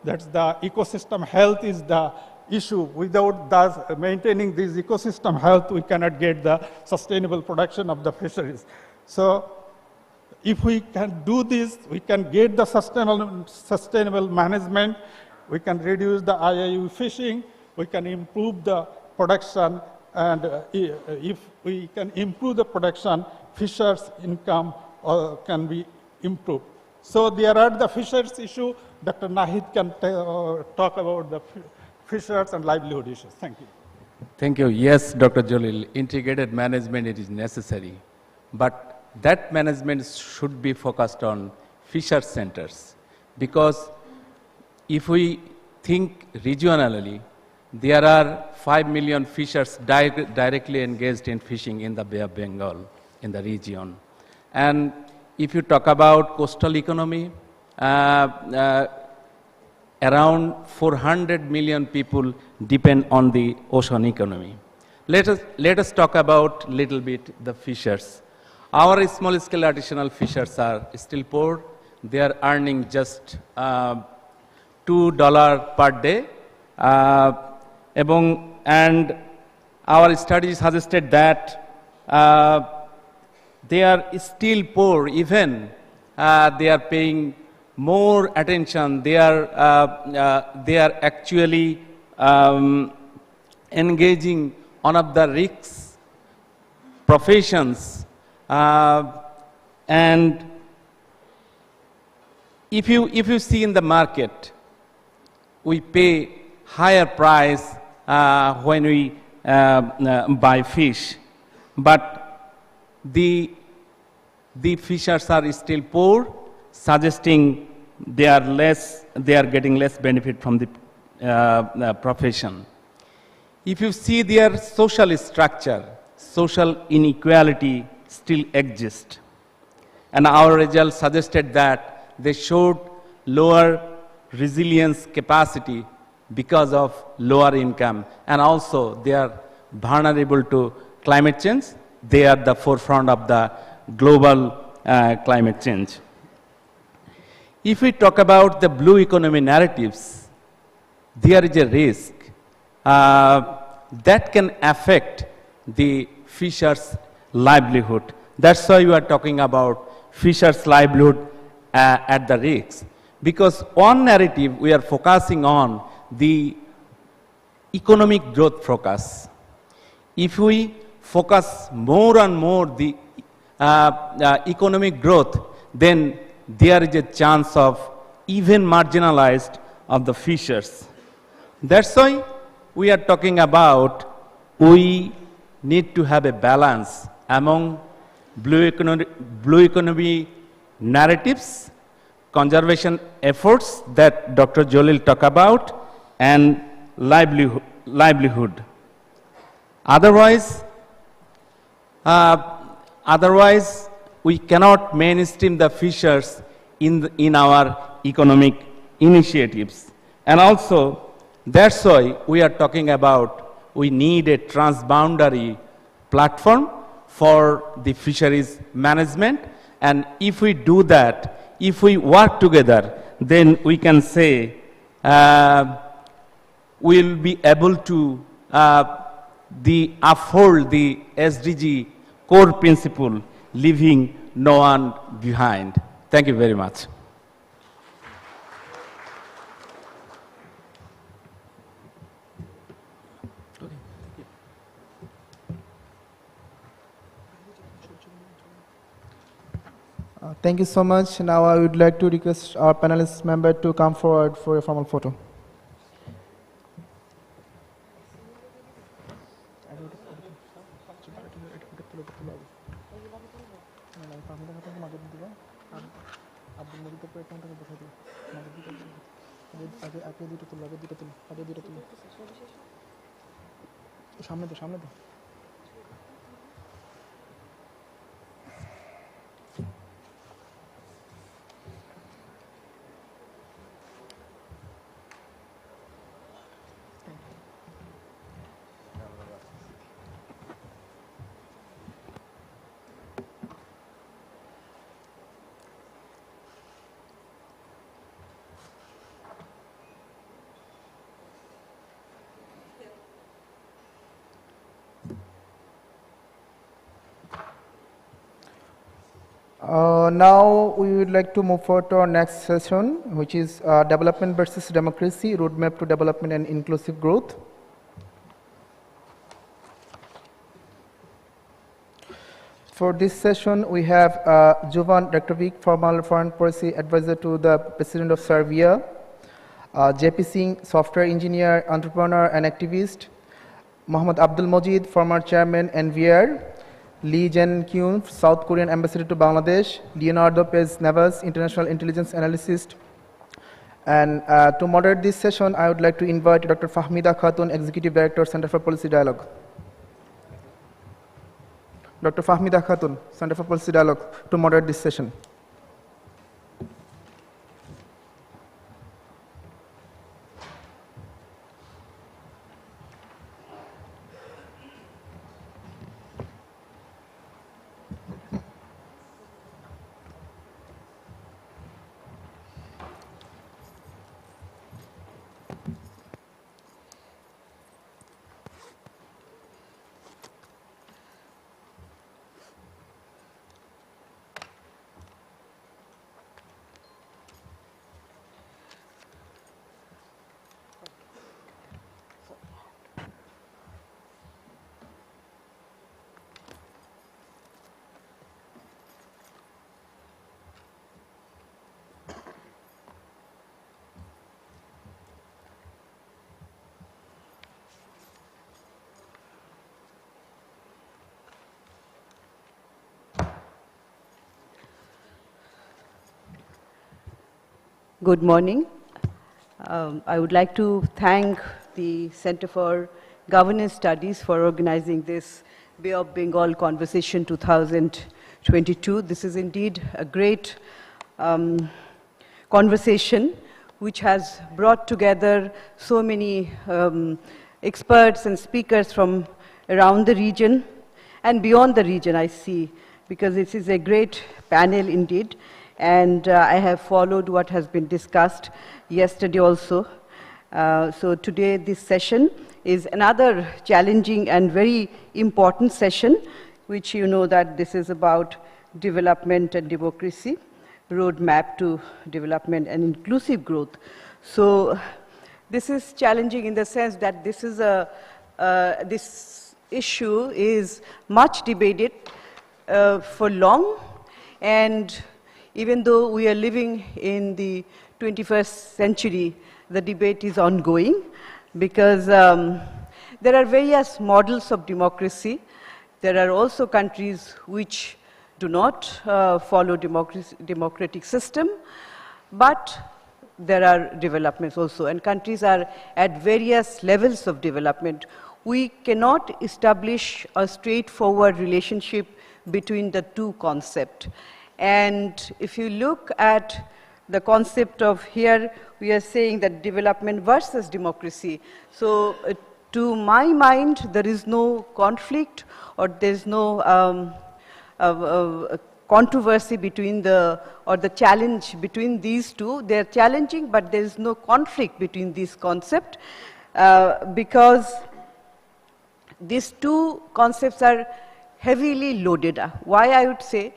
that's the ecosystem health is the issue. Without maintaining this ecosystem health, we cannot get the sustainable production of the fisheries. So if we can do this, we can get the sustainable management, we can reduce the IIU fishing, we can improve the production, and if we can improve the production, fishers' income can be improved. So there are the fishers issue. Dr. Nahid can talk about the fishers and livelihood issues. Thank you. Thank you. Yes, Dr. Jalil, integrated management it is necessary, but that management should be focused on fisher centers, because if we think regionally, there are 5 million fishers directly engaged in fishing in the Bay of Bengal, in the region. And if you talk about coastal economy, around 400 million people depend on the ocean economy. Let us talk about little bit the fishers. Our small scale artisanal fishers are still poor. They are earning just $2 per day. And our studies suggested that they are still poor, even they are paying more attention. They are actually engaging one of the risks professions. And if you see in the market, we pay higher price when we buy fish, but the fishers are still poor, suggesting they are getting less benefit from the profession. If you see their social structure, social inequality still exists, and our results suggested that they showed lower resilience capacity because of lower income, and also they are vulnerable to climate change. They are the forefront of the global climate change. If we talk about the blue economy narratives, there is a risk that can affect the fishers' livelihood. That's why we are talking about fishers' livelihood at the risk. Because one narrative we are focusing on the economic growth focus. If we focus more and more the economic growth, then there is a chance of even marginalized of the fishers. That's why we are talking about we need to have a balance among blue economy narratives, conservation efforts that Dr. Jalil talked about, and livelihood. Otherwise, we cannot mainstream the fishers in our economic initiatives. And also, that's why we are talking about we need a transboundary platform for the fisheries management. And if we do that, if we work together, then we can say we'll be able to uphold the SDG core principle, leaving no one behind. Thank you very much. Thank you so much. Now I would like to request our panelist member to come forward for a formal photo. Now we would like to move forward to our next session, which is Development versus Democracy, Roadmap to Development and Inclusive Growth. For this session, we have Jovan Rektovic, former Foreign Policy Advisor to the President of Serbia, JP Singh, software engineer, entrepreneur and activist, Mohammad Abdul Majid, former Chairman NVR, Lee Jen-kyun, South Korean Ambassador to Bangladesh, Leonardo Pez-Navas, International Intelligence Analyst. And to moderate this session, I would like to invite Dr. Fahmida Khatun, Executive Director, Center for Policy Dialogue. Dr. Fahmida Khatun, Center for Policy Dialogue, to moderate this session. Good morning. I would like to thank the Center for Governance Studies for organizing this Bay of Bengal Conversation 2022. This is indeed a great conversation which has brought together so many experts and speakers from around the region and beyond the region, I see, because this is a great panel indeed. And I have followed what has been discussed yesterday also. So today this session is another challenging and very important session, which you know that this is about development and democracy, roadmap to development and inclusive growth. So this is challenging in the sense that this is this issue is much debated for long, and even though we are living in the 21st century, the debate is ongoing because there are various models of democracy. There are also countries which do not follow democratic system, but there are developments also, and countries are at various levels of development. We cannot establish a straightforward relationship between the two concepts. And if you look at the concept of here, we are saying that development versus democracy. So to my mind, there is no conflict or there's no controversy between the challenge between these two. They're challenging, but there is no conflict between these concepts because these two concepts are heavily loaded. Why I would say?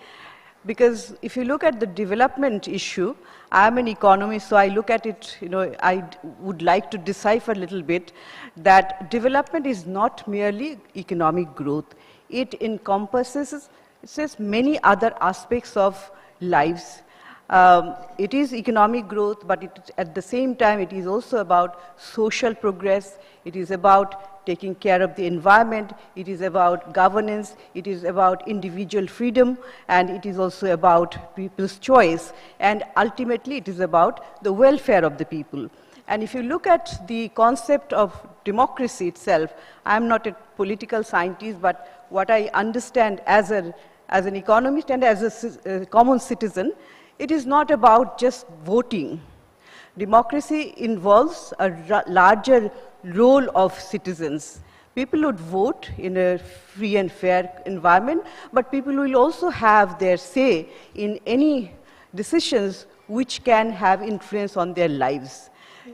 Because if you look at the development issue, I'm an economist, so I look at it, I would like to decipher a little bit that development is not merely economic growth. It encompasses many other aspects of lives. It is economic growth, but at the same time, it is also about social progress. It is about taking care of the environment, it is about governance, it is about individual freedom, and it is also about people's choice. And ultimately, it is about the welfare of the people. And if you look at the concept of democracy itself, I'm not a political scientist, but what I understand as an economist and as a common citizen, it is not about just voting. Democracy involves a larger role of citizens. People would vote in a free and fair environment, but people will also have their say in any decisions which can have influence on their lives.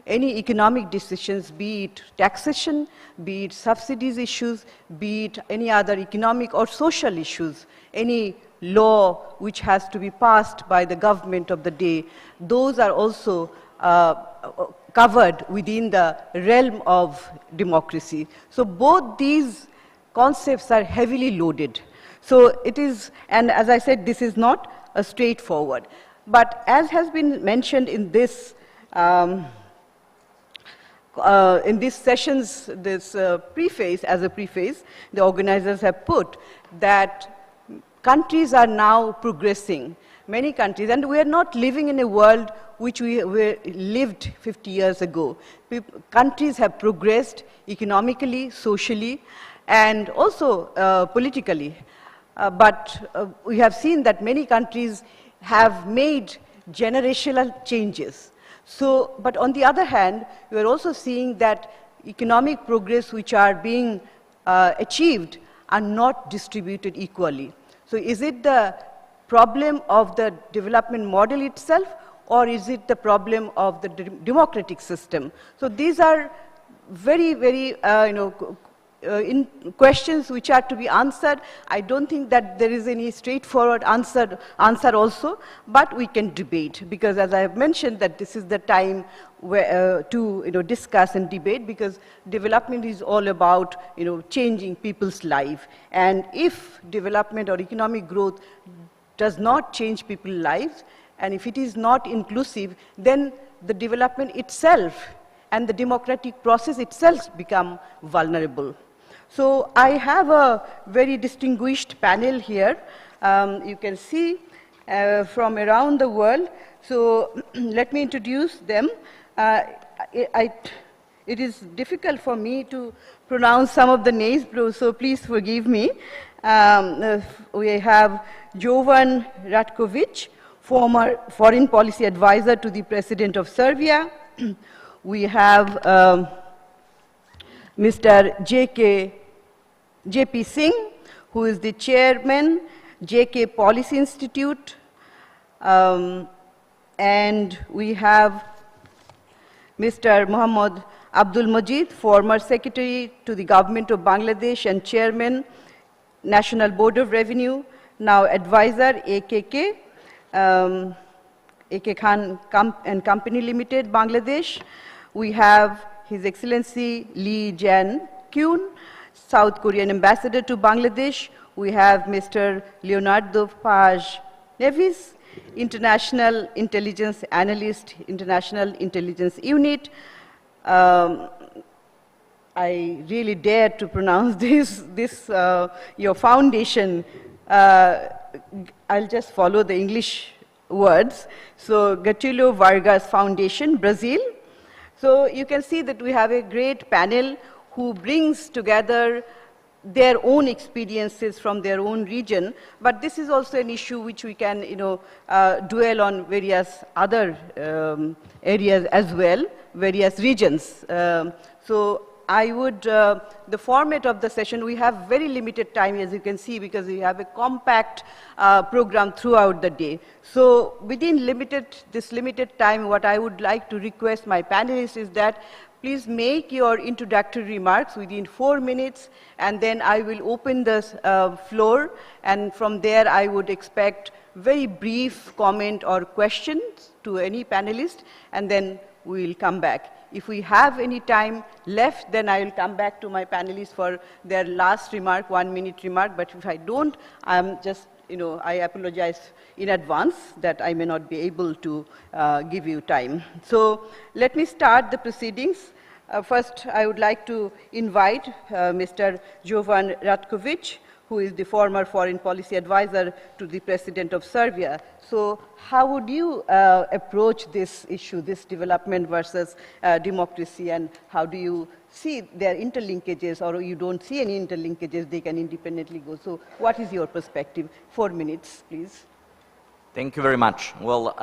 any economic decisions, be it taxation, be it subsidies issues, be it any other economic or social issues, any law which has to be passed by the government of the day, those are also covered within the realm of democracy. So both these concepts are heavily loaded. So it is, and as I said, this is not a straightforward. But as has been mentioned in this session's preface, as a preface, the organizers have put that countries are now progressing, many countries, and we are not living in a world which we lived 50 years ago. Countries have progressed economically, socially, and also politically. But we have seen that many countries have made generational changes. So, but on the other hand, we are also seeing that economic progress which are being achieved are not distributed equally. So is it the problem of the development model itself, or is it the problem of the democratic system? So these are very, very, in questions which are to be answered. I don't think that there is any straightforward answer also, but we can debate, because as I have mentioned that this is the time where, to discuss and debate, because development is all about changing people's life. And if development or economic growth does not change people's lives, and if it is not inclusive, then the development itself and the democratic process itself become vulnerable. So I have a very distinguished panel here. You can see from around the world. So let me introduce them. It is difficult for me to pronounce some of the names, so please forgive me. We have Jovan Ratkovic, former foreign policy advisor to the President of Serbia. We have Mr. J.P. Singh, who is the chairman, J.K. Policy Institute. And we have Mr. Muhammad Abdul Majid, former secretary to the government of Bangladesh and chairman, National Board of Revenue, now advisor, AKK, AK Khan and Company Limited, Bangladesh. We have His Excellency Lee Jan-kyun, South Korean ambassador to Bangladesh. We have Mr. Leonardo Paz Neves, international intelligence analyst, International Intelligence Unit. I really dare to pronounce your foundation. I'll just follow the English words. So, Getúlio Vargas Foundation, Brazil. So, you can see that we have a great panel who brings together their own experiences from their own region, but this is also an issue which we can, dwell on various other areas as well, various regions. So I would, the format of the session, we have very limited time, as you can see, because we have a compact program throughout the day. So within this limited time, what I would like to request my panelists is that please make your introductory remarks within 4 minutes, and then I will open the floor, and from there I would expect very brief comment or questions to any panelist, and then we will come back. If we have any time left, then I will come back to my panelists for their last remark, 1 minute remark, but if I don't, I'm just, I apologize in advance that I may not be able to give you time. So let me start the proceedings. First, I would like to invite Mr. Jovan Ratkovic, who is the former foreign policy advisor to the President of Serbia. So how would you approach this issue, this development versus democracy, and how do you see their interlinkages, or you don't see any interlinkages, they can independently go? So what is your perspective? 4 minutes, please. Thank you very much. Well,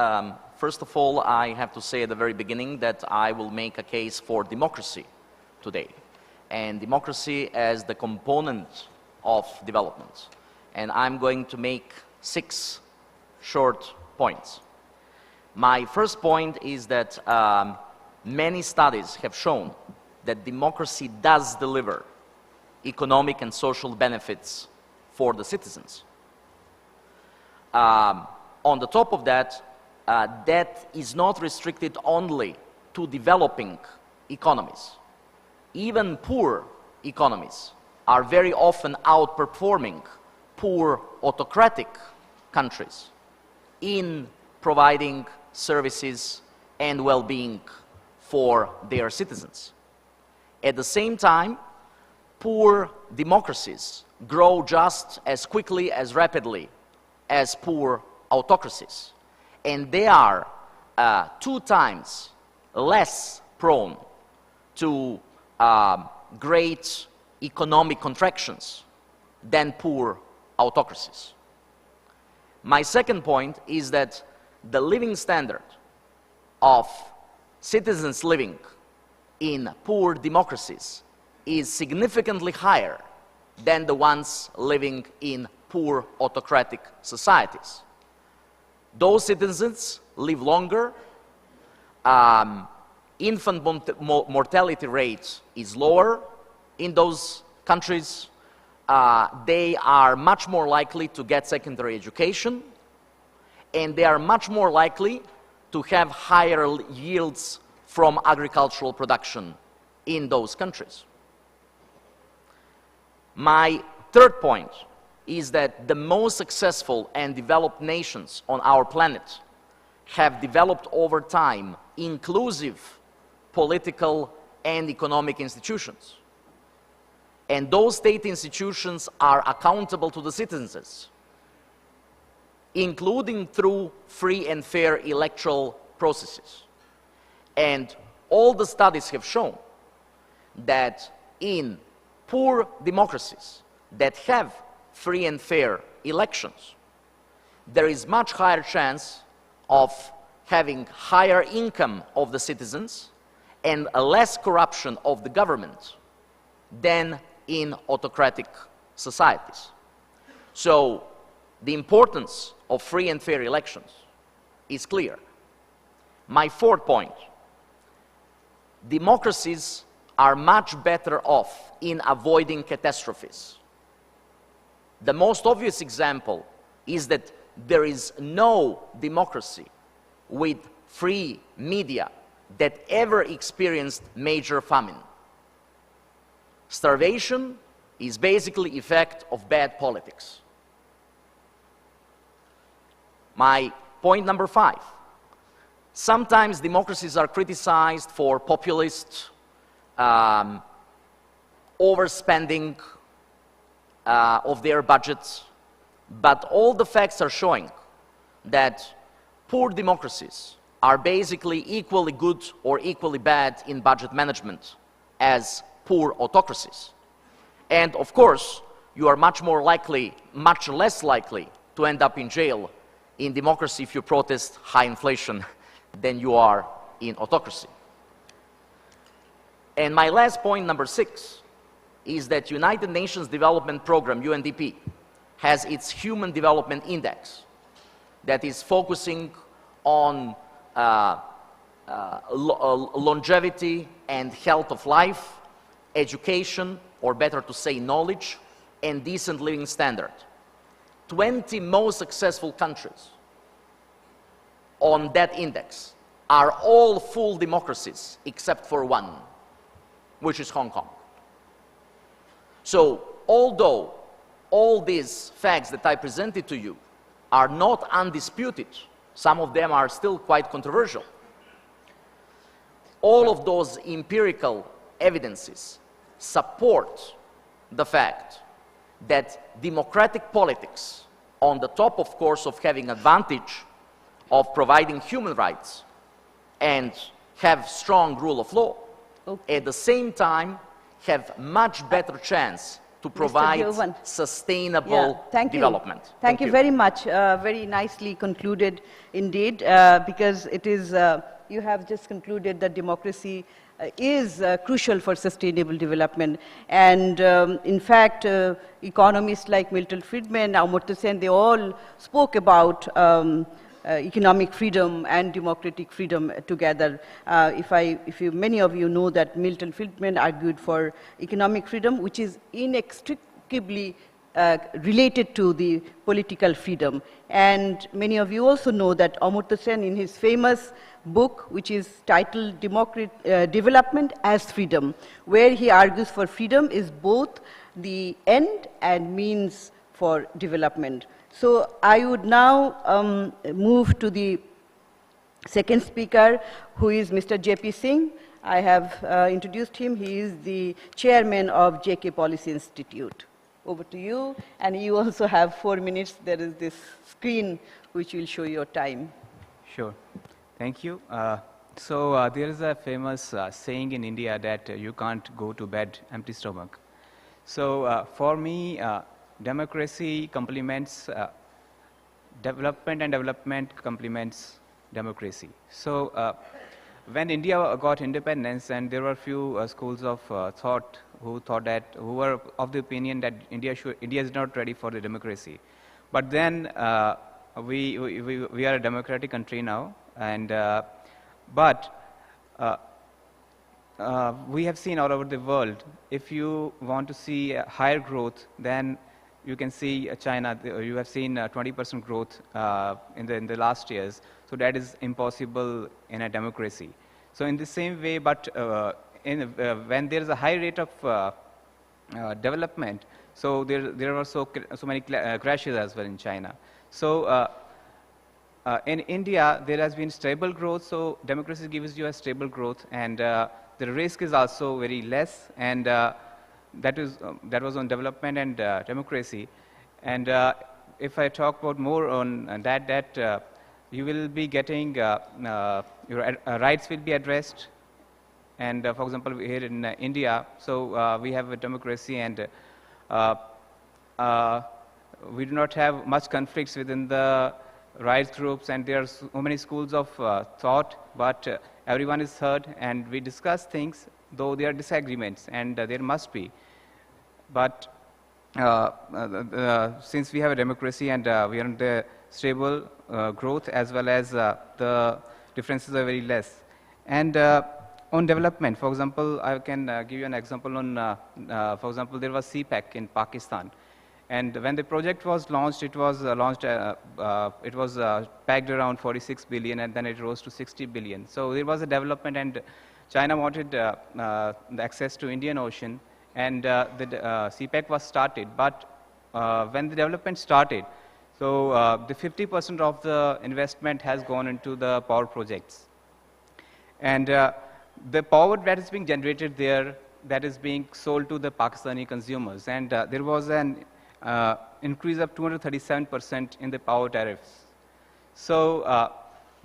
first of all, I have to say at the very beginning that I will make a case for democracy today, and democracy as the component of development. And I'm going to make 6 short points. My first point is that many studies have shown that democracy does deliver economic and social benefits for the citizens. On the top of that, that is not restricted only to developing economies. Even poor economies are very often outperforming poor autocratic countries in providing services and well-being for their citizens. At the same time, poor democracies grow just as quickly, as rapidly as poor autocracies. And they are 2 times less prone to great economic contractions than poor autocracies. My second point is that the living standard of citizens living in poor democracies is significantly higher than the ones living in poor autocratic societies. Those citizens live longer, infant mortality rate is lower in those countries, they are much more likely to get secondary education, and they are much more likely to have higher yields from agricultural production in those countries. My third point is that the most successful and developed nations on our planet have developed over time inclusive political and economic institutions. And those state institutions are accountable to the citizens, including through free and fair electoral processes. And all the studies have shown that in poor democracies that have free and fair elections, there is much higher chance of having higher income of the citizens and a less corruption of the government than in autocratic societies. So the importance of free and fair elections is clear. My fourth point, democracies are much better off in avoiding catastrophes. The most obvious example is that there is no democracy with free media that ever experienced major famine. Starvation is basically effect of bad politics. My point number 5. Sometimes democracies are criticized for populist overspending of their budgets, but all the facts are showing that poor democracies are basically equally good or equally bad in budget management as poor autocracies. And of course, you are much less likely to end up in jail in democracy if you protest high inflation than you are in autocracy. And my last point, number 6, is that United Nations Development Program, UNDP, has its Human Development Index that is focusing on longevity and health of life, education, or better to say knowledge, and decent living standard. 20 most successful countries on that index are all full democracies except for one, which is Hong Kong. So, although all these facts that I presented to you are not undisputed, some of them are still quite controversial, all of those empirical evidences support the fact that democratic politics, on the top, of course, of having advantage of providing human rights and have strong rule of law, at the same time have much better chance to provide sustainable development. Thank you very much. Very nicely concluded indeed, because it is, you have just concluded that democracy is crucial for sustainable development. And in fact, economists like Milton Friedman, Amartya Sen, they all spoke about economic freedom and democratic freedom together. Many of you know that Milton Friedman argued for economic freedom, which is inextricably related to the political freedom. And many of you also know that Amartya Sen, in his famous book, which is titled Development as Freedom, where he argues for freedom is both the end and means for development. So I would now move to the second speaker, who is Mr. J.P. Singh. I have introduced him. He is the chairman of JK Policy Institute. Over to you. And you also have 4 minutes. There is this screen which will show your time. Sure. Thank you. There is a famous saying in India that you can't go to bed empty stomach. So for me, democracy complements development, and development complements democracy. So when India got independence, and there were few schools of thought who were of the opinion that India is not ready for the democracy. But then we are a democratic country now, and we have seen all over the world, if you want to see higher growth, then you can see China. You have seen 20% growth in the last years. So that is impossible in a democracy. So in the same way, but when there is a high rate of development, so there are so many crashes as well in China. So in India, there has been stable growth. So democracy gives you a stable growth, and the risk is also very less. And that was on development and democracy. And if I talk about more on that you will be getting your rights will be addressed. And for example, here in India, so we have a democracy, and we do not have much conflicts within the rights groups, and there are so many schools of thought, but everyone is heard, and we discuss things, though there are disagreements, and there must be. But since we have a democracy, and we are in the stable growth, as well as the differences are very less. And on development, for example, I can give you an example on, for example, there was CPEC in Pakistan. And when the project was launched, it was pegged around 46 billion, and then it rose to 60 billion. So there was a development, and China wanted the access to Indian Ocean, and the CPEC was started. But when the development started, so the 50% of the investment has gone into the power projects. And the power that is being generated there, that is being sold to the Pakistani consumers. And there was an increase of 237% in the power tariffs. So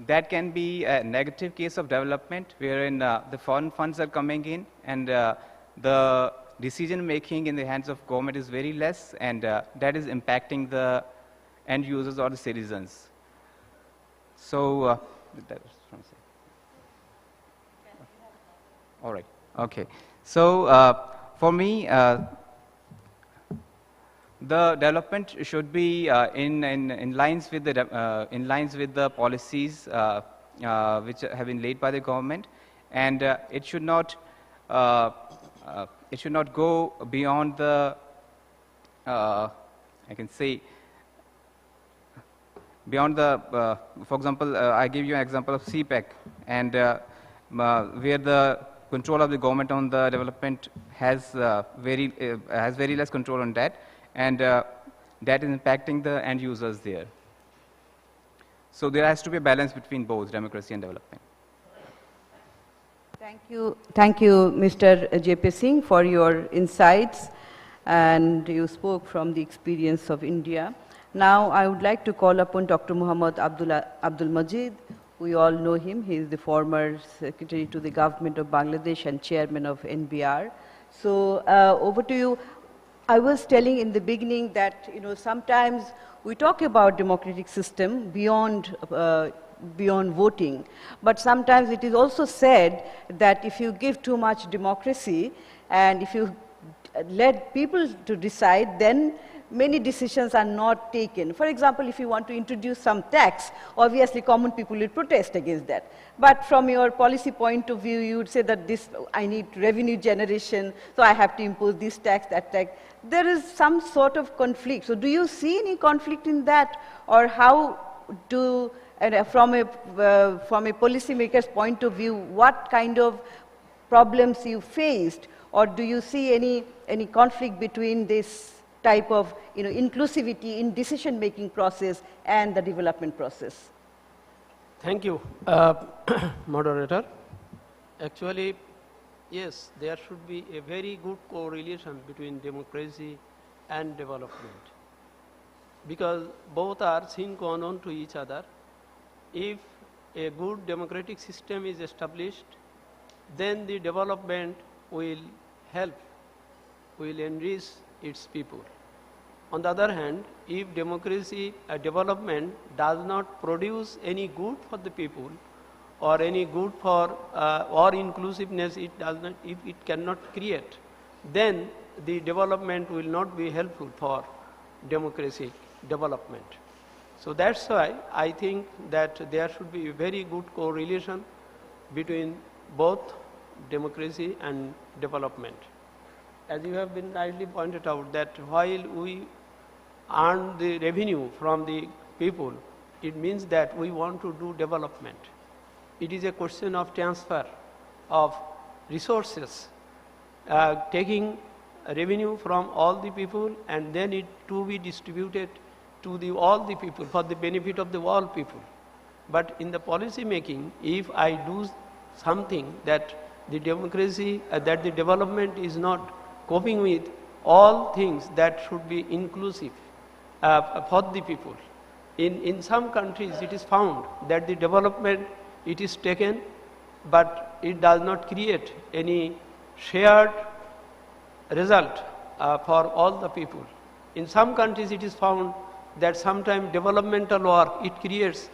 that can be a negative case of development, wherein the foreign funds are coming in, and the decision making in the hands of government is very less, and that is impacting the end users or the citizens. So that was from all right. Okay. So for me, the development should be in lines with the policies which have been laid by the government, and it should not go beyond the I can say beyond the for example, I give you an example of CPEC, and where the control of the government on the development has very less control on that, and that is impacting the end users there. So there has to be a balance between both democracy and development. Thank you, Mr. J.P. Singh, for your insights, and you spoke from the experience of India. Now I would like to call upon Dr. Muhammad Abdul Majid. We all know him. He is the former Secretary to the Government of Bangladesh and Chairman of NBR. So over to you. I was telling in the beginning that sometimes we talk about democratic system beyond voting, but sometimes it is also said that if you give too much democracy, and if you let people to decide, then many decisions are not taken. For example, if you want to introduce some tax, obviously common people will protest against that. But from your policy point of view, you would say that this, I need revenue generation, so I have to impose this tax, that tax. There is some sort of conflict. So do you see any conflict in that? Or how do, from a policymaker's point of view, what kind of problems you faced? Or do you see any conflict between this type of inclusivity in decision-making process and the development process? Thank you, moderator. Actually, yes, there should be a very good correlation between democracy and development, because both are sine qua non to each other. If a good democratic system is established, then the development will help, will enrich its people. On the other hand, if democracy development does not produce any good for the people, or any good for or inclusiveness it does not, if it cannot create, then the development will not be helpful for democratic development. So that's why I think that there should be a very good correlation between both democracy and development. As you have been rightly pointed out, that while we earn the revenue from the people, it means that we want to do development. It is a question of transfer of resources, taking revenue from all the people and then it to be distributed to all the people for the benefit of the all people. But in the policy making, if I do something that the democracy, that the development is not coping with all things that should be inclusive for the people. In some countries it is found that the development, it is taken, but it does not create any shared result for all the people. In some countries it is found that sometimes developmental work, it creates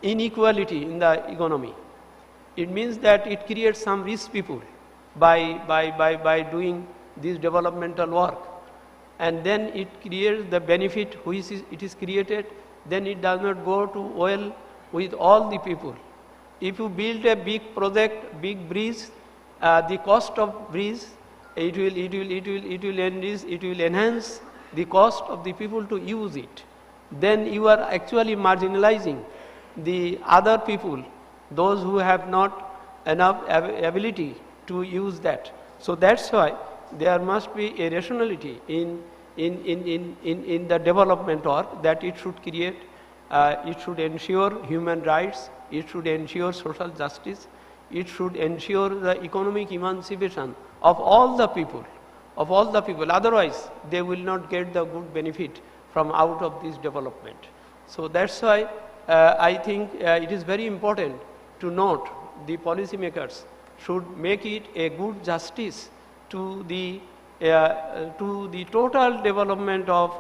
inequality in the economy. It means that it creates some rich people by doing this developmental work. And then it creates the benefit which it is created, then it does not go to well with all the people. If you build a big project, big bridge, the cost of bridge, it will enhance the cost of the people to use it. Then you are actually marginalizing the other people, those who have not enough ability to use that. So that's why there must be a rationality in the development work, that it should create, it should ensure human rights, it should ensure social justice, it should ensure the economic emancipation of all the people, Otherwise, they will not get the good benefit from out of this development. So that's why I think it is very important to note the policymakers should make it a good justice to the total development of,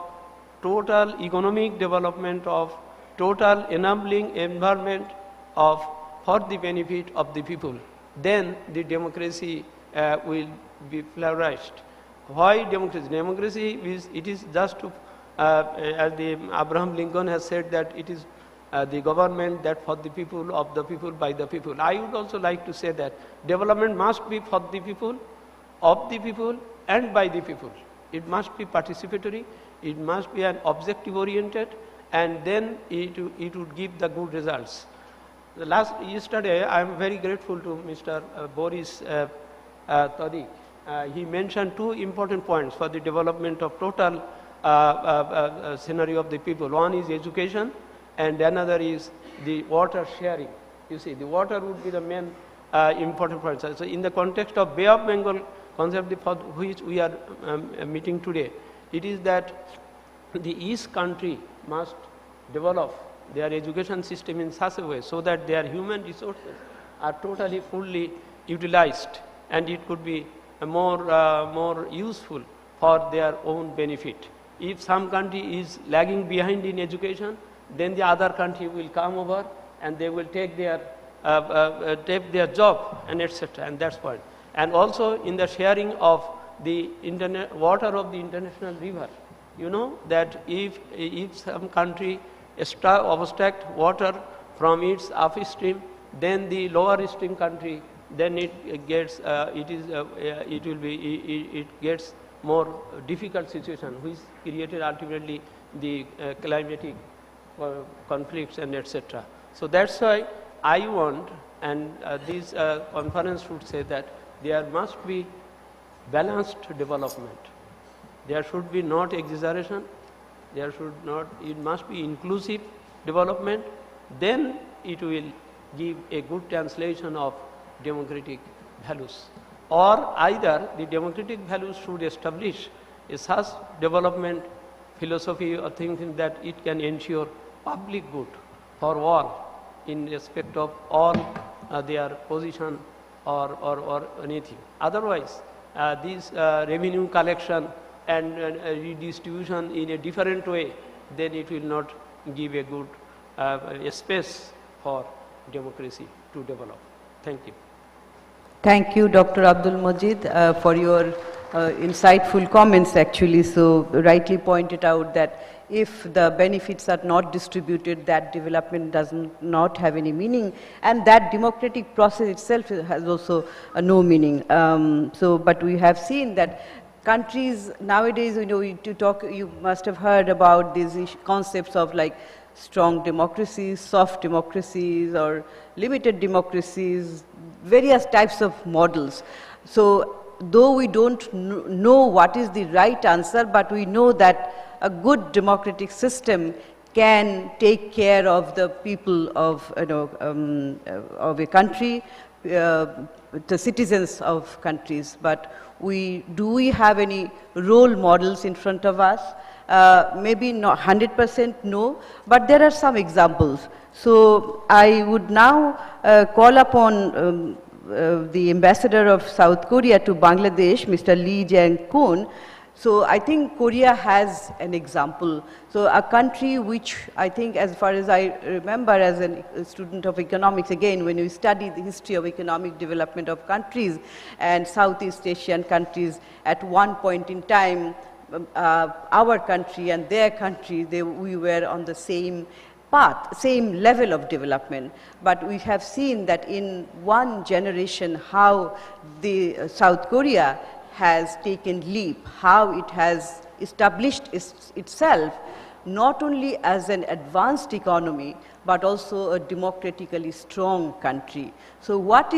total economic development of, total enabling environment of, for the benefit of the people. Then the democracy will be flourished. Why democracy? Democracy is, it is just to, as the Abraham Lincoln has said, that it is the government that for the people, of the people, by the people. I would also like to say that development must be for the people, of the people, and by the people. It must be participatory, it must be an objective oriented, and then it would give the good results. Yesterday, I am very grateful to Mr. Boris Tadic. He mentioned two important points for the development of total scenario of the people. One is education, and another is the water sharing. You see, the water would be the main important point. So in the context of Bay of Bengal concept for which we are meeting today, it is that the East country must develop their education system in such a way so that their human resources are totally fully utilized, and it could be more useful for their own benefit. If some country is lagging behind in education, then the other country will come over and they will take their job and etc. And that's point. And also in the sharing of the water of the international river. You know that if some country obstruct water from its upstream, then the lower stream country, then it gets it gets more difficult situation, which created ultimately the climatic conflicts and etc. So that's why I want, and this conference should say that there must be balanced development. There should be not exaggeration. There should not. It must be inclusive development. Then it will give a good translation of democratic values. Or either the democratic values should establish a such development philosophy or thinking that it can ensure public good for all in respect of all their position or anything. Otherwise, this revenue collection and redistribution in a different way, then it will not give a good space for democracy to develop. Thank you. Thank you, Dr. Abdul Majid, for your insightful comments actually. So rightly pointed out that if the benefits are not distributed, that development does not have any meaning, and that democratic process itself has also no meaning. But we have seen that countries nowadays, you know, you must have heard about these concepts of like strong democracies, soft democracies, or limited democracies, various types of models. So though we don't know what is the right answer, but we know that a good democratic system can take care of the people of, of a country, the citizens of countries. But do we have any role models in front of us? Maybe not 100% no, but there are some examples. So I would now call upon the ambassador of South Korea to Bangladesh, Mr. Lee Jae-koon. So I think Korea has an example. So a country which I think, as far as I remember as a student of economics, again, when you study the history of economic development of countries and Southeast Asian countries, at one point in time, our country and their country, we were on the same path, same level of development. But we have seen that in one generation how the South Korea has taken leap, how it has established itself not only as an advanced economy, but also a democratically strong country. So what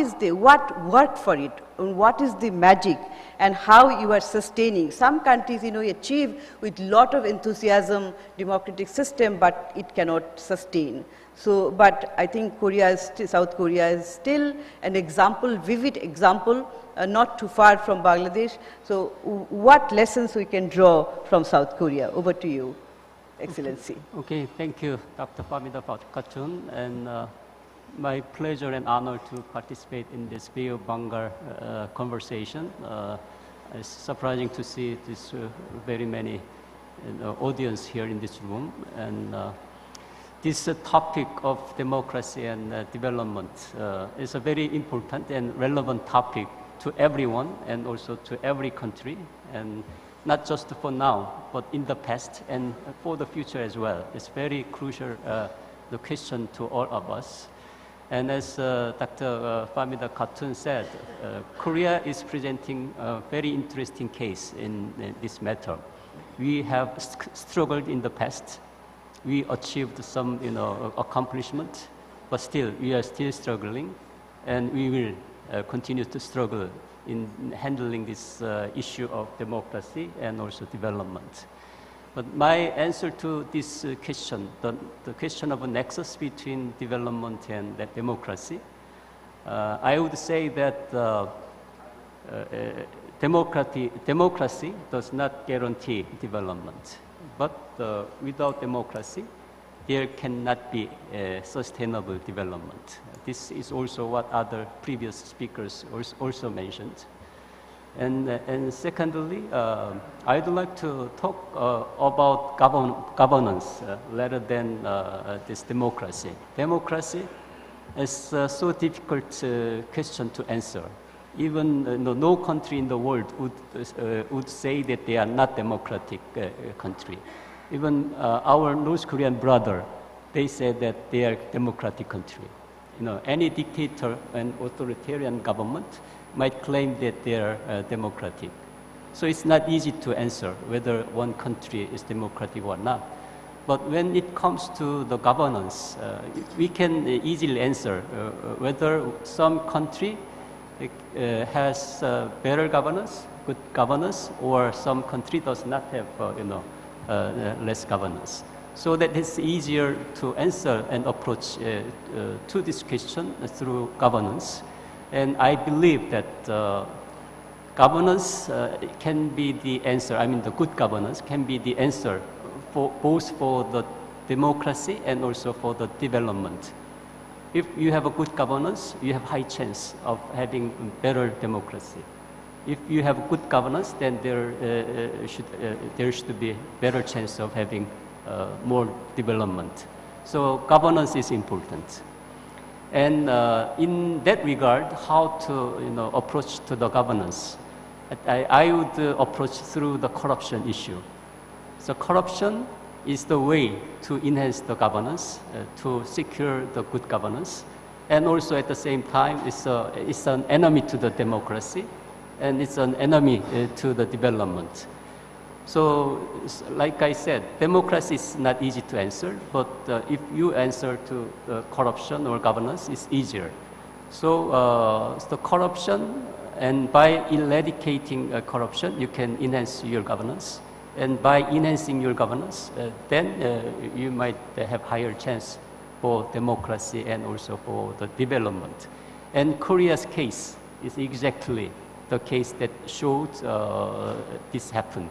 worked for it, and what is the magic, and how you are sustaining? Some countries, achieve with lot of enthusiasm democratic system, but it cannot sustain. So, but I think South Korea is still an example, vivid example, not too far from Bangladesh. So what lessons we can draw from South Korea? Over to you, Excellency. Okay, thank you, Dr. Famida Katun, and my pleasure and honor to participate in this Bengal Conversation. It's surprising to see this very many audience here in this room, and this topic of democracy and development is a very important and relevant topic to everyone and also to every country, and not just for now, but in the past and for the future as well. It's very crucial the question to all of us. And as Dr. Famida Katun said, Korea is presenting a very interesting case in this matter. We have struggled in the past. We achieved some, accomplishment, but still, we are still struggling, and we will continue to struggle in handling this issue of democracy and also development. But my answer to this question, the question of a nexus between development and democracy, I would say that democracy does not guarantee development. But without democracy, there cannot be sustainable development. This is also what other previous speakers also mentioned. And secondly, I'd like to talk about governance rather than this democracy. Democracy is a so difficult question to answer. Even no country in the world would say that they are not democratic country. Even our North Korean brother, they said that they are democratic country. Any dictator and authoritarian government might claim that they are democratic. So it's not easy to answer whether one country is democratic or not. But when it comes to the governance, we can easily answer whether some country has better governance, good governance, or some country does not have, less governance. So that it's easier to answer and approach to this question through governance. And I believe that governance can be the answer. I mean, the good governance can be the answer for both for the democracy and also for the development. If you have a good governance, you have high chance of having better democracy. If you have good governance, then there should be better chance of having more development. So governance is important. And in that regard, how to approach to the governance? I would approach through the corruption issue. So corruption is the way to enhance the governance, to secure the good governance, and also at the same time, it's an enemy to the democracy, and it's an enemy to the development. So, like I said, democracy is not easy to answer, but if you answer to corruption or governance, it's easier. So, the corruption, and by eradicating corruption, you can enhance your governance. And by enhancing your governance, then you might have higher chance for democracy and also for the development. And Korea's case is exactly the case that showed this happened.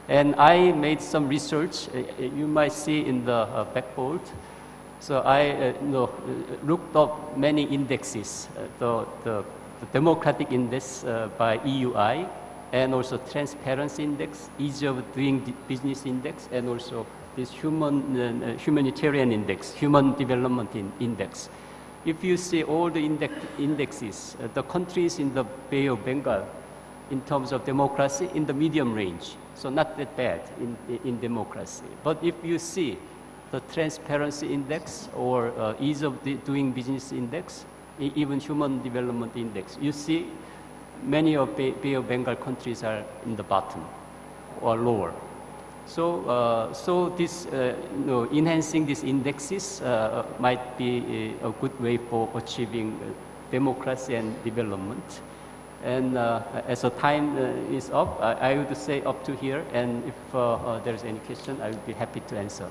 And I made some research, you might see in the backboard. So I looked up many indexes, the democratic index by EUI, and also transparency index, ease of doing business index, and also this humanitarian index, human development index. If you see all the indexes, the countries in the Bay of Bengal, in terms of democracy, in the medium range, so not that bad in democracy. But if you see the transparency index or ease of doing business index, even human development index, you see many of Bay of Bengal countries are in the bottom or lower. So, so this, enhancing these indexes might be a good way for achieving democracy and development. And as the time is up, I would say up to here. And if there's any question, I would be happy to answer.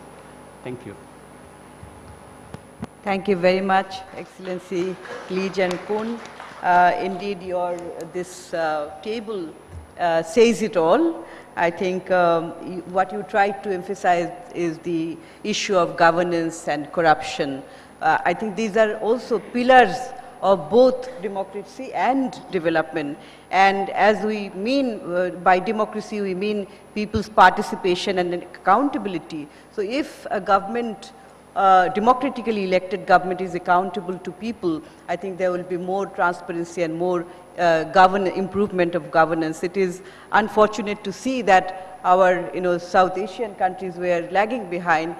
Thank you. Thank you very much, Excellency Lee Jan-kun. Indeed, this table says it all. I think what you tried to emphasize is the issue of governance and corruption. I think these are also pillars of both democracy and development. And as we mean by democracy, we mean people's participation and accountability. So if a government, democratically elected government is accountable to people, I think there will be more transparency and more improvement of governance. It is unfortunate to see that our South Asian countries were lagging behind,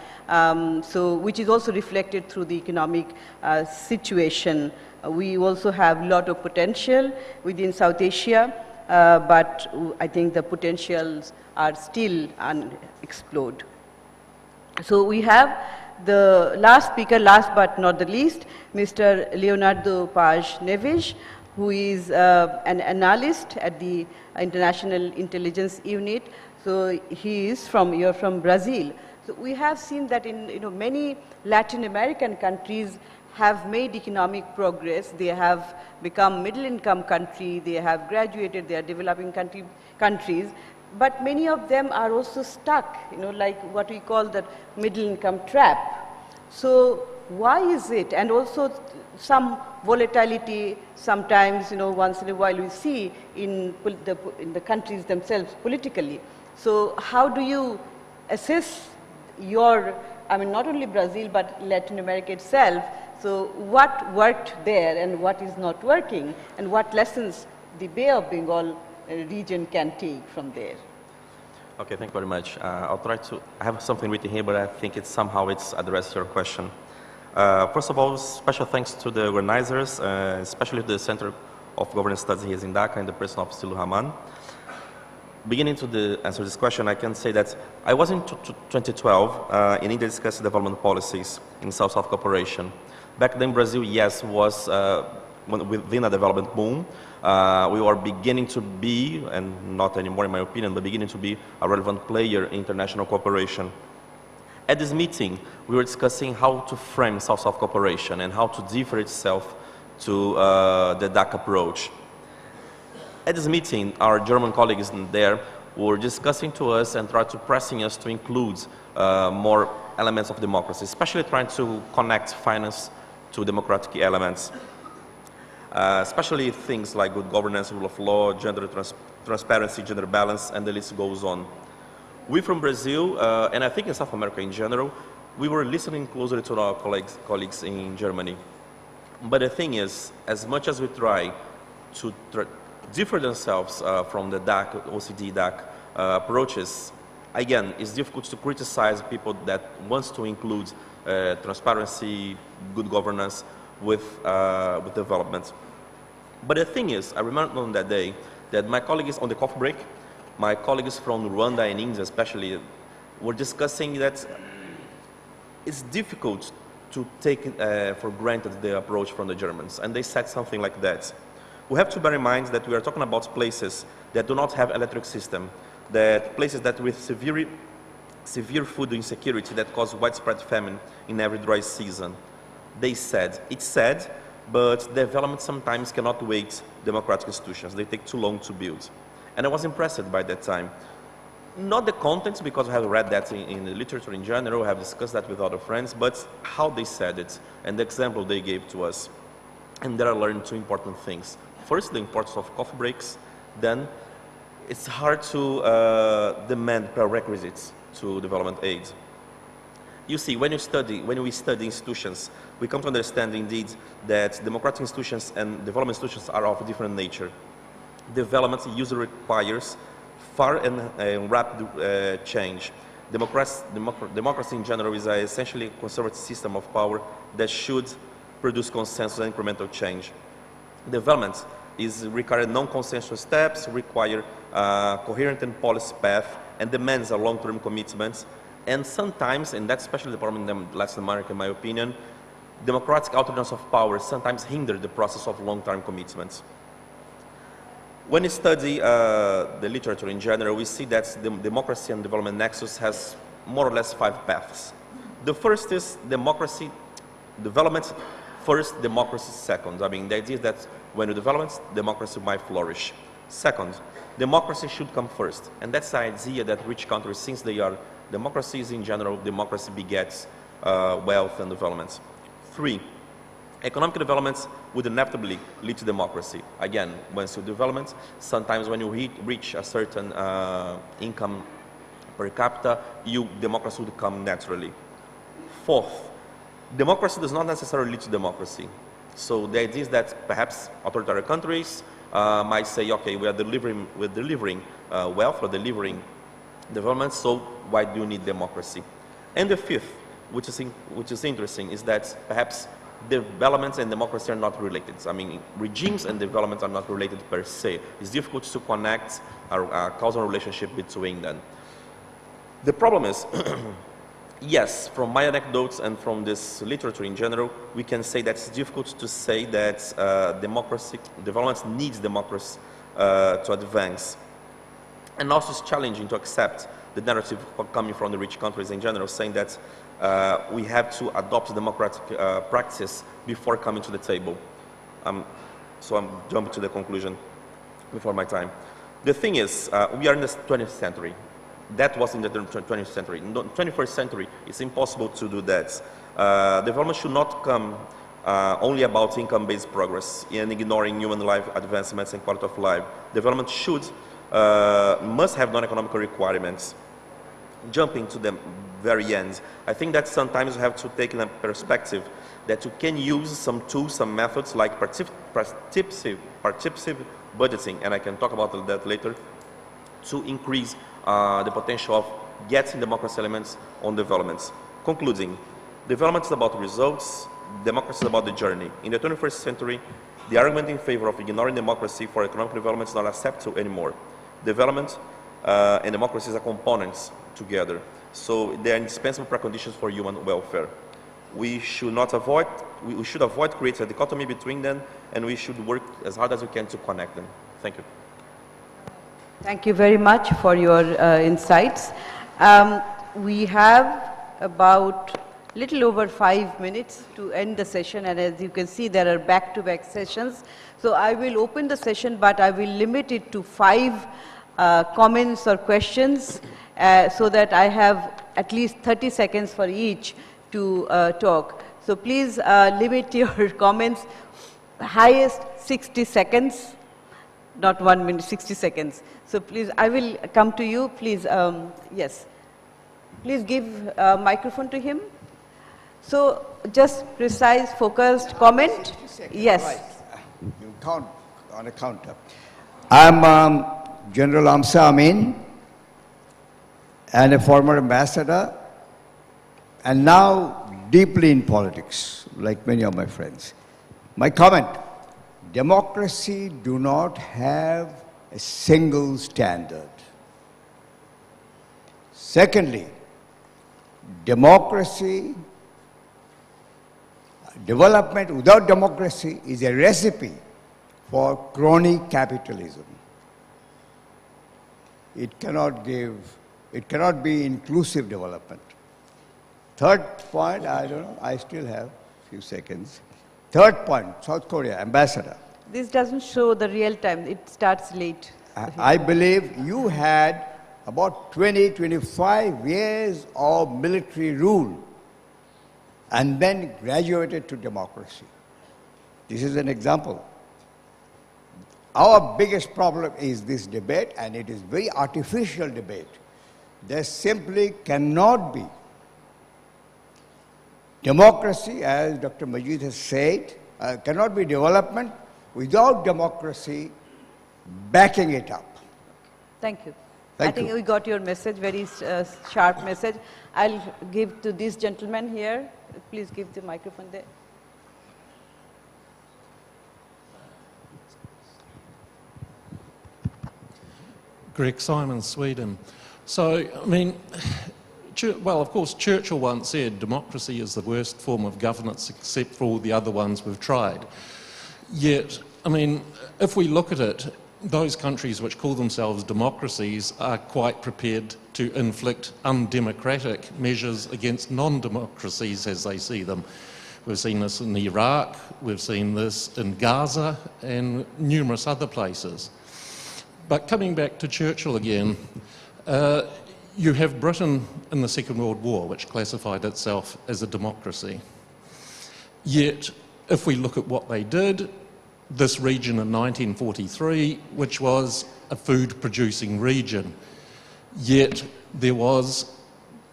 which is also reflected through the economic situation. We also have a lot of potential within South Asia, but I think the potentials are still unexplored. So we have the last speaker, last but not the least, Mr. Leonardo Paz Neves, who is an analyst at the International Intelligence Unit. So he is you're from Brazil. So we have seen that in many Latin American countries have made economic progress. They have become middle-income country. They have graduated. They are developing countries. But many of them are also stuck, like what we call the middle-income trap. So why is it? And also some volatility sometimes, once in a while we see in the countries themselves politically. So how do you assess not only Brazil, but Latin America itself? So what worked there and what is not working? And what lessons the Bay of Bengal region can take from there. Okay, thank you very much. I'll try to, I have something written here, but I think it's addressed your question. First of all, special thanks to the organizers, especially the Center of Governance Studies here in Dhaka in the person of Silu Haman. Beginning to answer this question, I can say that I was in 2012 in India discussing development policies in South-South cooperation. Back then, Brazil, yes, was within a development boom. We were beginning to be, and not anymore in my opinion, but beginning to be a relevant player in international cooperation. At this meeting, we were discussing how to frame South-South cooperation and how to differ itself to the Dhaka approach. At this meeting, our German colleagues there were discussing to us and tried to pressing us to include more elements of democracy, especially trying to connect finance to democratic elements, especially things like good governance, rule of law, gender transparency, gender balance, and the list goes on. We from Brazil, and I think in South America in general, we were listening closely to our colleagues in Germany. But the thing is, as much as we try to differ themselves from the DAC, OECD DAC approaches, again, it's difficult to criticize people that wants to include transparency, good governance with development. But the thing is, I remember on that day that my colleagues on the coffee break, my colleagues from Rwanda and India especially, were discussing that it's difficult to take for granted the approach from the Germans. And they said something like that. We have to bear in mind that we are talking about places that do not have electric system, that places that with severe food insecurity that cause widespread famine in every dry season. They said, it's sad, but development sometimes cannot wait democratic institutions. They take too long to build. And I was impressed by that time. Not the contents, because I have read that in the literature in general, I have discussed that with other friends, but how they said it and the example they gave to us. And there I learned two important things. First, the importance of coffee breaks. Then, it's hard to demand prerequisites to development aid. You see, when we study institutions, we come to understand indeed that democratic institutions and development institutions are of a different nature. Development usually requires far and rapid change. Democracy in general is essentially a conservative system of power that should produce consensus and incremental change. Development is require non-consensual steps, require coherent and policy path, and demands a long-term commitment. And sometimes, and that's especially the problem in Latin America, in my opinion, democratic alternance of power sometimes hinder the process of long-term commitments. When you study the literature in general, we see that the democracy and development nexus has more or less 5 paths. The first is democracy, development first, democracy second. I mean, the idea is that when you develop, democracy might flourish. Second, democracy should come first. And that's the idea that rich countries, since they are democracies in general, democracy begets wealth and development. 3, economic developments would inevitably lead to democracy. Again, once you development, sometimes when you reach a certain income per capita, democracy would come naturally. 4th, democracy does not necessarily lead to democracy. So the idea is that perhaps authoritarian countries might say, okay, we're delivering wealth, we're delivering development, so why do you need democracy? And the 5th, which is interesting, is that perhaps development and democracy are not related. I mean, regimes and development are not related per se. It's difficult to connect a causal relationship between them. The problem is, yes, from my anecdotes and from this literature in general, we can say that it's difficult to say that development needs democracy to advance. And also it's challenging to accept the narrative coming from the rich countries in general, saying that we have to adopt democratic practices before coming to the table. So I'm jumping to the conclusion before my time. The thing is, we are in the 20th century. That was in the 20th century. In the 21st century, it's impossible to do that. Development should not come only about income-based progress and ignoring human life advancements and quality of life. Development must have non-economic requirements. Jumping to the very end, I think that sometimes you have to take in a perspective that you can use some tools, some methods like participative budgeting, and I can talk about that later, to increase the potential of getting democracy elements on developments. Concluding, development is about results, democracy is about the journey. In the 21st century, the argument in favor of ignoring democracy for economic development is not acceptable anymore. Development and democracy are components together, so they are indispensable preconditions for human welfare. We should avoid creating a dichotomy between them, and we should work as hard as we can to connect them. Thank you. Thank you very much for your insights. We have about little over 5 minutes to end the session, and as you can see, there are back-to-back sessions. So I will open the session, but I will limit it to 5 comments or questions so that I have at least 30 seconds for each to talk. So please limit your comments, highest 60 seconds, not 1 minute, 60 seconds. So please, I will come to you. Please, yes. Please give a microphone to him. So just precise, focused comment. Yes. Right. You count on a counter. I'm General Amsa Amin, and a former ambassador, and now deeply in politics, like many of my friends. My comment, democracy do not have a single standard. Secondly, democracy, development without democracy is a recipe for crony capitalism. It cannot be inclusive development. Third point, I don't know, I still have a few seconds. Third point, South Korea, ambassador. This doesn't show the real time, it starts late. I believe you had about 25 years of military rule and then graduated to democracy. This is an example. Our biggest problem is this debate, and it is very artificial debate. There simply cannot be democracy, as Dr. Majid has said, cannot be development without democracy backing it up. Thank you. Thank I think you. we got your message, very sharp message. I'll give to this gentleman here. Please give the microphone there. Greg Simon, Sweden. So, I mean, well, of course, Churchill once said democracy is the worst form of governance except for all the other ones we've tried. Yet, I mean, if we look at it, those countries which call themselves democracies are quite prepared to inflict undemocratic measures against non-democracies as they see them. We've seen this in Iraq, we've seen this in Gaza and numerous other places. But coming back to Churchill again, you have Britain in the Second World War, which classified itself as a democracy. Yet, if we look at what they did, this region in 1943, which was a food-producing region, yet there was,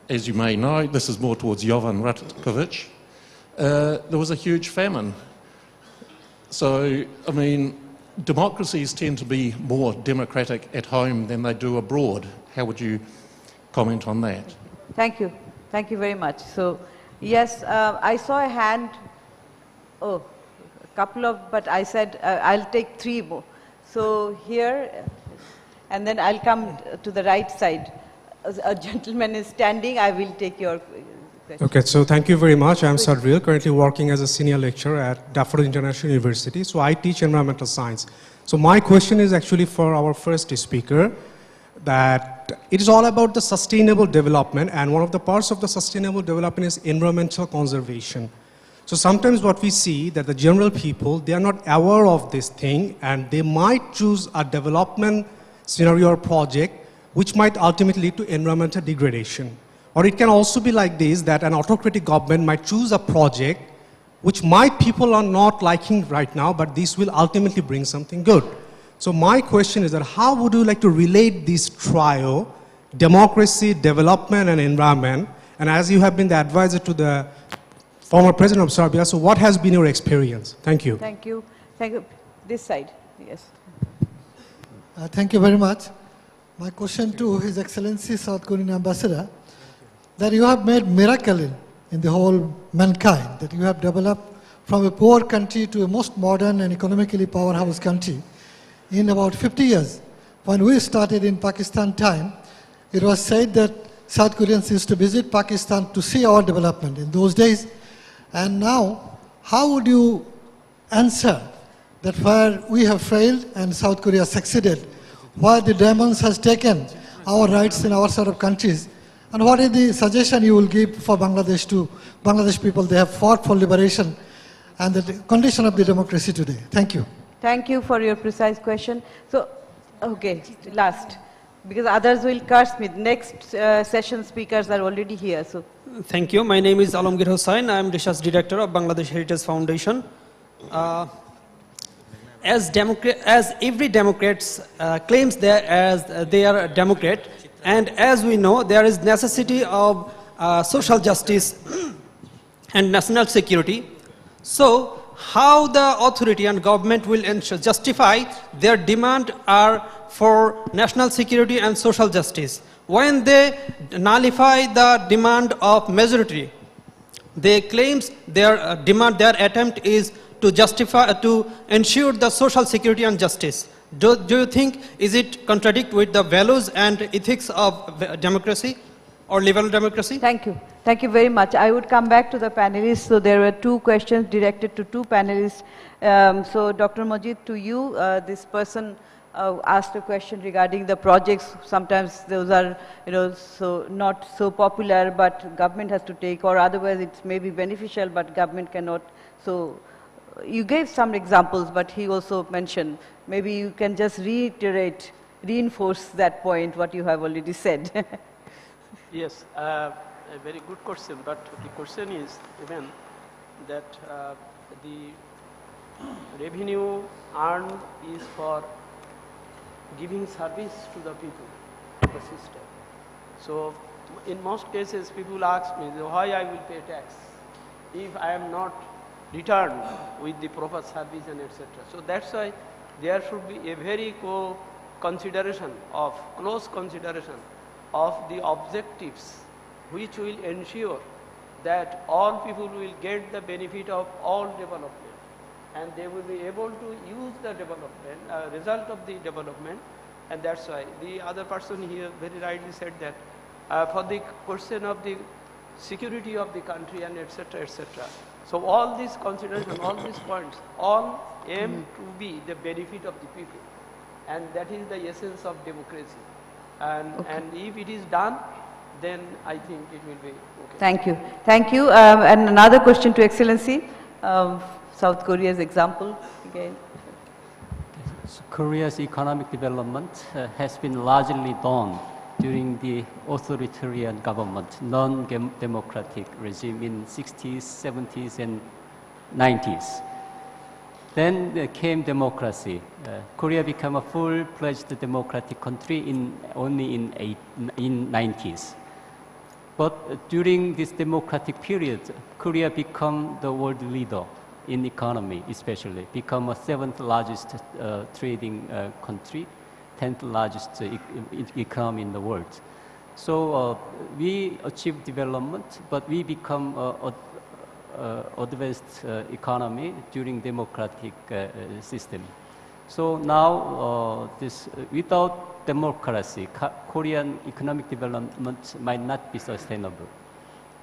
as you may know, this is more towards Jovan Ratkovic, there was a huge famine. So, I mean, democracies tend to be more democratic at home than they do abroad. How would you comment on that? Thank you. Thank you very much. So, yes, I saw a hand. Oh, a couple of, but I said I'll take 3 more. So here, and then I'll come to the right side. A gentleman is standing. I will take your question. Okay, so thank you very much. I'm Sadril, currently working as a senior lecturer at Daffodil International University. So I teach environmental science. So my question is actually for our first speaker, that it is all about the sustainable development, and one of the parts of the sustainable development is environmental conservation. So sometimes what we see that the general people, they are not aware of this thing, and they might choose a development scenario or project which might ultimately lead to environmental degradation. Or it can also be like this, that an autocratic government might choose a project which people are not liking right now, but this will ultimately bring something good. So my question is that how would you like to relate this trio, democracy, development, and environment? And as you have been the advisor to the former president of Serbia, so what has been your experience? Thank you. Thank you. Thank you. This side, yes. Thank you very much. My question to His Excellency South Korean Ambassador, that you have made miracle in the whole mankind, that you have developed from a poor country to a most modern and economically powerhouse country in about 50 years. When we started in Pakistan time, it was said that South Koreans used to visit Pakistan to see our development in those days. And now, how would you answer that where we have failed and South Korea succeeded, where the demons has taken our rights in our sort of countries, and what is the suggestion you will give for Bangladesh to Bangladesh people? They have fought for liberation and the condition of the democracy today. Thank you. Thank you for your precise question. So, okay, last, because others will curse me. Next session speakers are already here. So, thank you. My name is Alamgir Hossain. I am Research Director of Bangladesh Heritage Foundation. As every Democrat claims they are a Democrat, and as we know, there is necessity of social justice and national security. So, how the authority and government will justify their demand are for national security and social justice when they nullify the demand of majority? They claims their attempt is to justify, to ensure the social security and justice. Do you think, is it contradict with the values and ethics of democracy or liberal democracy? thank you. Thank you very much. I would come back to the panelists. So there were two questions directed to two panelists. So Dr. Majid, to you, this person asked a question regarding the projects. Sometimes those are, so not so popular, but government has to take, or otherwise it may be beneficial, but government cannot. So you gave some examples, but he also mentioned, maybe you can just reiterate, reinforce that point, what you have already said. Yes, a very good question, but the question is even that the revenue earned is for giving service to the people, to the system. So in most cases, people ask me, why I will pay tax if I am not returned with the proper service and etc. So that's why there should be a very close consideration of the objectives which will ensure that all people will get the benefit of all development, and they will be able to use the development, result of the development. And that's why the other person here very rightly said that for the question of the security of the country and etc. etc. So all these considerations, all these points, all aim to be the benefit of the people, and that is the essence of democracy. And if it is done, then I think it will be okay. Thank you. Thank you. And another question to Excellency, South Korea's example again. So Korea's economic development has been largely done during the authoritarian government, non-democratic regime in 60s, 70s, and 90s. Then came democracy. Korea became a full-fledged democratic country only in 90s. But during this democratic period, Korea became the world leader in economy, especially become a 7th largest trading country, 10th largest economy in the world. So we achieved development, but we become advanced economy during democratic system. So now without democracy, Korean economic development might not be sustainable.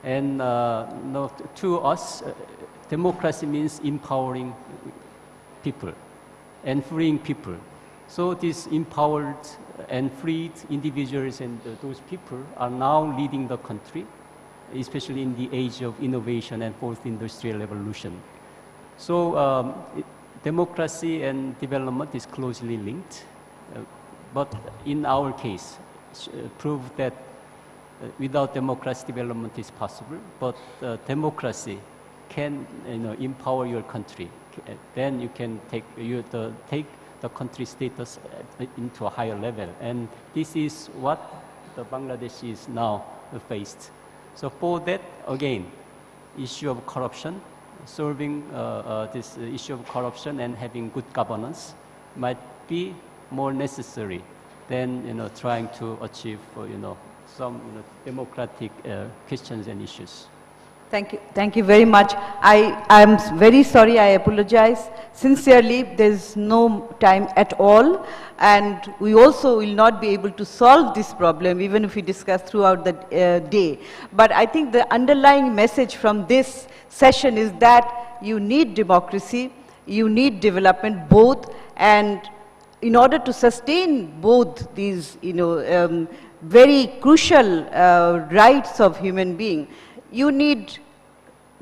And to us, democracy means empowering people and freeing people. So these empowered and freed individuals and those people are now leading the country, especially in the age of innovation and fourth industrial revolution. So democracy and development is closely linked, but in our case, prove that without democracy, development is possible, but democracy can empower your country. Then you can take the country status into a higher level. And this is what the Bangladesh is now faced. So for that, again, issue of corruption, solving this issue of corruption and having good governance might be more necessary than trying to achieve some democratic questions and issues. Thank you very much. I'm very sorry, I apologize. Sincerely, there's no time at all, and we also will not be able to solve this problem even if we discuss throughout the day. But I think the underlying message from this session is that you need democracy, you need development both, and in order to sustain both these very crucial rights of human being, you need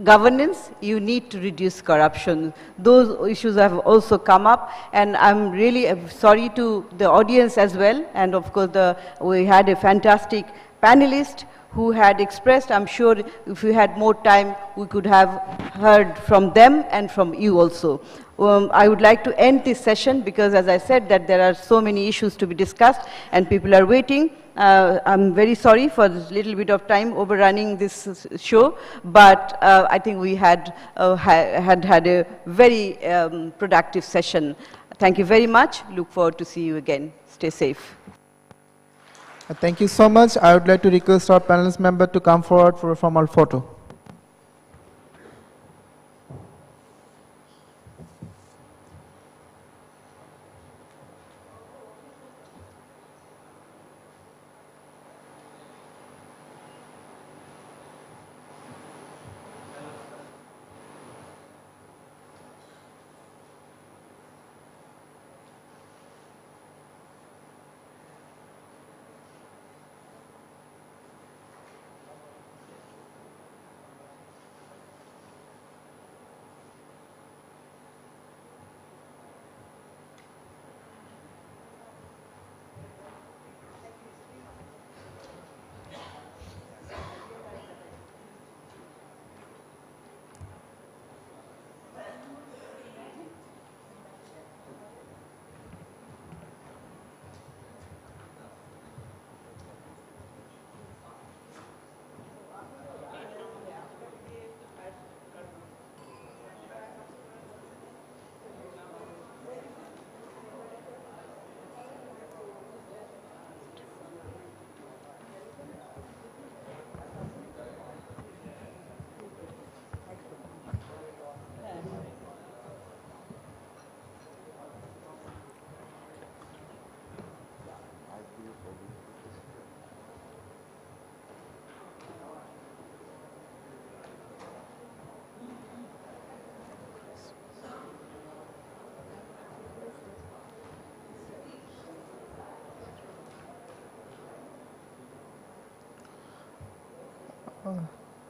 governance, you need to reduce corruption. Those issues have also come up, and I'm really sorry to the audience as well. And of course, we had a fantastic panelist who had expressed. I'm sure if we had more time, we could have heard from them and from you also. I would like to end this session because, as I said, that there are so many issues to be discussed and people are waiting. I'm very sorry for this little bit of time overrunning this show, but I think we had a very productive session. Thank you very much. Look forward to see you again. Stay safe. Thank you so much. I would like to request our panelist member to come forward for a formal photo.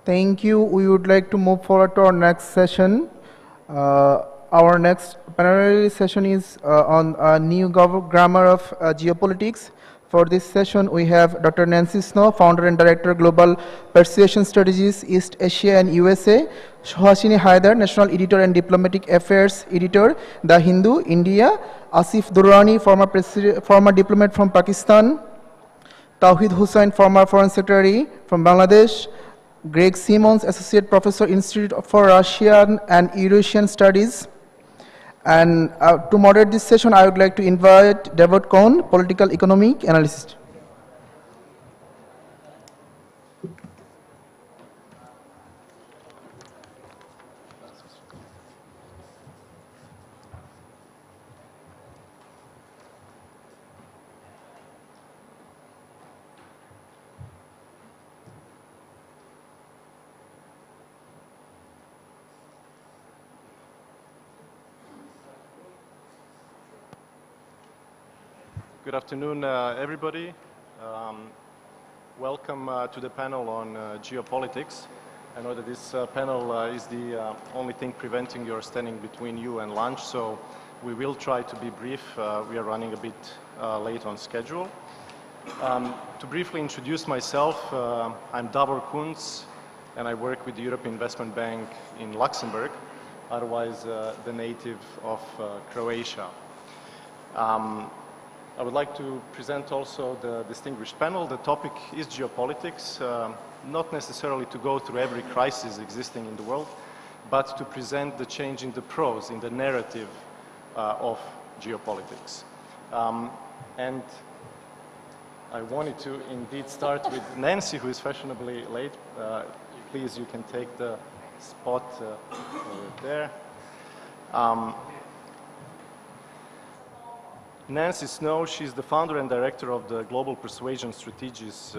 Thank you. We would like to move forward to our next session. Our next plenary session is on a new grammar of geopolitics. For this session, we have Dr. Nancy Snow, Founder and Director, Global Persuasion Strategies, East Asia and USA. Suhasini Haidar, National Editor and Diplomatic Affairs Editor, The Hindu, India. Asif Durrani, former diplomat from Pakistan. Tawhid Hussain, former Foreign Secretary from Bangladesh. Greg Simmons, Associate Professor, Institute for Russian and Eurasian Studies. And to moderate this session, I would like to invite David Cohn, Political Economic Analyst. Good afternoon, everybody. Welcome to the panel on geopolitics. I know that this panel is the only thing preventing your standing between you and lunch, so we will try to be brief. We are running a bit late on schedule. To briefly introduce myself, I'm Davor Kunz, and I work with the European Investment Bank in Luxembourg, otherwise the native of Croatia. I would like to present also the distinguished panel. The topic is geopolitics, not necessarily to go through every crisis existing in the world, but to present the change in the prose, in the narrative of geopolitics. And I wanted to indeed start with Nancy, who is fashionably late. Please, you can take the spot over there. Nancy Snow, she's the founder and director of the Global Persuasion Strategies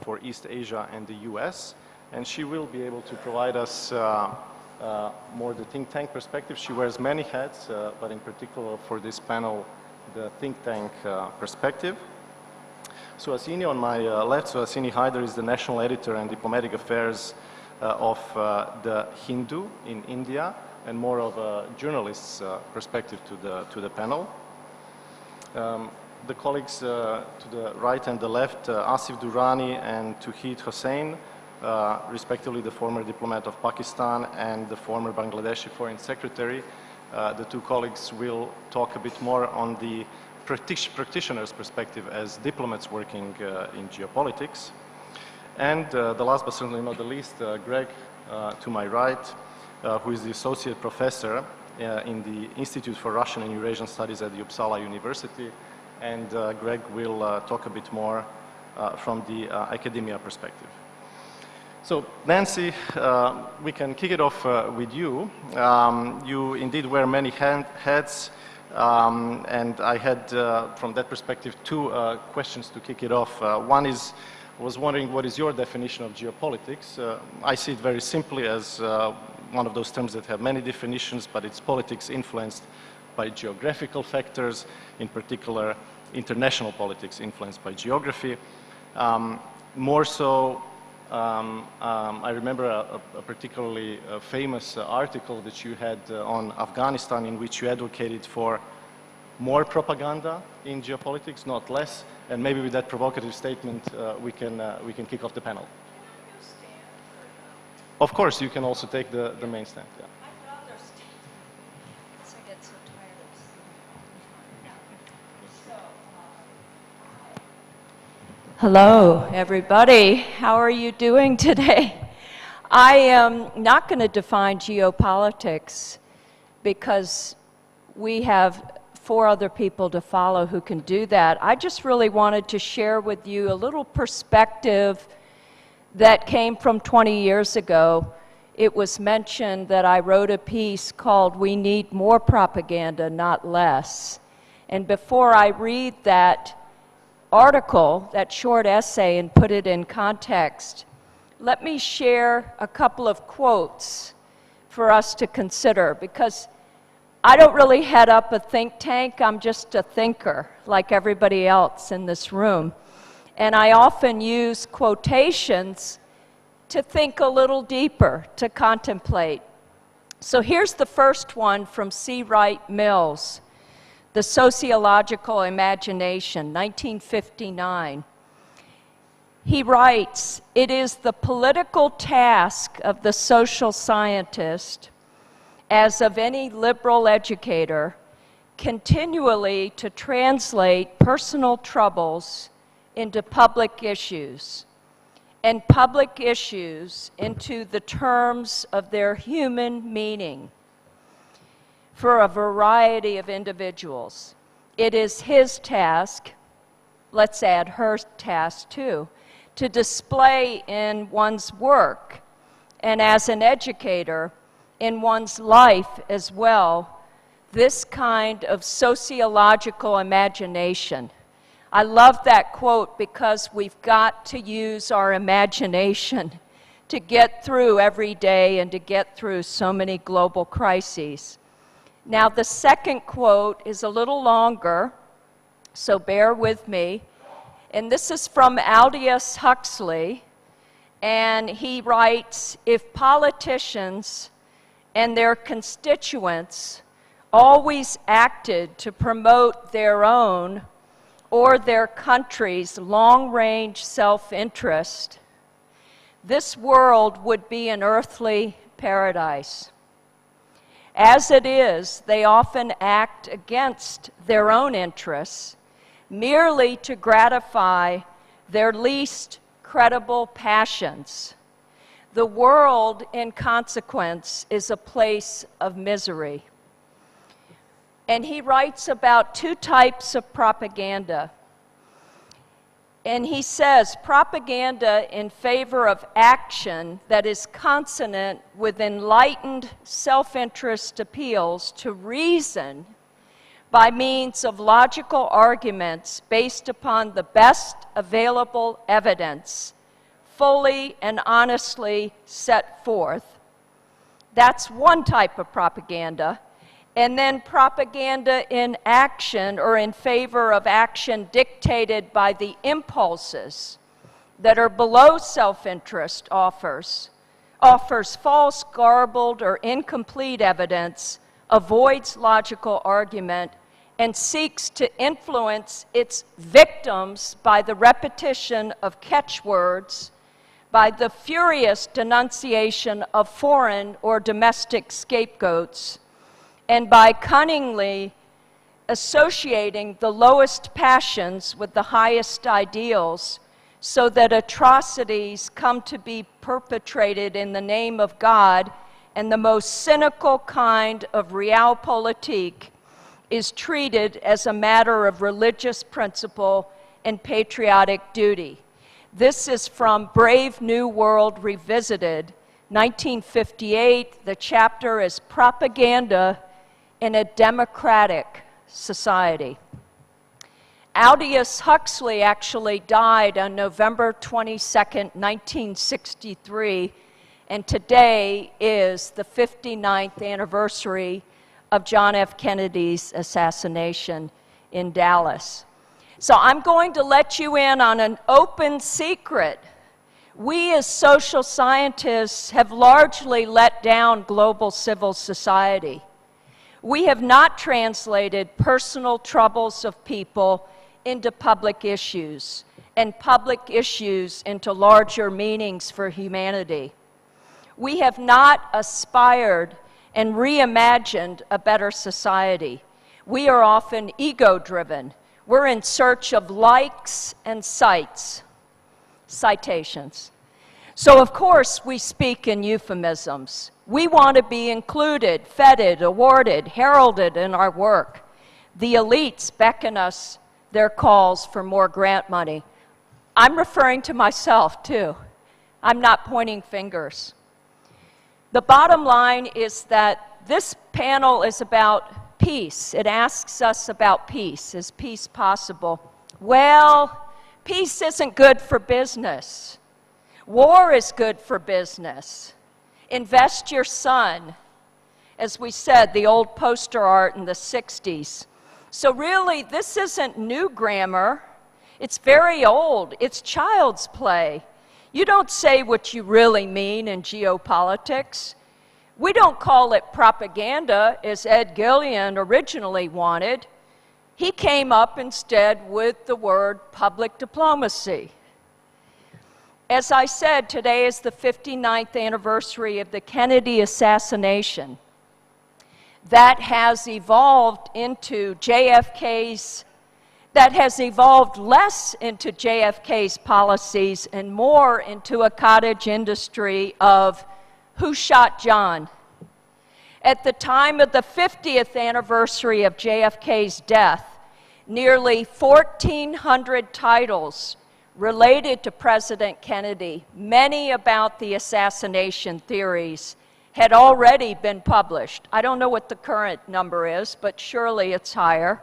for East Asia and the US, and she will be able to provide us more the think tank perspective. She wears many hats, but in particular for this panel, the think tank perspective. Suhasini on my left, Suhasini Haider is the national editor and diplomatic affairs of the Hindu in India, and more of a journalist's perspective to the panel. The colleagues to the right and the left, Asif Durrani and Tauheed Hossain, respectively the former diplomat of Pakistan and the former Bangladeshi foreign secretary. The two colleagues will talk a bit more on the practitioner's perspective as diplomats working in geopolitics. And the last but certainly not the least, Greg to my right, who is the associate professor in the Institute for Russian and Eurasian Studies at the Uppsala University. And Greg will talk a bit more from the academia perspective. So Nancy, we can kick it off with you. You indeed wear many hats, and I had, from that perspective, two questions to kick it off. One is, I was wondering what is your definition of geopolitics? I see it very simply as one of those terms that have many definitions, but it's politics influenced by geographical factors, in particular international politics influenced by geography. More so, I remember a particularly famous article that you had on Afghanistan in which you advocated for more propaganda in geopolitics, not less. And maybe with that provocative statement, we can kick off the panel. Of course, you can also take the main stand. Yeah. Hello, everybody. How are you doing today? I am not going to define geopolitics because we have 4 other people to follow who can do that. I just really wanted to share with you a little perspective that came from 20 years ago. It was mentioned that I wrote a piece called "We Need More Propaganda, Not Less." And before I read that article, that short essay, and put it in context, let me share a couple of quotes for us to consider, because I don't really head up a think tank. I'm just a thinker, like everybody else in this room. And I often use quotations to think a little deeper, to contemplate. So here's the first one from C. Wright Mills, The Sociological Imagination, 1959. He writes, "It is the political task of the social scientist, as of any liberal educator, continually to translate personal troubles into public issues, and public issues into the terms of their human meaning for a variety of individuals. It is his task, let's add her task too, to display in one's work, and as an educator, in one's life as well, this kind of sociological imagination." I love that quote because we've got to use our imagination to get through every day and to get through so many global crises. Now, the second quote is a little longer, so bear with me. And this is from Aldous Huxley, and he writes, "If politicians and their constituents always acted to promote their own or their country's long-range self-interest, this world would be an earthly paradise. As it is, they often act against their own interests, merely to gratify their least credible passions. The world, in consequence, is a place of misery." and he writes about two types of propaganda. And he says, propaganda in favor of action that is consonant with enlightened self-interest appeals to reason by means of logical arguments based upon the best available evidence, fully and honestly set forth. That's one type of propaganda. And then propaganda in action or in favor of action dictated by the impulses that are below self-interest offers false, garbled, or incomplete evidence, avoids logical argument, and seeks to influence its victims by the repetition of catchwords, by the furious denunciation of foreign or domestic scapegoats, and by cunningly associating the lowest passions with the highest ideals, so that atrocities come to be perpetrated in the name of God, and the most cynical kind of realpolitik is treated as a matter of religious principle and patriotic duty. This is from Brave New World Revisited, 1958. The chapter is Propaganda in a Democratic Society. Aldous Huxley actually died on November 22nd, 1963, and today is the 59th anniversary of John F. Kennedy's assassination in Dallas. So I'm going to let you in on an open secret. We as social scientists have largely let down global civil society. We have not translated personal troubles of people into public issues, and public issues into larger meanings for humanity. We have not aspired and reimagined a better society. We are often ego-driven. We're in search of likes and citations. So of course we speak in euphemisms. We want to be included, feted, awarded, heralded in our work. The elites beckon us their calls for more grant money. I'm referring to myself too. I'm not pointing fingers. The bottom line is that this panel is about peace. It asks us about peace. Is peace possible? Well, peace isn't good for business. War is good for business. Invest your son. As we said, the old poster art in the 60s. So really, this isn't new grammar. It's very old. It's child's play. You don't say what you really mean in geopolitics. We don't call it propaganda, as Ed Gillian originally wanted. He came up instead with the word public diplomacy. As I said, today is the 59th anniversary of the Kennedy assassination. That has evolved into less into JFK's policies and more into a cottage industry of who shot John. At the time of the 50th anniversary of JFK's death, nearly 1,400 titles related to President Kennedy, many about the assassination theories, had already been published. I don't know what the current number is, but surely it's higher.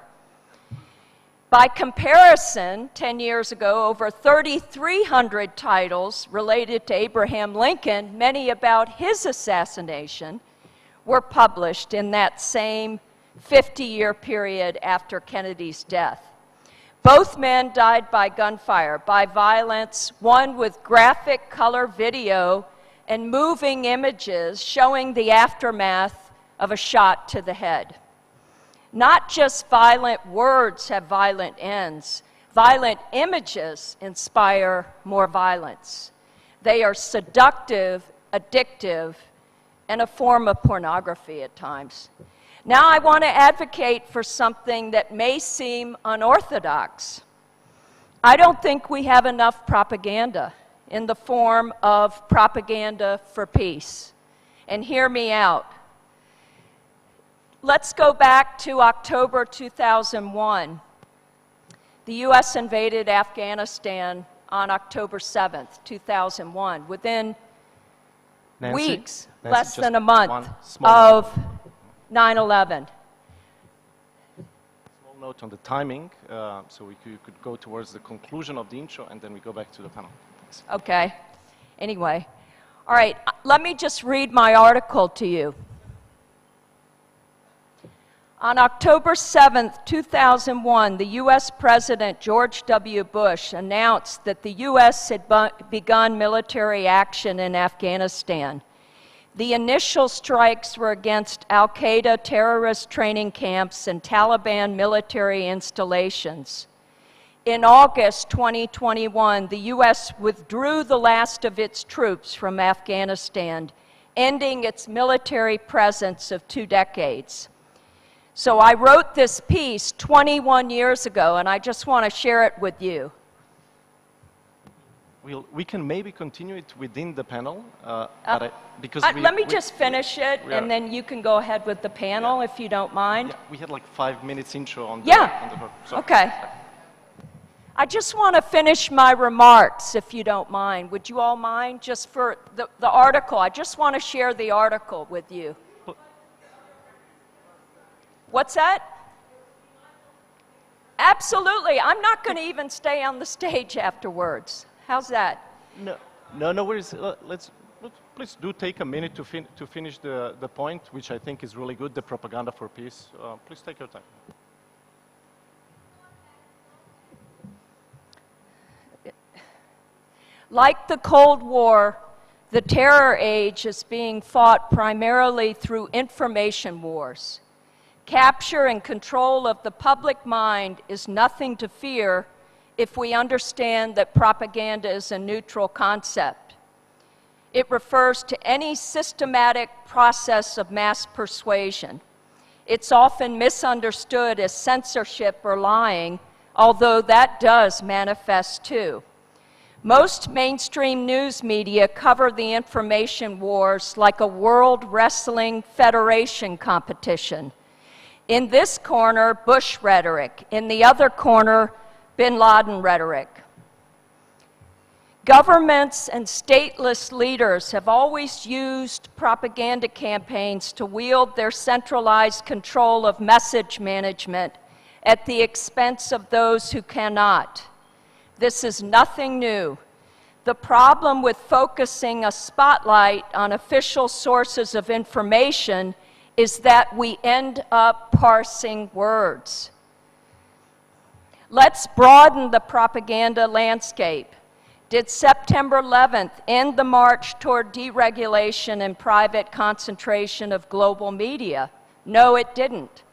By comparison, 10 years ago, over 3,300 titles related to Abraham Lincoln, many about his assassination, were published in that same 50-year period after Kennedy's death. Both men died by gunfire, by violence, one with graphic color video and moving images showing the aftermath of a shot to the head. Not just violent words have violent ends. Violent images inspire more violence. They are seductive, addictive, and a form of pornography at times. Now I want to advocate for something that may seem unorthodox. I don't think we have enough propaganda in the form of propaganda for peace. And hear me out. let's go back to October 2001. The U.S. invaded Afghanistan on October 7th, 2001. Within weeks, less than a month of 9/11. Small note on the timing, so we could go towards the conclusion of the intro and then we go back to the panel. Thanks. Okay. Anyway. All right. Let me just read my article to you. On October 7th, 2001, the U.S. President George W. Bush announced that the U.S. had begun military action in Afghanistan. The initial strikes were against al-Qaeda terrorist training camps and Taliban military installations. In August 2021, the U.S. withdrew the last of its troops from Afghanistan, ending its military presence of 2 decades. So I wrote this piece 21 years ago, and I just want to share it with you. We can maybe continue it within the panel, because let me just finish it, and then you can go ahead with the panel if you don't mind. Yeah, we had like 5 minutes intro on the... Yeah, okay. I just want to finish my remarks, if you don't mind. Would you all mind? Just for the article. I just want to share the article with you. What's that? Absolutely. I'm not going to even stay on the stage afterwards. How's that? No worries. Please do take a minute to finish the point, which I think is really good, the propaganda for peace. Please take your time. Like the Cold War, the terror age is being fought primarily through information wars. Capture and control of the public mind is nothing to fear if we understand that propaganda is a neutral concept. It refers to any systematic process of mass persuasion. It's often misunderstood as censorship or lying, although that does manifest too. Most mainstream news media cover the information wars like a World Wrestling Federation competition. In this corner, Bush rhetoric. In the other corner, bin Laden rhetoric. Governments and stateless leaders have always used propaganda campaigns to wield their centralized control of message management at the expense of those who cannot. This is nothing new. The problem with focusing a spotlight on official sources of information is that we end up parsing words. Let's broaden the propaganda landscape. Did September 11th end the march toward deregulation and private concentration of global media? No, it didn't.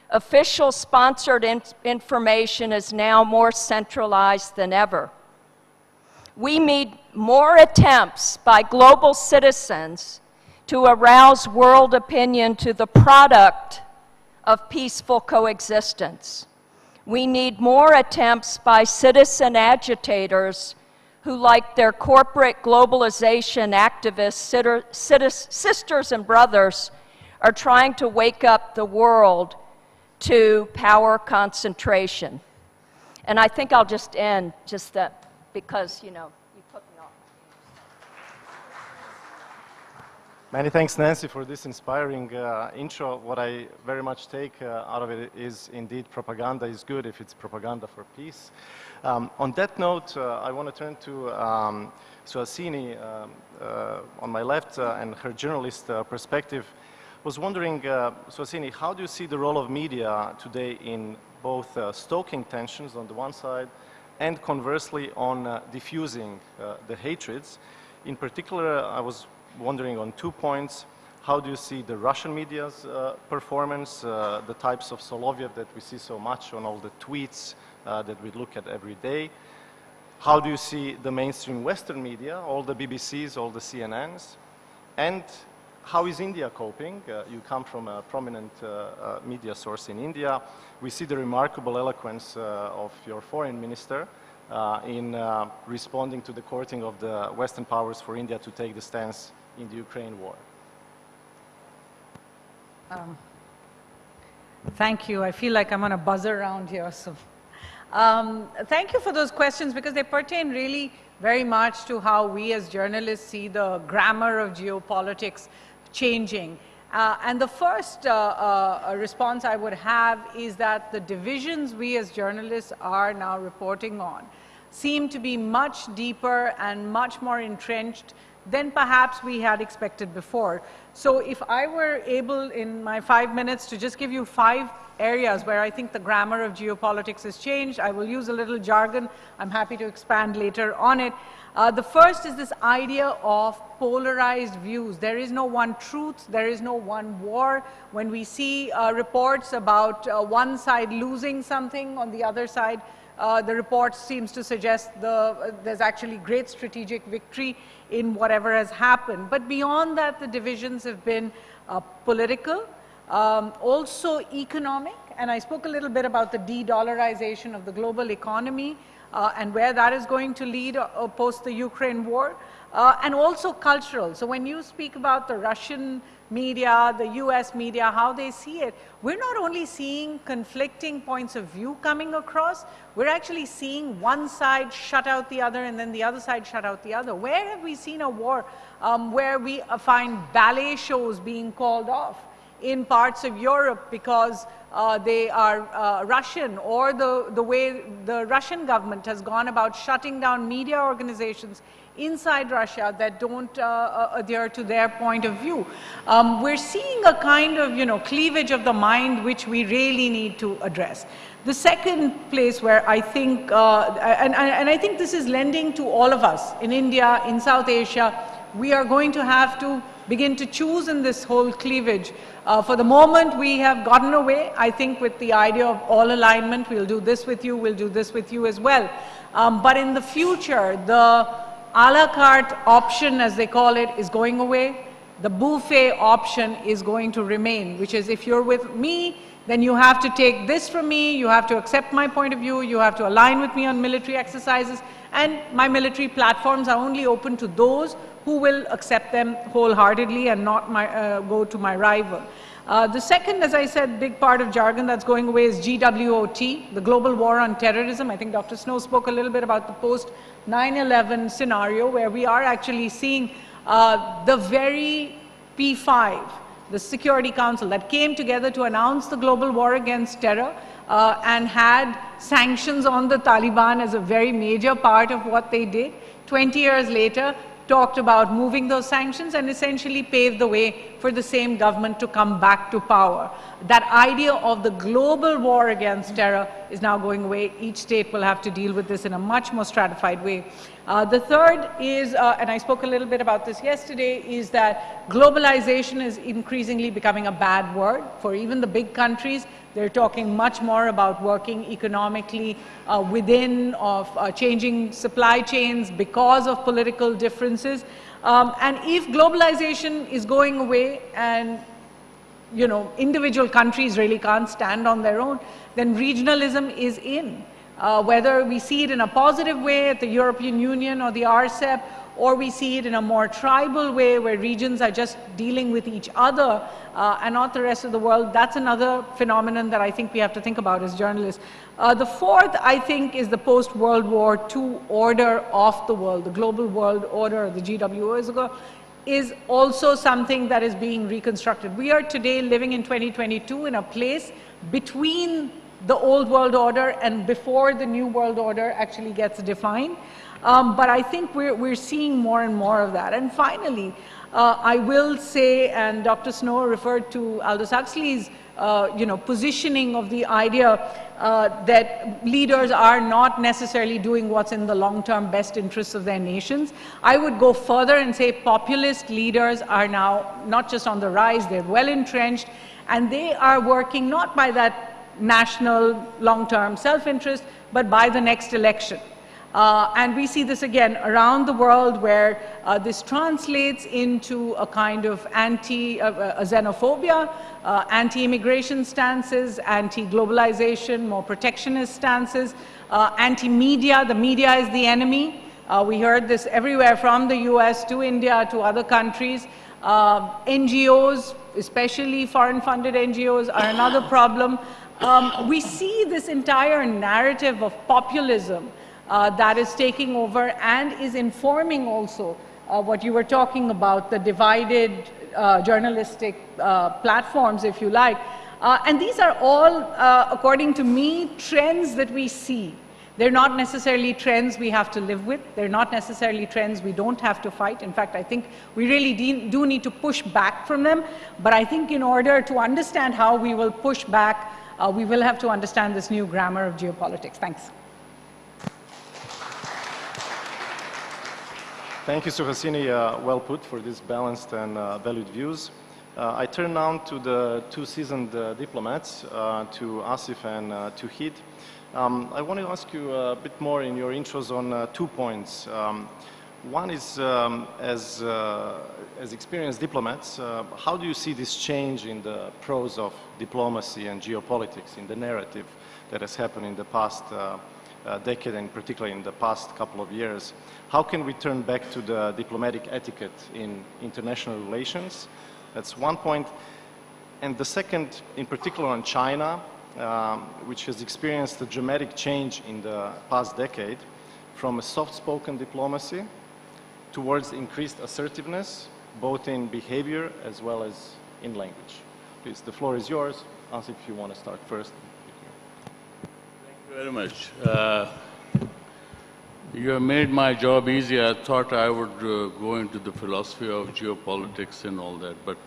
Official sponsored information is now more centralized than ever. We need more attempts by global citizens to arouse world opinion to the product of peaceful coexistence. We need more attempts by citizen agitators who, like their corporate globalization activist sisters and brothers, are trying to wake up the world to power concentration. And I think I'll just end just that because, you know, you put me off. Many thanks, Nancy, for this inspiring intro. What I very much take out of it is indeed propaganda is good if it's propaganda for peace. On that note, I want to turn to Suhasini on my left and her journalist perspective. Was wondering, Suhasini, how do you see the role of media today in both stoking tensions on the one side and conversely on diffusing the hatreds? In particular, I was wondering on 2 points. How do you see the Russian media's performance, the types of Soloviev that we see so much on all the tweets that we look at every day? How do you see the mainstream Western media, all the BBCs, all the CNNs? And how is India coping? You come from a prominent media source in India. We see the remarkable eloquence of your foreign minister in responding to the courting of the Western powers for India to take the stance in the Ukraine war. Thank you. I feel like I'm on a buzzer round here. So, thank you for those questions because they pertain really very much to how we as journalists see the grammar of geopolitics changing. And the first response I would have is that the divisions we as journalists are now reporting on seem to be much deeper and much more entrenched than perhaps we had expected before. So if I were able in my 5 minutes to just give you 5 areas where I think the grammar of geopolitics has changed, I will use a little jargon. I'm happy to expand later on it. The first is this idea of polarized views. There is no one truth, there is no one war. When we see reports about one side losing something, on the other side, the report seems to suggest there's actually great strategic victory in whatever has happened. But beyond that, the divisions have been political, also economic, and I spoke a little bit about the de-dollarization of the global economy and where that is going to lead post the Ukraine war, and also cultural. So when you speak about the Russian media, the US media, how they see it, we're not only seeing conflicting points of view coming across, we're actually seeing one side shut out the other and then the other side shut out the other. Where have we seen a war where we find ballet shows being called off in parts of Europe because they are Russian, or the way the Russian government has gone about shutting down media organizations inside Russia that don't adhere to their point of view. We're seeing a kind of, cleavage of the mind which we really need to address. The second place where I think, and I think this is lending to all of us in India, in South Asia, we are going to have to begin to choose in this whole cleavage. For the moment, we have gotten away, I think, with the idea of all alignment. We'll do this with you, we'll do this with you as well. But in the future, the a la carte option, as they call it, is going away. The buffet option is going to remain, which is if you're with me, then you have to take this from me, you have to accept my point of view, you have to align with me on military exercises, and my military platforms are only open to those who will accept them wholeheartedly and not go to my rival. The second, as I said, big part of jargon that's going away is GWOT, the Global War on Terrorism. I think Dr. Snow spoke a little bit about the post-9/11 scenario where we are actually seeing the very P5, the Security Council that came together to announce the global war against terror and had sanctions on the Taliban as a very major part of what they did. 20 years later, talked about moving those sanctions and essentially paved the way for the same government to come back to power. That idea of the global war against terror is now going away. Each state will have to deal with this in a much more stratified way. The third is, and I spoke a little bit about this yesterday, is that globalization is increasingly becoming a bad word for even the big countries. They're talking much more about working economically within of changing supply chains because of political differences. And if globalization is going away and individual countries really can't stand on their own, then regionalism is in. Whether we see it in a positive way at the European Union or the RCEP, or we see it in a more tribal way where regions are just dealing with each other and not the rest of the world, that's another phenomenon that I think we have to think about as journalists. The fourth, I think, is the post-World War II order of the world, the global world order, the GWO, is also something that is being reconstructed. We are today living in 2022 in a place between the old world order and before the new world order actually gets defined. But I think we're seeing more and more of that. And finally, I will say, and Dr. Snow referred to Aldous Huxley's positioning of the idea that leaders are not necessarily doing what's in the long-term best interests of their nations. I would go further and say populist leaders are now not just on the rise, they're well entrenched, and they are working not by that national long-term self-interest, but by the next election. And we see this again around the world where this translates into a kind of xenophobia, anti-immigration stances, anti-globalization, more protectionist stances, anti-media. The media is the enemy. We heard this everywhere from the US to India to other countries. NGOs, especially foreign-funded NGOs, are another problem. We see this entire narrative of populism that is taking over and is informing also what you were talking about, the divided journalistic platforms, if you like. And these are all, according to me, trends that we see. They're not necessarily trends we have to live with. They're not necessarily trends we don't have to fight. In fact, I think we really do need to push back from them. But I think in order to understand how we will push back, we will have to understand this new grammar of geopolitics. Thanks. Thank you, Suhasini. Well put for these balanced and valued views. I turn now to the two seasoned diplomats, to Asif and to Hid. I want to ask you a bit more in your intros on 2 points. One is, as experienced diplomats, how do you see this change in the prose of diplomacy and geopolitics, in the narrative that has happened in the past decade, and particularly in the past couple of years? How can we turn back to the diplomatic etiquette in international relations? That's one point. And the second, in particular on China, which has experienced a dramatic change in the past decade from a soft-spoken diplomacy towards increased assertiveness, both in behavior as well as in language. Please, the floor is yours. Asif, if you want to start first. Thank you very much. You have made my job easier. I thought I would go into the philosophy of geopolitics and all that, but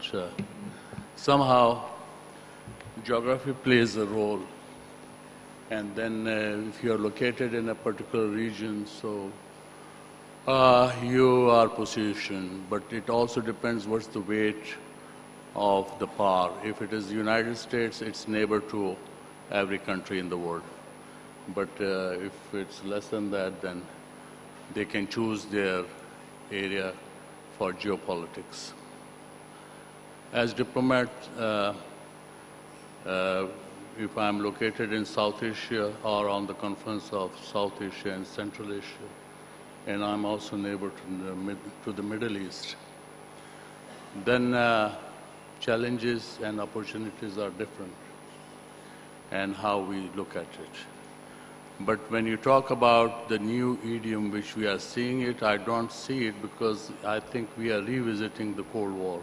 somehow geography plays a role. And then if you're located in a particular region, so you are positioned, but it also depends what's the weight of the power. If it is the United States, it's neighbor to every country in the world. But if it's less than that, then they can choose their area for geopolitics. As diplomat, if I'm located in South Asia or on the conference of South Asia and Central Asia, and I'm also neighbor to the Middle East, then challenges and opportunities are different, and how we look at it. But when you talk about the new idiom which we are seeing it, I don't see it because I think we are revisiting the Cold War.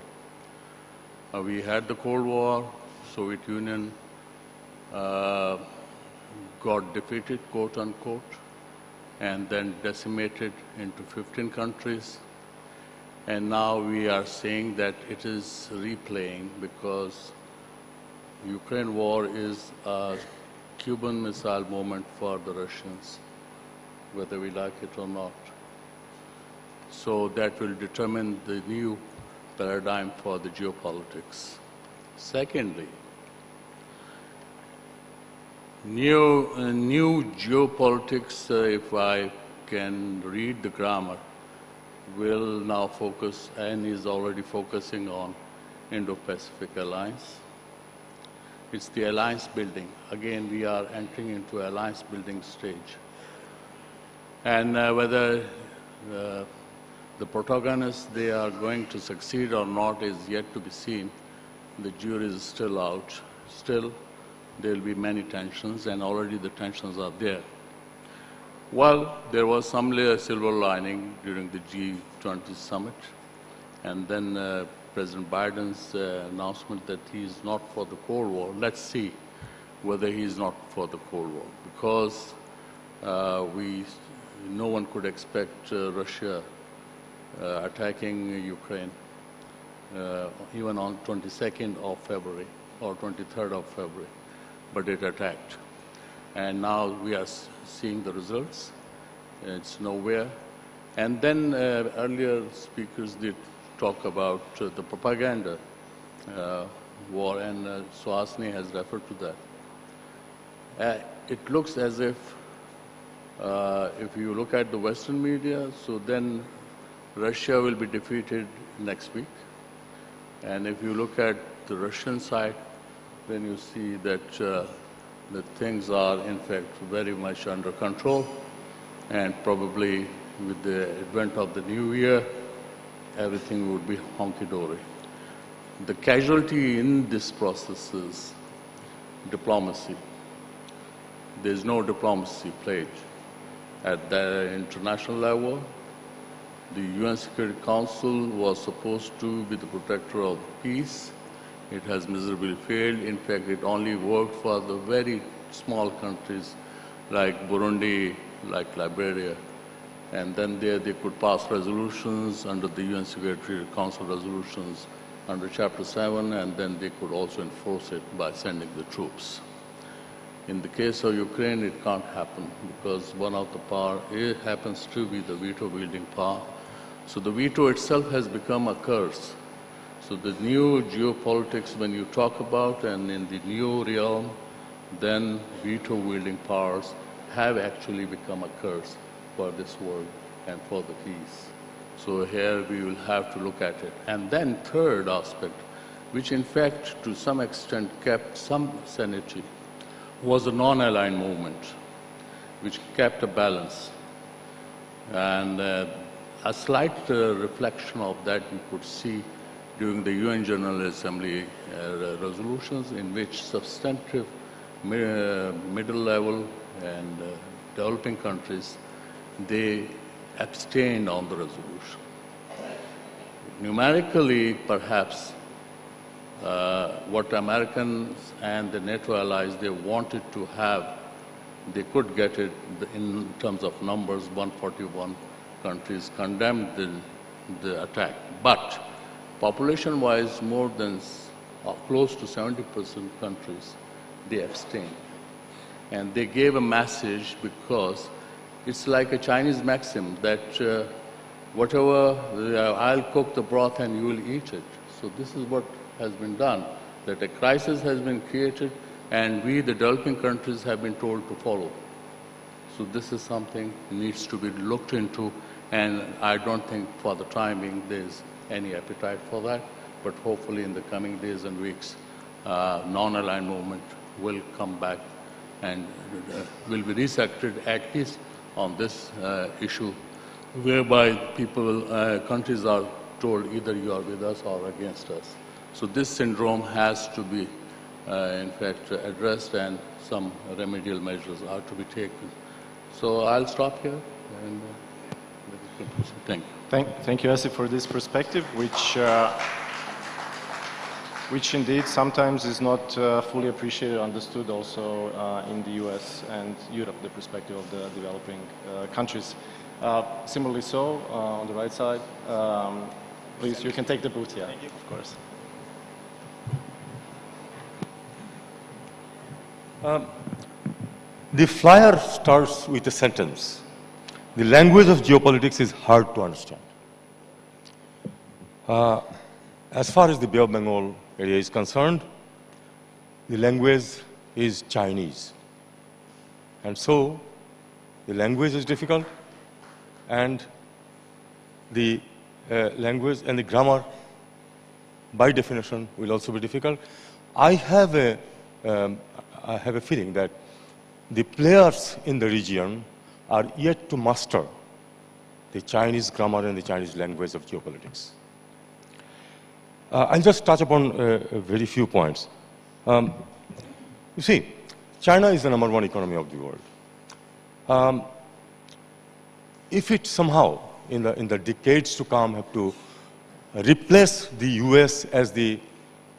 We had the Cold War, Soviet Union got defeated, quote unquote, and then decimated into 15 countries. And now we are saying that it is replaying because Ukraine war is a Cuban Missile Moment for the Russians, whether we like it or not. So that will determine the new paradigm for the geopolitics. Secondly, new geopolitics, if I can read the grammar, will now focus and is already focusing on Indo-Pacific Alliance. It's the alliance building. Again, we are entering into alliance building stage. And whether the protagonists, they are going to succeed or not is yet to be seen. The jury is still out. Still, there will be many tensions, and already the tensions are there. Well, there was some silver lining during the G20 summit, and then President Biden's announcement that he is not for the Cold War. Let's see whether he is not for the Cold War, because no one could expect Russia attacking Ukraine even on 22nd of February or 23rd of February, but it attacked. And now we are seeing the results. It's nowhere. And then earlier speakers did talk about the propaganda war, and Suhasini has referred to that. It looks as if you look at the Western media, so then Russia will be defeated next week. And if you look at the Russian side, then you see that the things are in fact very much under control, and probably with the advent of the new year, everything would be honky-dory. The casualty in this process is diplomacy. There's no diplomacy played at the international level. The UN Security Council was supposed to be the protector of peace. It has miserably failed. In fact, it only worked for the very small countries like Burundi, like Liberia. And then there they could pass resolutions under the UN Security Council resolutions under Chapter 7, and then they could also enforce it by sending the troops. In the case of Ukraine, it can't happen because one of the power, it happens to be the veto-wielding power. So the veto itself has become a curse. So the new geopolitics, when you talk about, and in the new realm, then veto-wielding powers have actually become a curse for this world and for the peace. So here we will have to look at it. And then third aspect, which in fact to some extent kept some sanity, was the non-aligned movement, which kept a balance. And a slight reflection of that you could see during the UN General Assembly resolutions, in which substantive middle level and developing countries, they abstained on the resolution. Numerically, perhaps, what Americans and the NATO allies, they wanted to have, they could get it in terms of numbers. 141 countries condemned the attack. But population-wise, more than close to 70% countries, they abstained. And they gave a message because it's like a Chinese maxim that whatever, I'll cook the broth and you will eat it. So this is what has been done, that a crisis has been created and we, the developing countries, have been told to follow. So this is something that needs to be looked into, and I don't think for the time being there's any appetite for that, but hopefully in the coming days and weeks, non-aligned movement will come back and will be resected at least on this issue, whereby people, countries are told either you are with us or against us. So this syndrome has to be, in fact, addressed, and some remedial measures are to be taken. So I'll stop here. And, thank you. Thank you, Asif, for this perspective, which indeed sometimes is not fully appreciated, understood also in the US and Europe, the perspective of the developing countries. Similarly so, on the right side, please, you can take the booth here, of course. The flyer starts with a sentence. The language of geopolitics is hard to understand. As far as the Bay of Bengal area is concerned, the language is Chinese. And so the language is difficult, and the language and the grammar, by definition, will also be difficult. I have a feeling that the players in the region are yet to master the Chinese grammar and the Chinese language of geopolitics. I'll just touch upon very few points. You see, China is the #1 economy of the world. If it somehow, in the decades to come, have to replace the US as the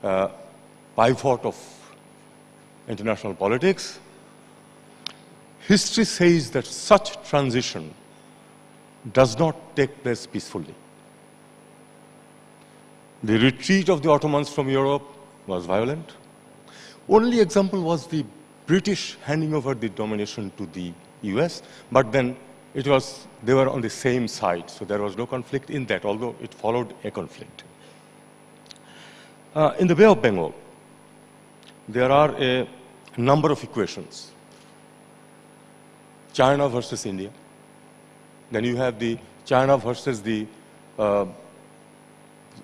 pivot of international politics, history says that such transition does not take place peacefully. The retreat of the Ottomans from Europe was violent. Only example was the British handing over the domination to the US, but then they were on the same side, so there was no conflict in that, although it followed a conflict. In the Bay of Bengal, there are a number of equations. China versus India. Then you have the China versus the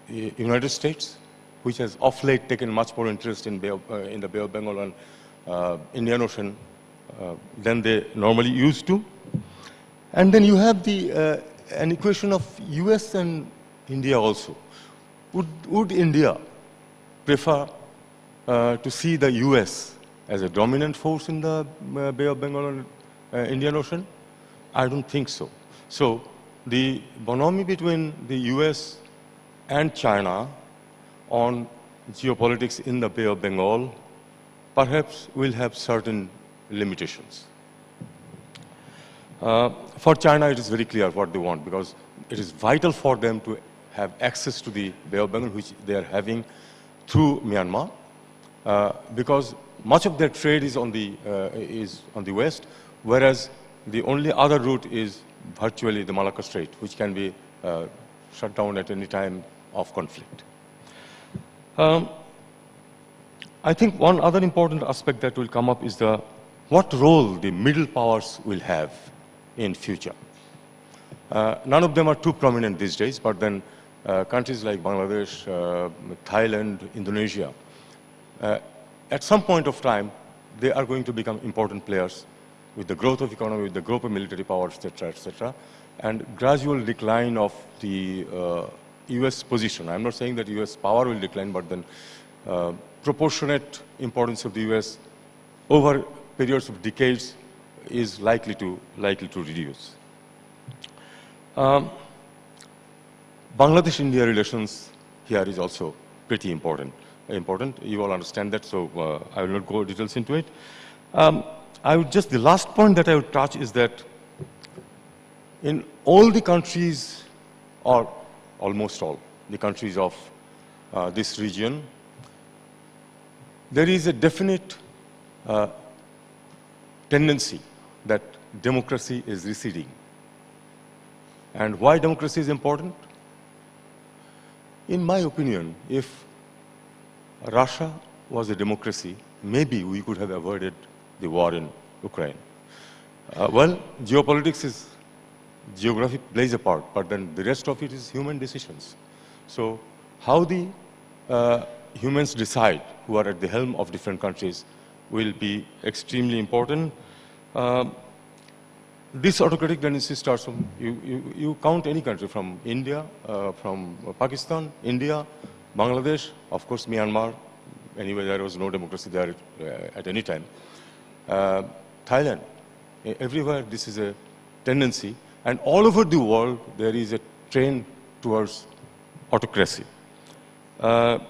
United States, which has of late taken much more interest in the Bay of Bengal and Indian Ocean than they normally used to. And then you have an equation of US and India also. Would India prefer to see the US as a dominant force in the Bay of Bengal and Indian Ocean? I don't think so. So the bonhomie between the US and China on geopolitics in the Bay of Bengal perhaps will have certain limitations. For China, it is very clear what they want, because it is vital for them to have access to the Bay of Bengal, which they are having through Myanmar, because much of their trade is on the west, whereas the only other route is virtually the Malacca Strait, which can be shut down at any time of conflict. I think one other important aspect that will come up is what role the middle powers will have in future. None of them are too prominent these days, but then countries like Bangladesh, Thailand, Indonesia, at some point of time, they are going to become important players with the growth of economy, with the growth of military power, etc., and gradual decline of the US position. I'm not saying that US power will decline, but then proportionate importance of the US over periods of decades is likely to reduce. Bangladesh-India relations here is also pretty important. You all understand that, so I will not go details into it. The last point that I would touch is that in all the countries, or almost all the countries of this region, there is a definite tendency that democracy is receding. And why democracy is important? In my opinion, if Russia was a democracy, maybe we could have avoided the war in Ukraine. Well, geography plays a part, but then the rest of it is human decisions. So how the humans decide who are at the helm of different countries will be extremely important. This autocratic tendency starts from, you count any country, from India, from Pakistan, India, Bangladesh, of course Myanmar, anyway there was no democracy there at any time. Thailand, everywhere this is a tendency, and all over the world there is a trend towards autocracy. And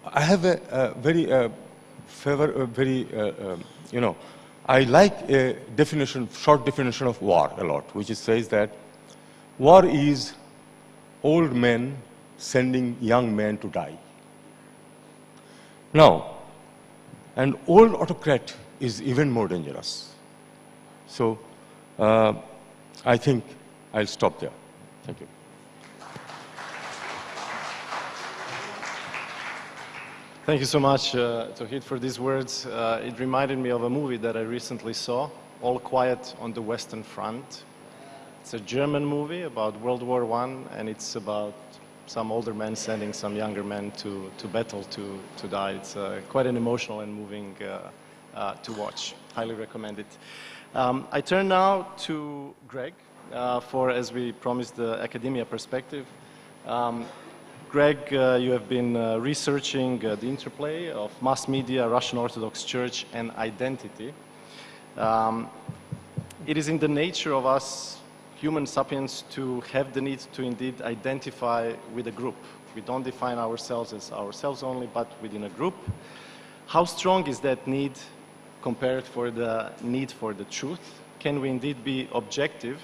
I have a very I like a short definition of war a lot, which says that war is old men sending young men to die. Now, an old autocrat is even more dangerous. So, I think I'll stop there. Thank you. Thank you so much, Tauhid, for these words. It reminded me of a movie that I recently saw, All Quiet on the Western Front. It's a German movie about World War I, and it's about some older men sending some younger men to battle to die. It's quite an emotional and moving to watch. Highly recommend it. I turn now to Greg for, as we promised, the academia perspective. Greg, you have been researching the interplay of mass media, Russian Orthodox Church, and identity. It is in the nature of us human sapiens to have the need to indeed identify with a group. We don't define ourselves as ourselves only, but within a group. How strong is that need compared for the need for the truth? Can we indeed be objective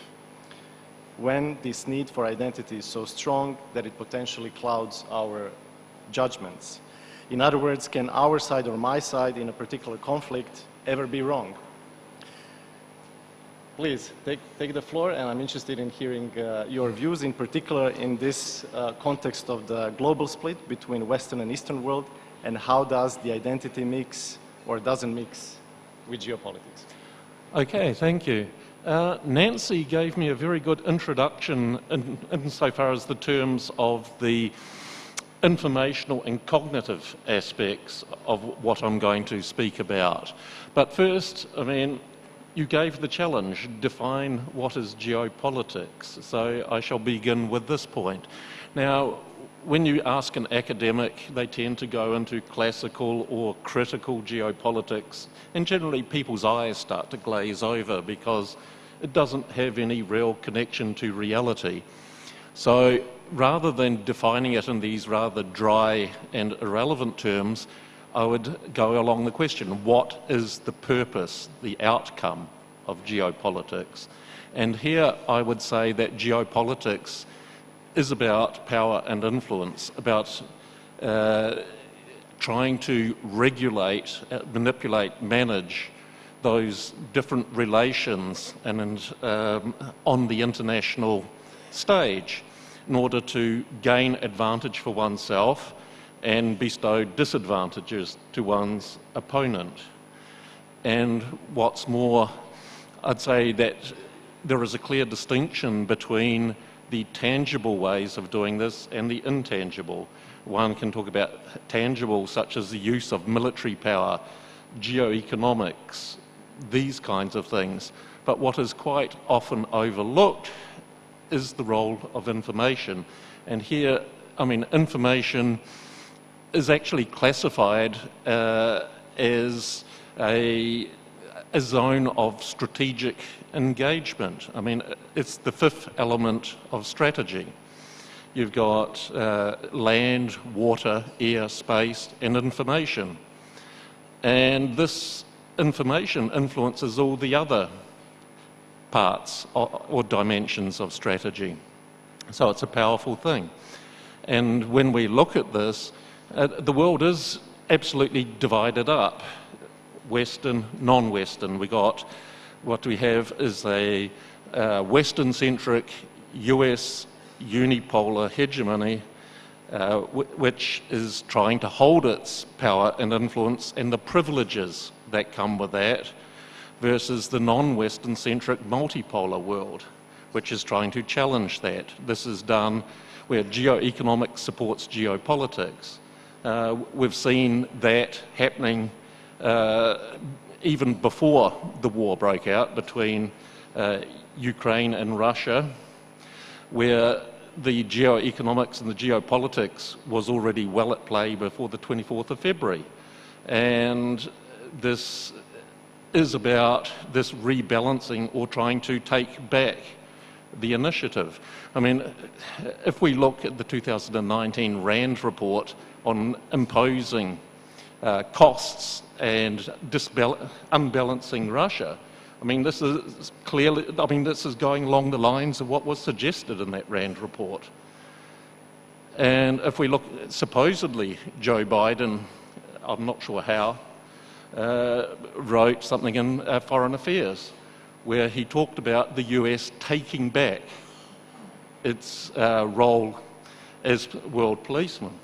when this need for identity is so strong that it potentially clouds our judgments? In other words, can our side or my side in a particular conflict ever be wrong? Please, take the floor, and I'm interested in hearing your views, in particular in this context of the global split between Western and Eastern world, and how does the identity mix or doesn't mix with geopolitics? Okay, thank you. Nancy gave me a very good introduction insofar as the terms of the informational and cognitive aspects of what I'm going to speak about. But first, I mean, you gave the challenge, define what is geopolitics. So I shall begin with this point. Now, when you ask an academic, they tend to go into classical or critical geopolitics, and generally people's eyes start to glaze over because it doesn't have any real connection to reality. So rather than defining it in these rather dry and irrelevant terms, I would go along the question, what is the purpose, the outcome of geopolitics? And here I would say that geopolitics is about power and influence, about trying to regulate, manipulate, manage those different relations and on the international stage in order to gain advantage for oneself and bestow disadvantages to one's opponent. And what's more, I'd say that there is a clear distinction between the tangible ways of doing this and the intangible. One can talk about tangible, such as the use of military power, geoeconomics, these kinds of things. But what is quite often overlooked is the role of information. And here, I mean, information is actually classified as a zone of strategic engagement. I mean, it's the fifth element of strategy. You've got land, water, air, space, and information. And this information influences all the other parts or dimensions of strategy. So it's a powerful thing. And when we look at this, the world is absolutely divided up. Western, non-Western. What we have is a Western-centric US unipolar hegemony, which is trying to hold its power and influence and the privileges that come with that, versus the non-Western-centric multipolar world, which is trying to challenge that. This is done where geoeconomics supports geopolitics. We've seen that happening even before the war broke out between Ukraine and Russia, where the geoeconomics and the geopolitics was already well at play before the 24th of February. And this is about this rebalancing or trying to take back the initiative. I mean, if we look at the 2019 RAND report on imposing costs and unbalancing Russia, I mean, this is clearly, I mean, this is going along the lines of what was suggested in that RAND report. And if we look, supposedly Joe Biden, I'm not sure how, wrote something in Foreign Affairs where he talked about the US taking back its role as world policeman.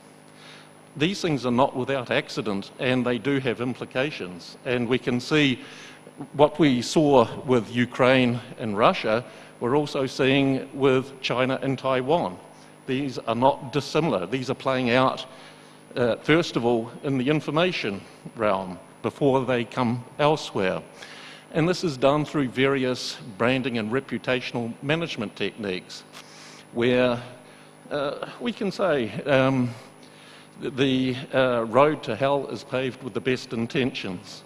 These things are not without accident, and they do have implications. And we can see what we saw with Ukraine and Russia, we're also seeing with China and Taiwan. These are not dissimilar. These are playing out, first of all, in the information realm before they come elsewhere. And this is done through various branding and reputational management techniques, where we can say the road to hell is paved with the best intentions.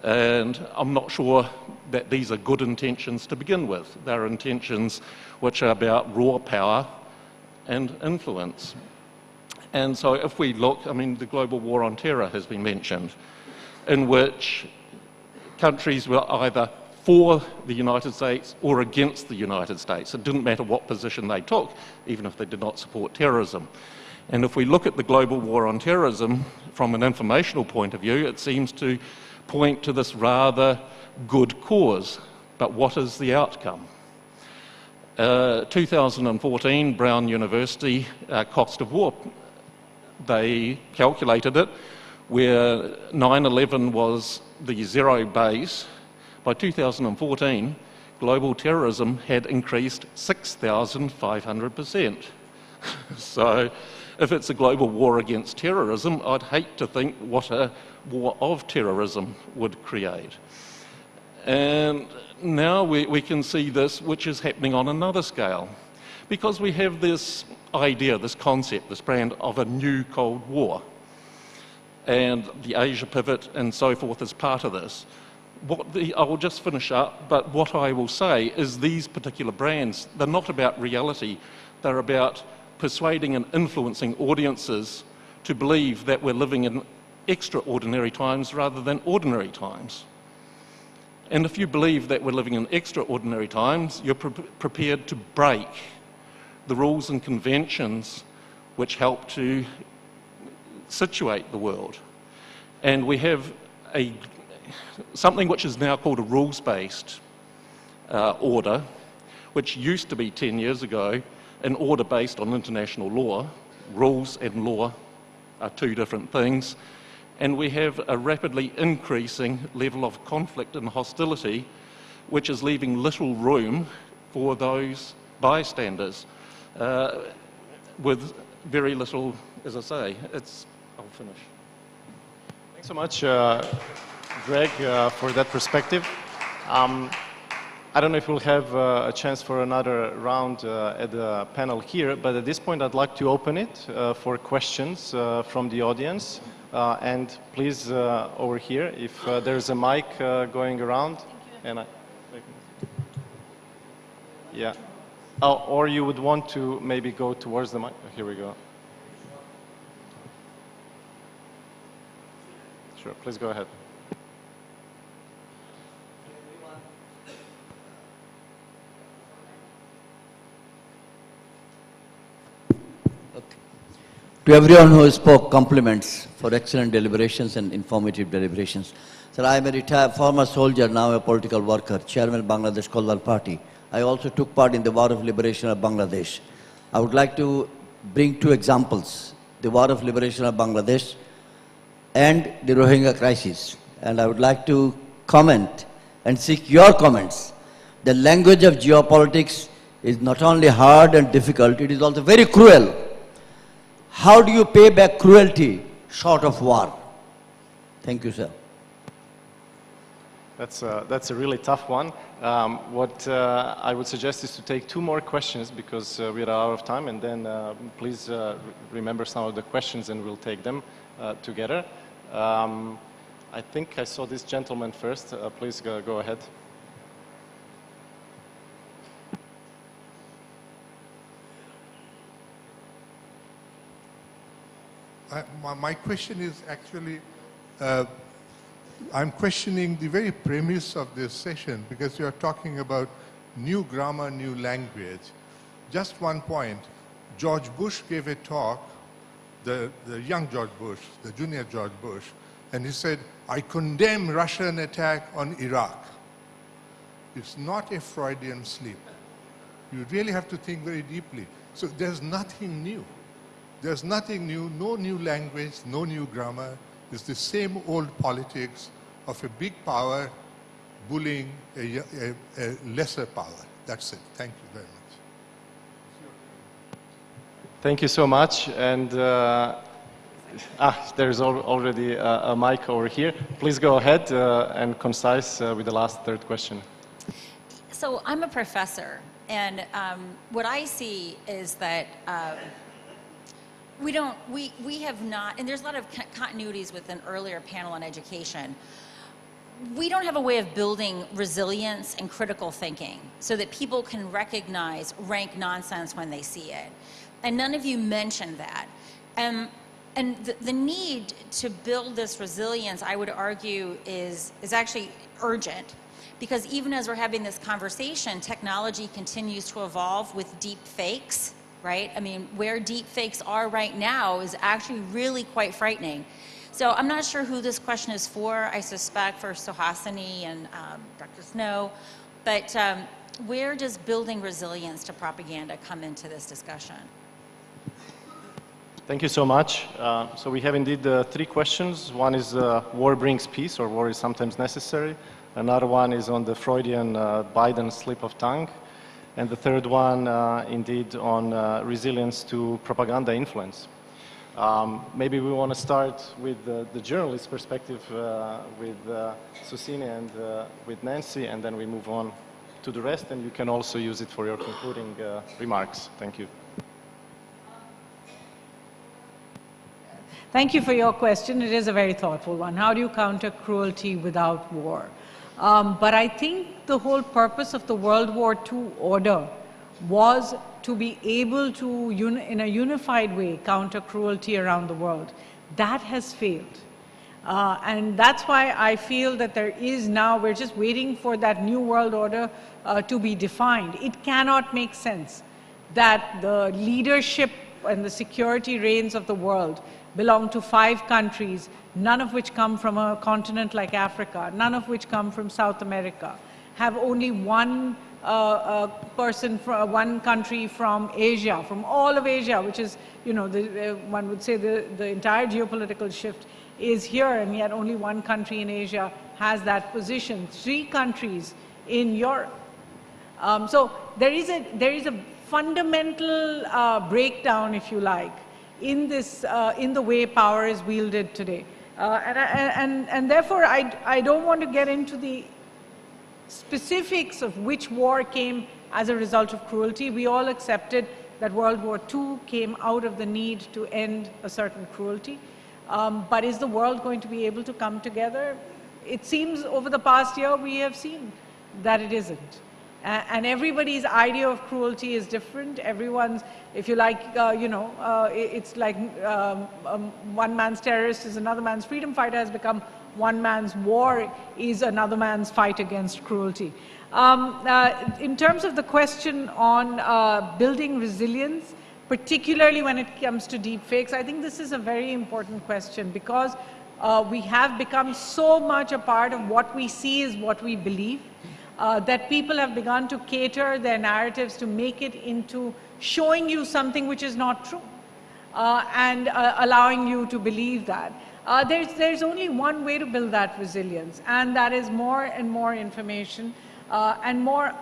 And I'm not sure that these are good intentions to begin with. They're intentions which are about raw power and influence. And so if we look, I mean, the global war on terror has been mentioned, in which countries were either for the United States or against the United States. It didn't matter what position they took, even if they did not support terrorism. And if we look at the global war on terrorism from an informational point of view, it seems to point to this rather good cause. But what is the outcome? 2014, Brown University cost of war, they calculated it, where 9/11 was the zero base. By 2014, global terrorism had increased 6,500%. So if it's a global war against terrorism, I'd hate to think what a war of terrorism would create. And now we can see this, which is happening on another scale. Because we have this idea, this concept, this brand of a new Cold War. And the Asia pivot and so forth is part of this. I will just finish up, but what I will say is these particular brands, they're not about reality. They're about persuading and influencing audiences to believe that we're living in extraordinary times rather than ordinary times. And if you believe that we're living in extraordinary times, you're prepared to break the rules and conventions which help to situate the world. And we have something which is now called a rules-based order, which used to be 10 years ago an order based on international law. Rules and law are two different things. And we have a rapidly increasing level of conflict and hostility, which is leaving little room for those bystanders with very little, as I say, I'll finish. Thanks so much, Greg, for that perspective. I don't know if we'll have a chance for another round at the panel here, but at this point I'd like to open it for questions from the audience. And please, over here, if there's a mic going around. And yeah. Oh, or you would want to maybe go towards the mic. Here we go. Sure, please go ahead. To everyone who spoke, compliments for excellent deliberations and informative deliberations. Sir, I am a retired former soldier, now a political worker, chairman of Bangladesh Kolwar Party. I also took part in the War of Liberation of Bangladesh. I would like to bring two examples, the War of Liberation of Bangladesh and the Rohingya crisis. And I would like to comment and seek your comments. The language of geopolitics is not only hard and difficult, it is also very cruel. How do you pay back cruelty short of war? Thank you, sir. That's a really tough one. What I would suggest is to take two more questions because we are out of time, and then please remember some of the questions and we'll take them together. I think I saw this gentleman first. Please go ahead. My question is actually, I'm questioning the very premise of this session because you are talking about new grammar, new language. Just one point, George Bush gave a talk, the young George Bush, the junior George Bush, and he said, I condemn Russian attack on Iraq. It's not a Freudian slip. You really have to think very deeply. So there's nothing new. There's nothing new, no new language, no new grammar. It's the same old politics of a big power bullying a lesser power. That's it. Thank you very much. Thank you so much. And there's already a mic over here. Please go ahead and concise with the last third question. So I'm a professor, and what I see is that we have not, and there's a lot of continuities with an earlier panel on education. We don't have a way of building resilience and critical thinking so that people can recognize rank nonsense when they see it. And none of you mentioned that. And the need to build this resilience, I would argue, is actually urgent. Because even as we're having this conversation, technology continues to evolve with deep fakes. Right? I mean, where deep fakes are right now is actually really quite frightening. So I'm not sure who this question is for. I suspect for Suhasini and Dr. Snow. But where does building resilience to propaganda come into this discussion? Thank you so much. So we have indeed three questions. One is war brings peace, or war is sometimes necessary. Another one is on the Freudian Biden slip of tongue. And the third one, indeed, on resilience to propaganda influence. Maybe we want to start with the journalist perspective with Susine and with Nancy, and then we move on to the rest, and you can also use it for your concluding remarks. Thank you. Thank you for your question. It is a very thoughtful one. How do you counter cruelty without war? But I think the whole purpose of the World War II order was to be able to, in a unified way, counter cruelty around the world. That has failed. And that's why I feel that there is now, we're just waiting for that new world order to be defined. It cannot make sense that the leadership and the security reins of the world belong to 5 countries, none of which come from a continent like Africa, none of which come from South America, have only one person from one country from Asia, from all of Asia, which is, one would say the entire geopolitical shift is here, and yet only one country in Asia has that position. 3 countries in Europe. So there is a fundamental breakdown, if you like, in this, in the way power is wielded today. And therefore, I don't want to get into the specifics of which war came as a result of cruelty. We all accepted that World War II came out of the need to end a certain cruelty. But is the world going to be able to come together? It seems over the past year we have seen that it isn't. And everybody's idea of cruelty is different. Everyone's, if you like, it's like one man's terrorist is another man's freedom fighter has become one man's war is another man's fight against cruelty. In terms of the question on building resilience, particularly when it comes to deepfakes, I think this is a very important question because we have become so much a part of what we see is what we believe. That people have begun to cater their narratives to make it into showing you something which is not true and allowing you to believe that. There's only one way to build that resilience, and that is more and more information and more,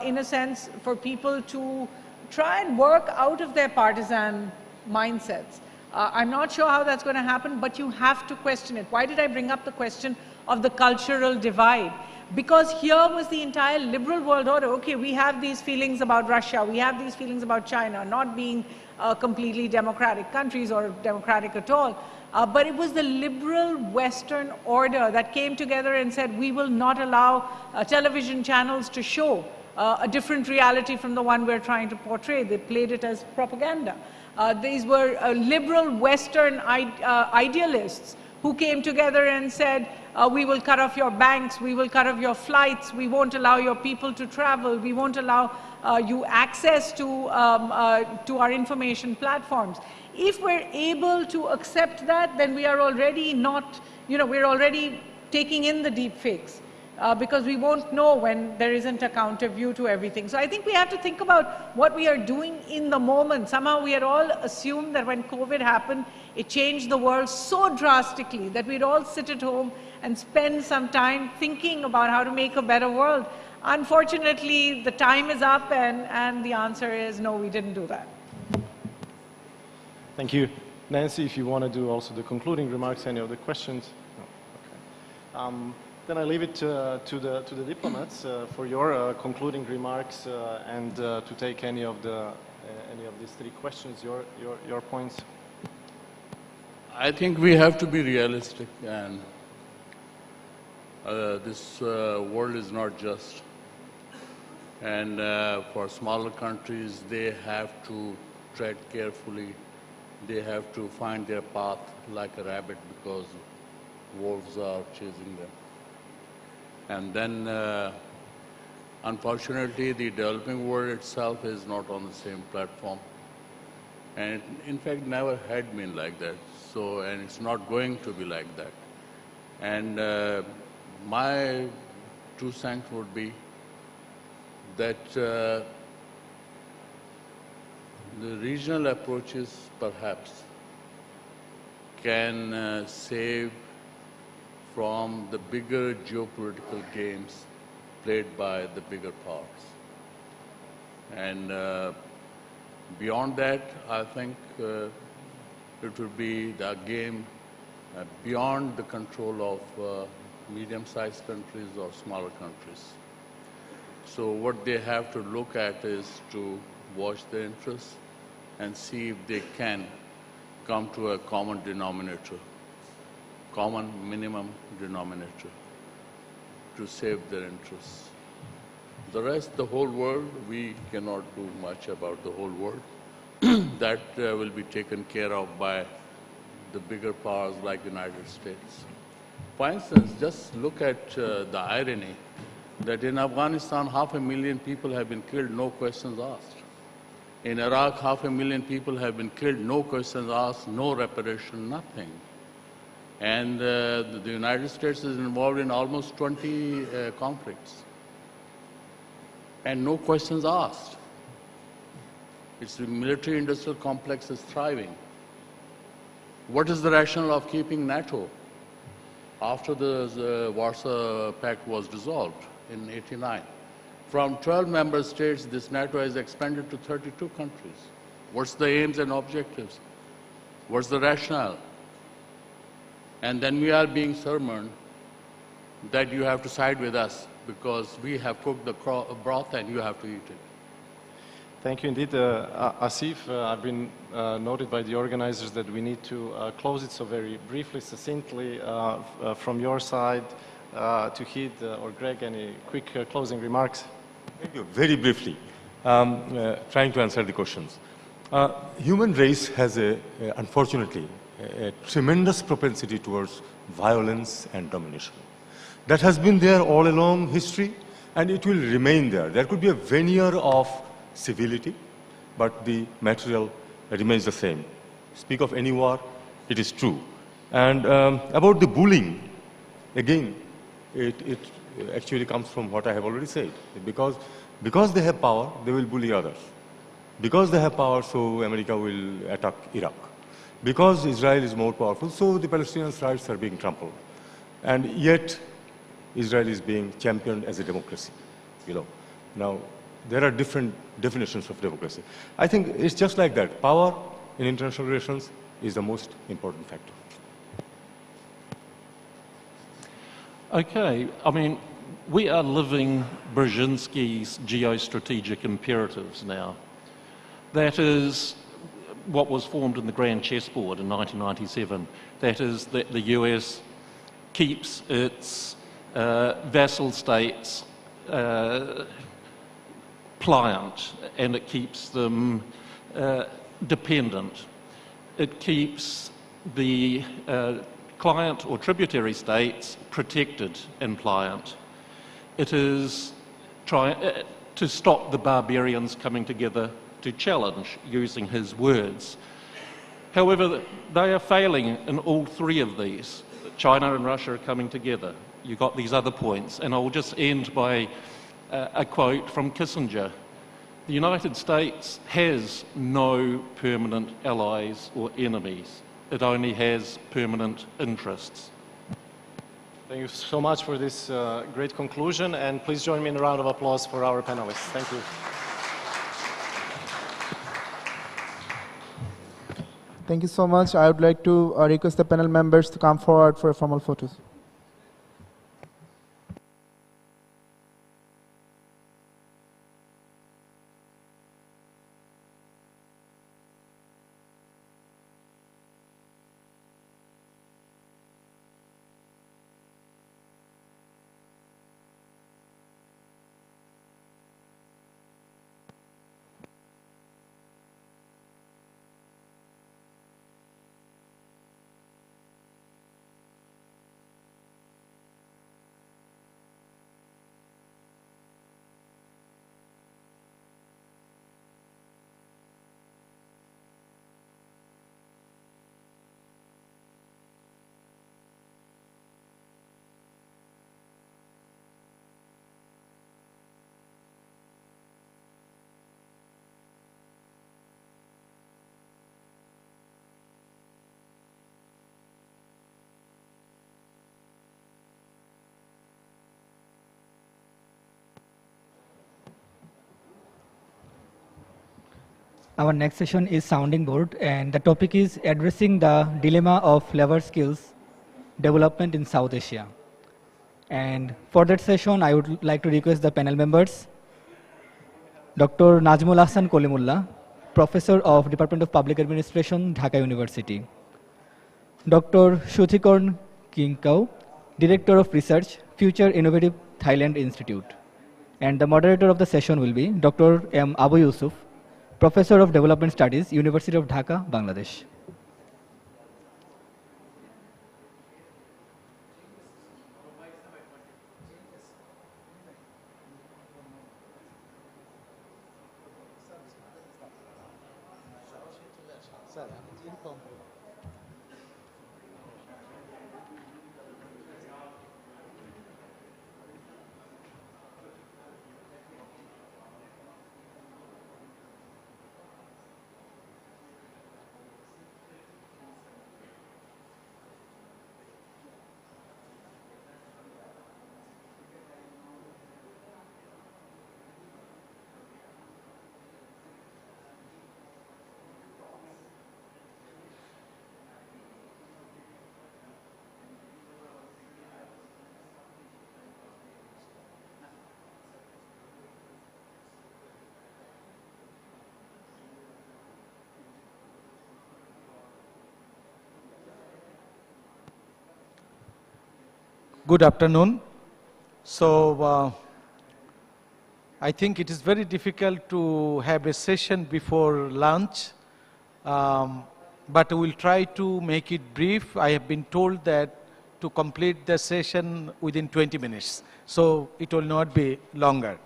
in a sense, for people to try and work out of their partisan mindsets. I'm not sure how that's going to happen, but you have to question it. Why did I bring up the question of the cultural divide? Because here was the entire liberal world order. Okay, we have these feelings about Russia, we have these feelings about China, not being completely democratic countries or democratic at all. But it was the liberal Western order that came together and said, we will not allow television channels to show a different reality from the one we're trying to portray. They played it as propaganda. These were liberal Western idealists who came together and said, we will cut off your banks, we will cut off your flights, we won't allow your people to travel, we won't allow you access to our information platforms. If we're able to accept that, then we are already not, we're already taking in the deep fakes. Because we won't know when there isn't a counter view to everything. So I think we have to think about what we are doing in the moment. Somehow we had all assumed that when COVID happened, it changed the world so drastically that we'd all sit at home and spend some time thinking about how to make a better world. Unfortunately, the time is up and the answer is no, we didn't do that. Thank you. Nancy, if you want to do also the concluding remarks, any other questions? No. Okay. Then I leave it to the diplomats for your concluding remarks and to take any of these 3 questions, your points. I think we have to be realistic, and this world is not just. And for smaller countries, they have to tread carefully. They have to find their path like a rabbit because wolves are chasing them. And then, unfortunately, the developing world itself is not on the same platform. And it, in fact, never had been like that. So, and it's not going to be like that. And my 2 cents would be that the regional approaches, perhaps, can save from the bigger geopolitical games played by the bigger powers. And beyond that, I think it would be the game beyond the control of medium-sized countries or smaller countries. So what they have to look at is to watch their interests and see if they can come to a common denominator, common minimum denominator to save their interests. The rest, the whole world, we cannot do much about the whole world. That will be taken care of by the bigger powers like the United States. For instance, just look at the irony that in Afghanistan, 500,000 people have been killed, no questions asked. In Iraq, 500,000 people have been killed, no questions asked, no reparation, nothing. And the United States is involved in almost 20 conflicts. And no questions asked. Its military-industrial complex is thriving. What is the rationale of keeping NATO after the Warsaw Pact was dissolved in '89? From 12 member states, this NATO has expanded to 32 countries. What's the aims and objectives? What's the rationale? And then we are being sermoned that you have to side with us because we have cooked the broth and you have to eat it. Thank you indeed. Asif, I've been noted by the organizers that we need to close it, so very briefly, succinctly, from your side, to Hid or Greg, any quick closing remarks? Thank you. Very briefly, trying to answer the questions. Human race has, unfortunately, a tremendous propensity towards violence and domination. That has been there all along history, and it will remain there. There could be a veneer of civility, but the material remains the same. Speak of any war, it is true. And about the bullying, again, it actually comes from what I have already said. Because they have power, they will bully others. Because they have power, so America will attack Iraq. Because Israel is more powerful, so the Palestinians' rights are being trampled. And yet, Israel is being championed as a democracy. Now, there are different definitions of democracy. I think it's just like that. Power in international relations is the most important factor. Okay, I mean, we are living Brzezinski's geostrategic imperatives now. That is what was formed in the Grand Chessboard in 1997. That is that the US keeps its vassal states pliant, and it keeps them dependent. It keeps the client or tributary states protected and pliant. It is trying to stop the barbarians coming together to challenge, using his words. However, they are failing in all three of these. China and Russia are coming together. You've got these other points, and I'll just end by a quote from Kissinger. The United States has no permanent allies or enemies. It only has permanent interests. Thank you so much for this great conclusion, and please join me in a round of applause for our panelists. Thank you. Thank you so much. I would like to request the panel members to come forward for a formal photos. Our next session is Sounding Board, and the topic is addressing the dilemma of labor skills development in South Asia. And for that session, I would like to request the panel members, Dr. Najmul Ahsan Kolimullah, Professor of Department of Public Administration, Dhaka University. Dr. Shuthikorn Kinkau, Director of Research, Future Innovative Thailand Institute. And the moderator of the session will be Dr. M. Abu Yusuf, Professor of Development Studies, University of Dhaka, Bangladesh. Good afternoon. So, I think it is very difficult to have a session before lunch, but we'll try to make it brief. I have been told that to complete the session within 20 minutes, so it will not be longer.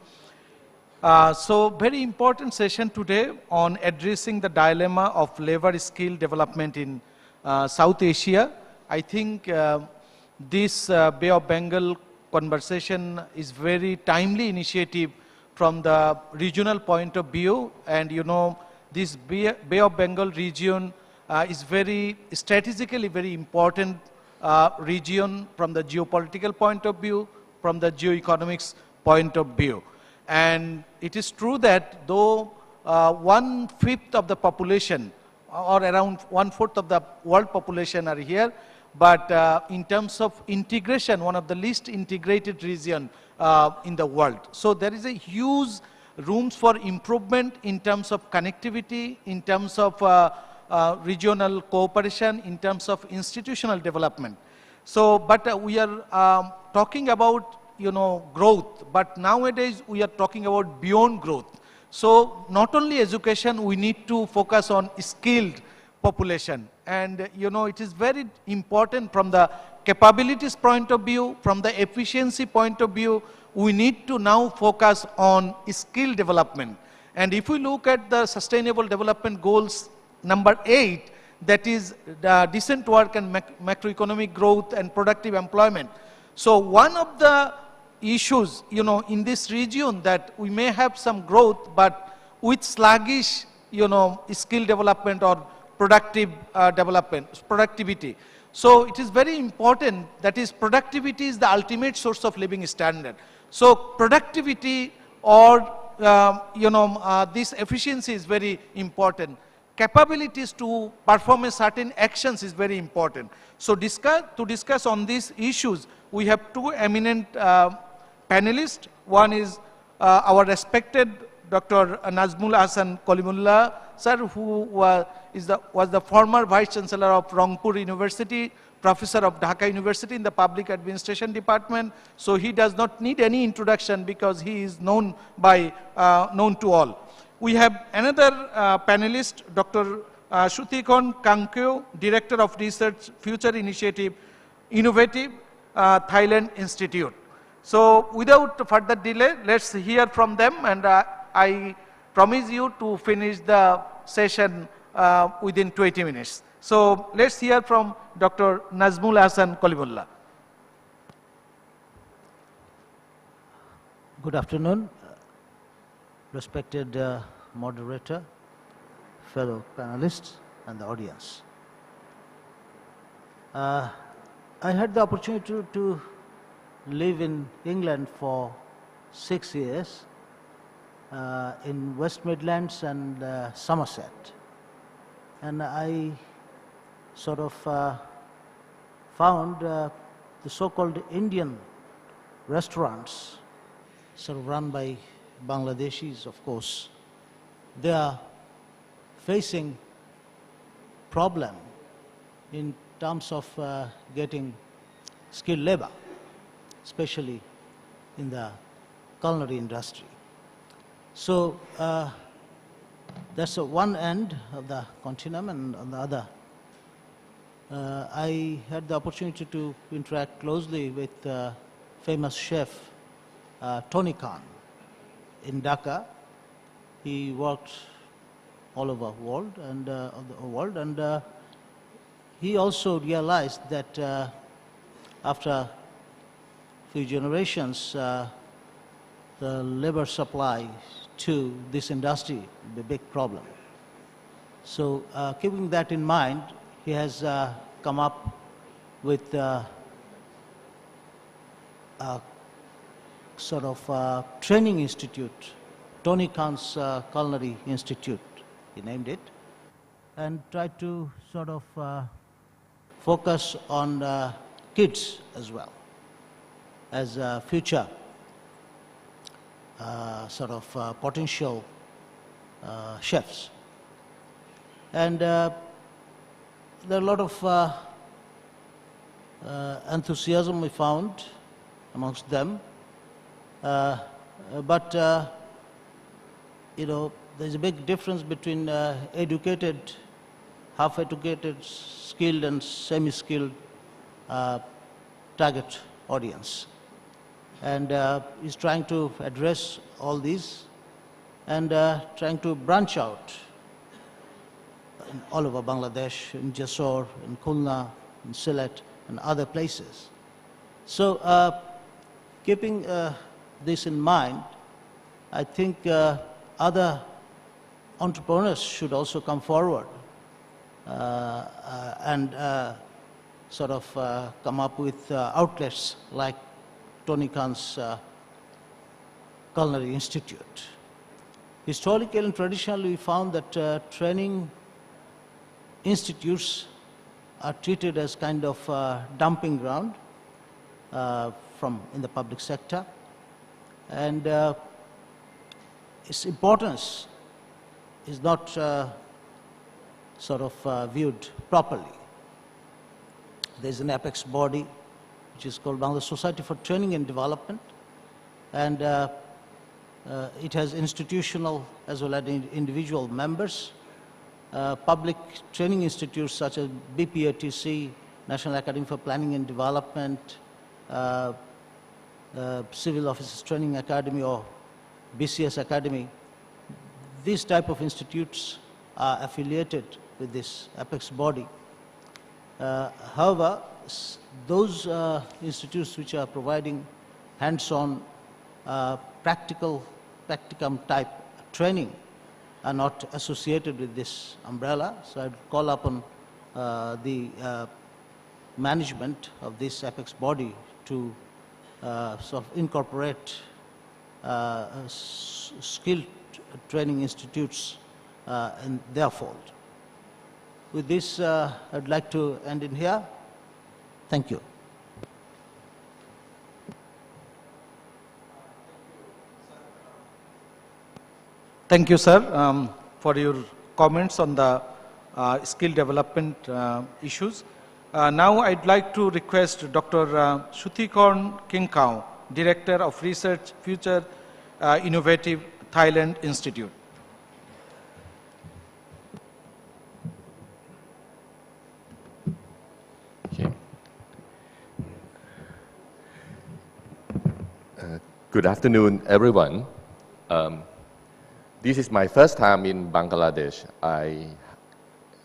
So, very important session today on addressing the dilemma of labor skill development in South Asia. I think this Bay of Bengal conversation is very timely initiative from the regional point of view, and you know this Bay of Bengal region is very strategically very important region from the geopolitical point of view, from the geoeconomics point of view. And it is true that though 1/5 of the population or around 1/4 of the world population are here, but in terms of integration, one of the least integrated region in the world. So there is a huge rooms for improvement in terms of connectivity, in terms of regional cooperation, in terms of institutional development. So, but we are talking about, you know, growth, but nowadays we are talking about beyond growth. So not only education, we need to focus on skilled population. And you know, it is very important from the capabilities point of view, from the efficiency point of view, we need to now focus on skill development. And if we look at the Sustainable Development Goals number 8, that is decent work and macroeconomic growth and productive employment. So one of the issues, you know, in this region that we may have some growth, but with sluggish, you know, skill development or productive development, productivity. So it is very important, that is productivity is the ultimate source of living standard. So productivity or, you know, this efficiency is very important. Capabilities to perform a certain actions is very important. So to discuss on these issues, we have two eminent panelists. One is our respected Dr. Najmul Ahsan Kolimullah, sir, who was the former Vice Chancellor of Rangpur University, Professor of Dhaka University in the Public Administration Department. So he does not need any introduction because he is known to all. We have another panelist, Dr. Shuthikorn Kinkau, Director of Research, Future Initiative, Innovative Thailand Institute. So without further delay, let's hear from them, and I promise you to finish the session within 20 minutes. So let's hear from Dr. Najmul Ahsan Kolimullah. Good afternoon, respected moderator, fellow panelists, and the audience. I had the opportunity to live in England for 6 years, in West Midlands and Somerset. And I sort of found the so-called Indian restaurants, sort of run by Bangladeshis, of course. They are facing problem in terms of getting skilled labor, especially in the culinary industry. So that's one end of the continuum, and on the other, I had the opportunity to interact closely with famous chef Tony Khan in Dhaka. He worked all over the world, and he also realized that after a few generations, the labor supply to this industry will be a big problem. So keeping that in mind, he has come up with a sort of training institute, Tony Khan's Culinary Institute, he named it, and tried to sort of focus on kids as well as future sort of potential chefs. And there are a lot of enthusiasm we found amongst them, but you know, there's a big difference between educated, half-educated, skilled and semi-skilled target audience. And he's trying to address all these and trying to branch out in all over Bangladesh, in Jessore, in Khulna, in Sylhet, and other places. So keeping this in mind, I think other entrepreneurs should also come forward and sort of come up with outlets like Tony Khan's Culinary Institute. Historically and traditionally, we found that training institutes are treated as kind of dumping ground in the public sector, and its importance is not sort of viewed properly. There's an apex body which is called Bangladesh Society for Training and Development, and it has institutional as well as individual members. Public training institutes such as BPATC, National Academy for Planning and Development, Civil Officers Training Academy or BCS Academy, these type of institutes are affiliated with this apex body. However, those institutes which are providing hands-on practicum type training are not associated with this umbrella. So I'd call upon the management of this apex body to sort of incorporate skilled training institutes in their fold. With this, I'd like to end in here. Thank you. Thank you, sir, for your comments on the skill development issues. Now I'd like to request Dr. Shutikorn Kingkau, Director of Research, Future Innovative Thailand Institute. Okay. Good afternoon, everyone. This is my first time in Bangladesh. I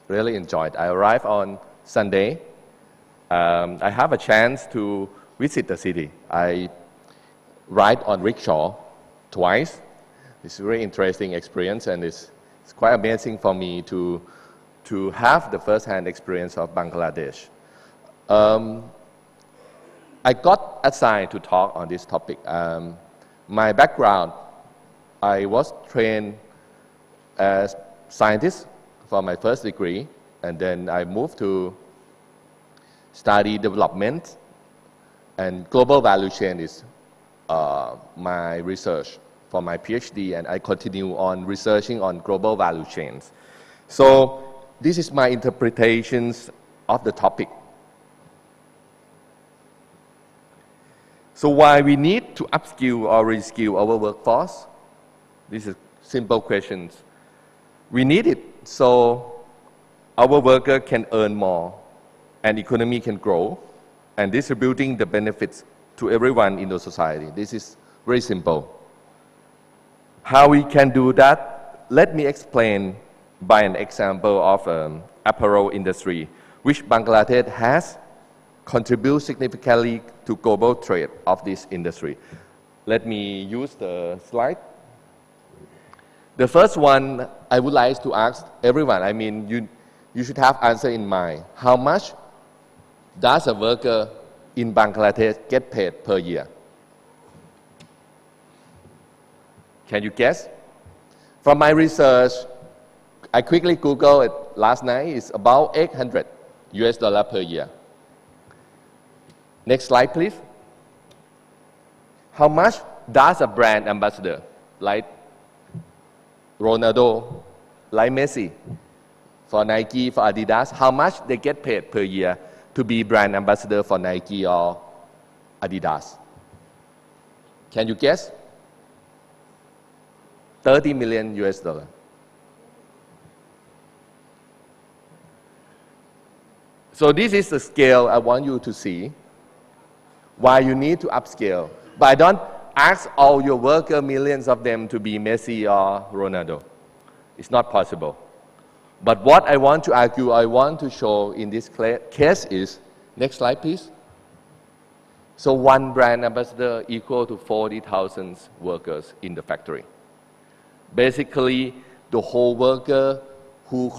really enjoyed. I arrived on Sunday. I have a chance to visit the city. I ride on rickshaw twice. It's a very interesting experience, and it's quite amazing for me to have the first-hand experience of Bangladesh. I got assigned to talk on this topic. My background I was trained as scientist for my first degree, and then I moved to study development, and global value chain is my research for my PhD, and I continue on researching on global value chains. So this is my interpretations of the topic. So why we need to upskill or reskill our workforce? These are simple questions. We need it so our worker can earn more and economy can grow and distributing the benefits to everyone in the society. This is very simple. How we can do that? Let me explain by an example of apparel industry, which Bangladesh has contributed significantly to global trade of this industry. Let me use the slide. The first one, I would like to ask everyone, I mean, you should have answer in mind. How much does a worker in Bangladesh get paid per year? Can you guess? From my research, I quickly Googled it last night, it's about $800 per year. Next slide, please. How much does a brand ambassador, like Ronaldo, like Messi, for Nike, for Adidas, how much they get paid per year to be brand ambassador for Nike or Adidas? Can you guess? $30 million. So this is the scale I want you to see, why you need to upscale. But I don't ask all your workers, millions of them, to be Messi or Ronaldo. It's not possible. But what I want to argue, I want to show in this case is, next slide please. So one brand ambassador equal to 40,000 workers in the factory. Basically, the whole worker who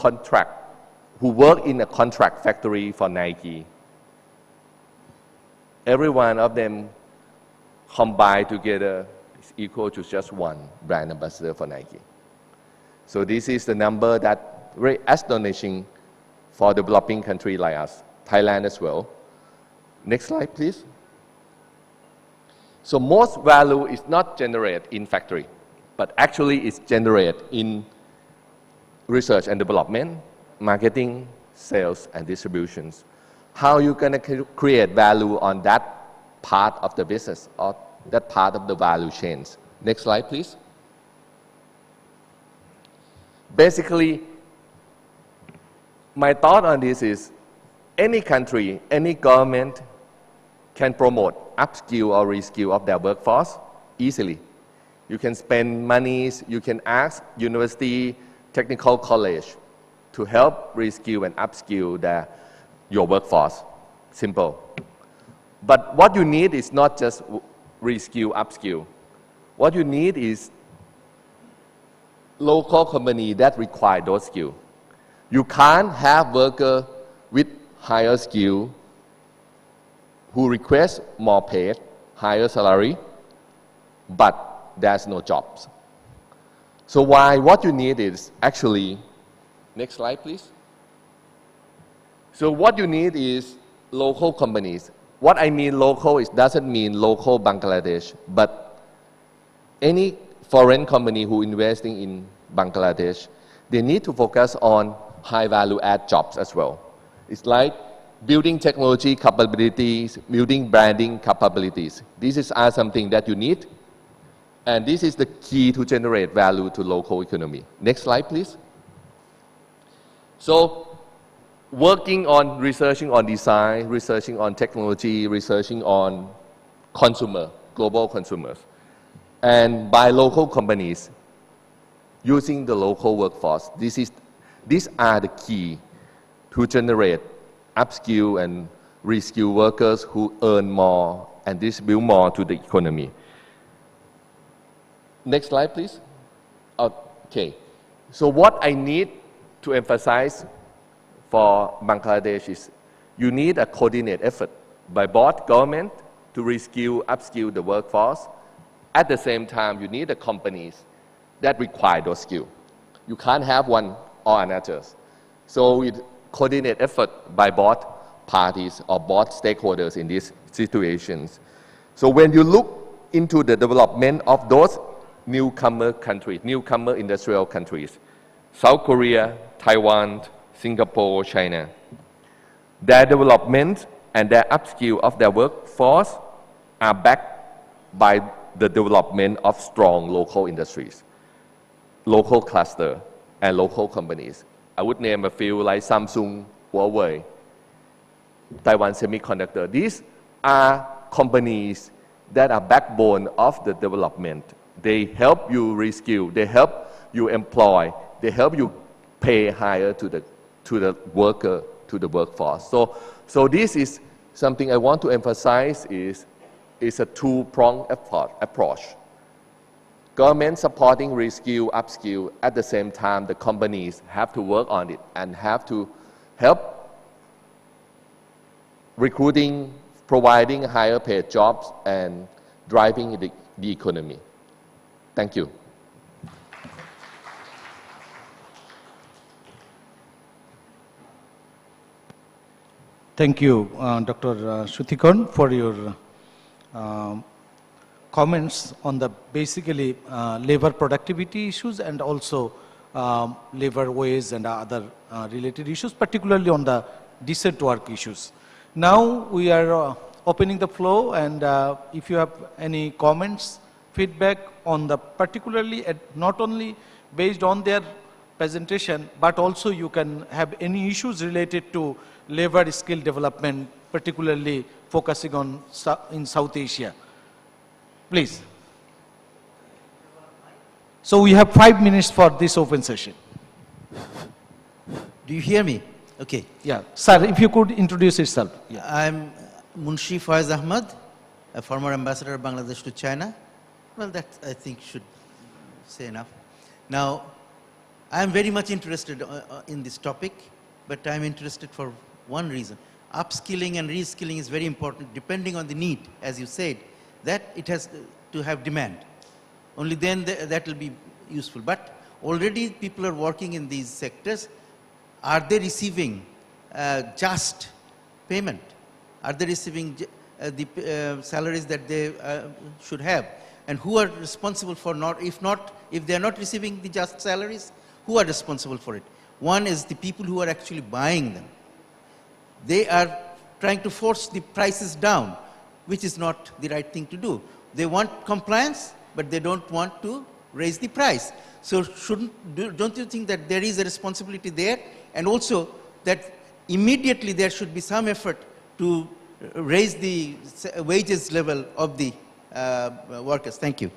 work in a contract factory for Nike, every one of them combined together is equal to just one brand ambassador for Nike. So this is the number that very astonishing for developing country like us, Thailand as well. Next slide, please. So most value is not generated in factory, but actually it's generated in research and development, marketing, sales, and distributions. How are you going to create value on that part of the business or that part of the value chains? Next slide, please. Basically, my thought on this is any country, any government can promote upskill or reskill of their workforce easily. You can spend monies, you can ask university, technical college to help reskill and upskill your workforce. Simple. But what you need is not just reskill, upskill. What you need is local company that require those skills. You can't have worker with higher skill who request more pay, higher salary, but there's no jobs. So what you need is actually, next slide please. So what you need is local companies. What I mean local doesn't mean local Bangladesh, but any foreign company who investing in Bangladesh, they need to focus on high value add jobs as well. It's like building technology capabilities, building branding capabilities. These are something that you need, and this is the key to generate value to local economy. Next slide, please. So, working on researching on design, researching on technology, researching on consumer, global consumers, and by local companies, using the local workforce. These are the key to generate upskill and reskill workers who earn more and distribute more to the economy. Next slide, please. Okay. So what I need to emphasize for Bangladesh is you need a coordinated effort by both government to reskill, upskill the workforce. At the same time, you need the companies that require those skills. You can't have one or another. So it coordinate effort by both parties or both stakeholders in these situations. So when you look into the development of those newcomer countries, newcomer industrial countries, South Korea, Taiwan, Singapore, China, their development and their upskill of their workforce are backed by the development of strong local industries, local cluster, and local companies. I would name a few like Samsung, Huawei, Taiwan Semiconductor. These are companies that are backbone of the development. They help you reskill, they help you employ, they help you pay higher to the worker, to the workforce. So this is something I want to emphasize is a two-pronged approach. Government supporting reskill, upskill, at the same time the companies have to work on it and have to help recruiting, providing higher paid jobs and driving the economy. Thank you. Thank you, Dr. Shutikon, for your comments on the basically labor productivity issues and also labor wage and other related issues, particularly on the decent work issues. Now we are opening the floor, and if you have any comments, feedback on the particularly not only based on their presentation, but also you can have any issues related to labor skill development, particularly focusing on in South Asia. Please. So we have 5 minutes for this open session. Do you hear me? Okay. Yeah. Sir, if you could introduce yourself. Yeah. I'm Munshi Faiz Ahmad, a former ambassador of Bangladesh to China. Well, that I think should say enough. Now, I'm very much interested in this topic, but I'm interested for one reason. Upskilling and reskilling is very important depending on the need, as you said, that it has to have demand. Only then that will be useful. But already people are working in these sectors. Are they receiving just payment? Are they receiving the salaries that they should have? And who are responsible for if they are not receiving the just salaries, who are responsible for it? One is the people who are actually buying them. They are trying to force the prices down, which is not the right thing to do. They want compliance, but they don't want to raise the price. So don't you think that there is a responsibility there? And also that immediately there should be some effort to raise the wages level of the workers. Thank you.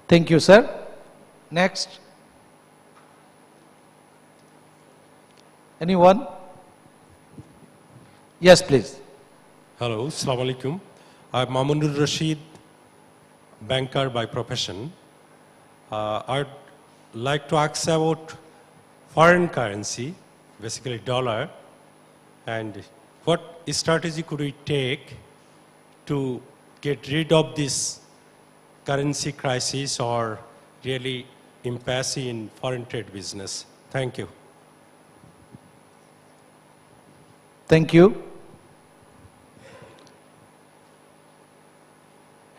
Thank you, sir. Next. Anyone? Yes, please. Hello, Assalamu alaikum. I'm Mamunur Rashid, banker by profession. I'd like to ask about foreign currency, basically dollar, and what strategy could we take to get rid of this currency crisis or really impasse in foreign trade business? Thank you. Thank you.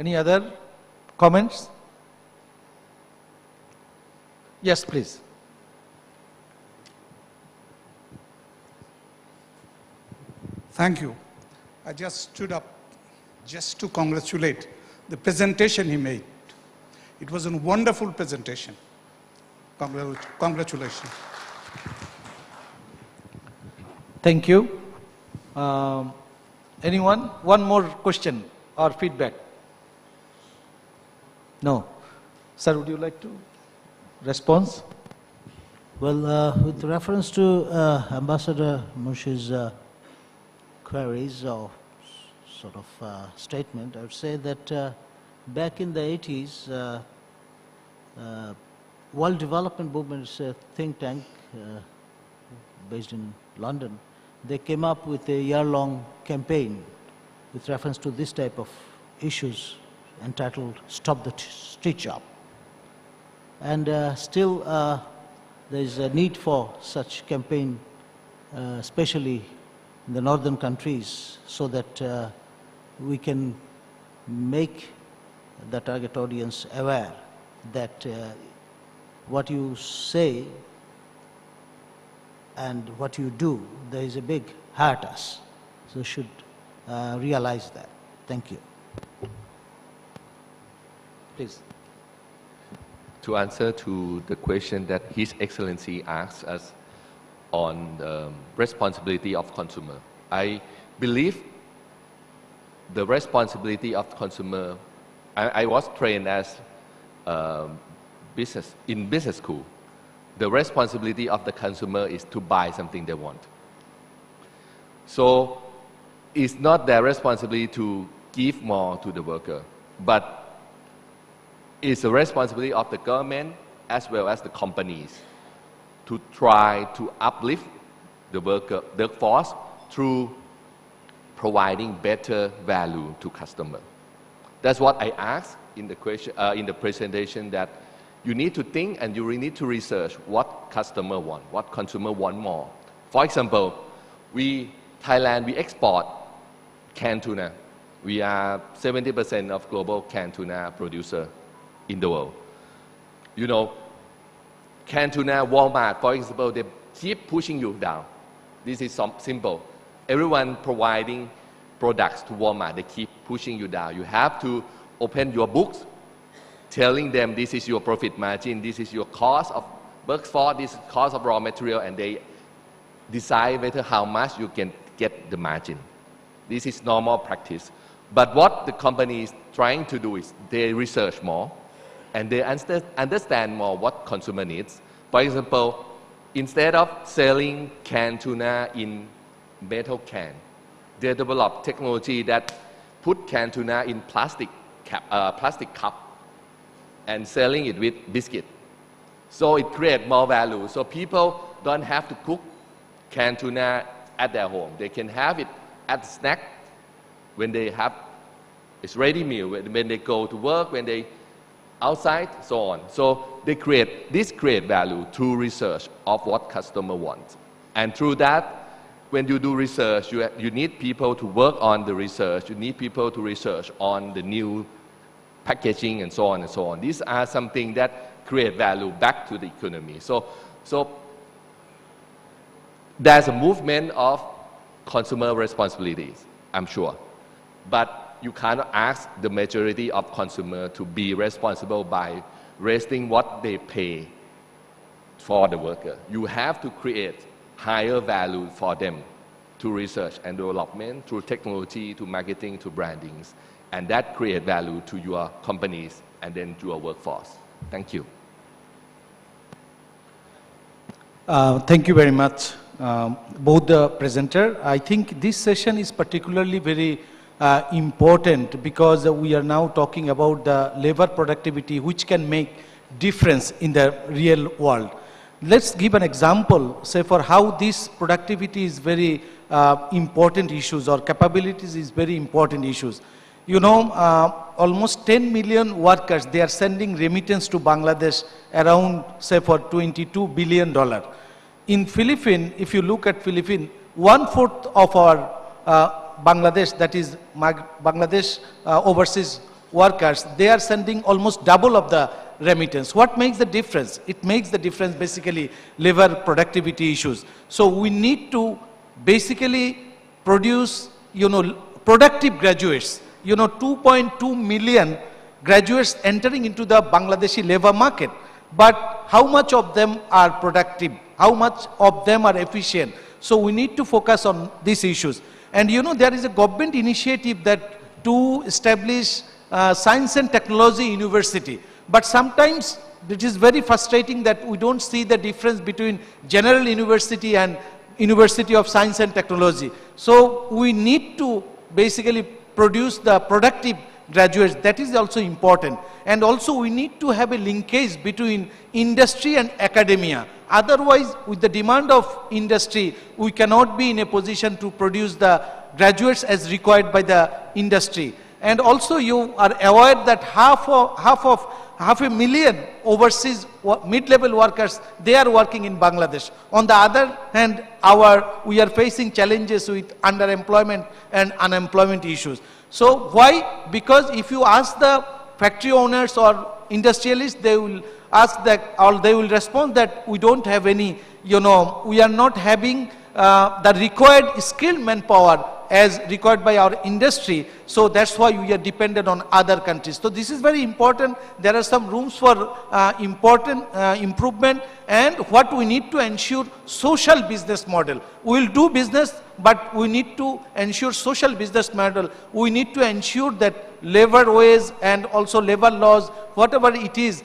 Any other comments? Yes, please. Thank you. I just stood up just to congratulate the presentation he made. It was a wonderful presentation. Congratulations. Thank you. Anyone? One more question or feedback? No. Sir, would you like to respond? Well, with reference to Ambassador Munshi's queries or sort of statement, I would say that back in the 80s, World Development Movement is a think tank based in London. They came up with a year-long campaign with reference to this type of issues entitled Stop the Stitch Up. And still, there is a need for such campaign, especially in the northern countries, so that we can make the target audience aware that what you say and what you do, there is a big hiatus. So should realize that. Thank you. Please. To answer to the question that His Excellency asked us on the responsibility of consumer, I believe the responsibility of consumer, I was trained as in business school. The responsibility of the consumer is to buy something they want. So it's not their responsibility to give more to the worker, but it's the responsibility of the government as well as the companies to try to uplift the workforce through providing better value to customer. That's what I asked in the question, in the presentation, that you need to think and you really need to research what customer want, what consumer want more. For example, Thailand, we export canned tuna. We are 70% of global canned tuna producer in the world. You know, canned tuna, Walmart, for example, they keep pushing you down. This is simple. Everyone providing products to Walmart, they keep pushing you down. You have to open your books, telling them this is your profit margin, this is your cost of workforce, this is cost of raw material, and they decide whether how much you can get the margin. This is normal practice. But what the company is trying to do is they research more and they understand more what consumer needs. For example, instead of selling canned tuna in metal can, they develop technology that put canned tuna in plastic cup and selling it with biscuit. So it creates more value. So people don't have to cook canned tuna at their home. They can have it at snack when they have it's ready meal, when they go to work, when they outside, so on. So they create value through research of what customer wants. And through that, when you do research, you need people to work on the research. You need people to research on the new packaging and so on and so on. These are something that create value back to the economy. So there's a movement of consumer responsibilities, I'm sure. But you cannot ask the majority of consumers to be responsible by raising what they pay for the worker. You have to create higher value for them through research and development, through technology, to marketing, to brandings. And that create value to your companies and then to your workforce. Thank you. Thank you very much, both the presenter. I think this session is particularly very important because we are now talking about the labor productivity which can make difference in the real world. Let's give an example, say, for how this productivity is very important issues, or capabilities is very important issues. You know, almost 10 million workers, they are sending remittance to Bangladesh around, say, for $22 billion. In Philippines, if you look at Philippines, 1/4 of our Bangladesh, that is Bangladesh overseas workers, they are sending almost double of the remittance. What makes the difference? It makes the difference basically labor productivity issues. So we need to basically produce, you know, productive graduates. You know, 2.2 million graduates entering into the Bangladeshi labor market. But how much of them are productive? How much of them are efficient? So we need to focus on these issues. And you know, there is a government initiative that to establish science and technology university. But sometimes it is very frustrating that we don't see the difference between general university and University of Science and Technology. So we need to basically produce the productive graduates. That is also important. And also we need to have a linkage between industry and academia. Otherwise, with the demand of industry, we cannot be in a position to produce the graduates as required by the industry. And also you are aware that half of 500,000 overseas mid-level workers, they are working in Bangladesh. On the other hand, we are facing challenges with underemployment and unemployment issues. So why? Because if you ask the factory owners or industrialists, they will ask that, or they will respond that we don't have any, we are not having the required skilled manpower as required by our industry. So that's why we are dependent on other countries. So this is very important. There are some rooms for important improvement, and what we need to ensure social business model. We will do business, but we need to ensure social business model. We need to ensure that labor ways and also labor laws, whatever it is,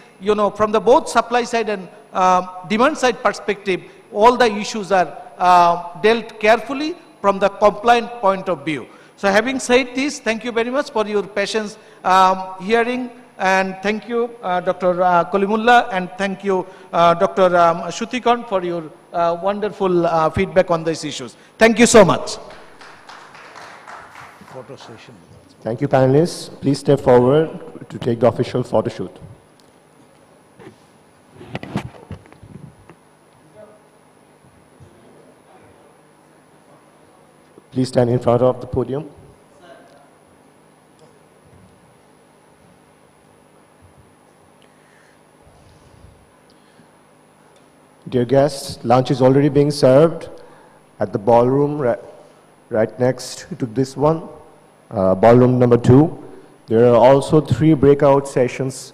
from the both supply side and demand side perspective, all the issues are dealt carefully from the compliant point of view. So having said this, thank you very much for your patience hearing, and thank you Dr. Kalimullah, and thank you Dr. Shutikon for your wonderful feedback on these issues. Thank you so much. Photo session. Thank you, panelists. Please step forward to take the official photo shoot. Please stand in front of the podium. Dear guests, lunch is already being served at the ballroom right next to this one, ballroom number 2. There are also 3 breakout sessions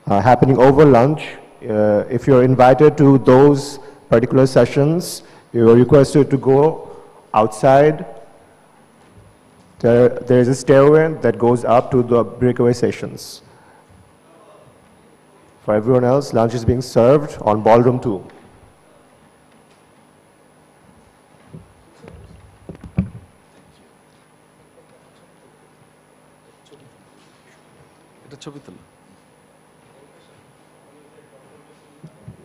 happening over lunch. If you're invited to those particular sessions, you are requested to go outside. There is a stairway that goes up to the breakaway sessions. For everyone else, lunch is being served on ballroom 2. এটা ছবি তুলো।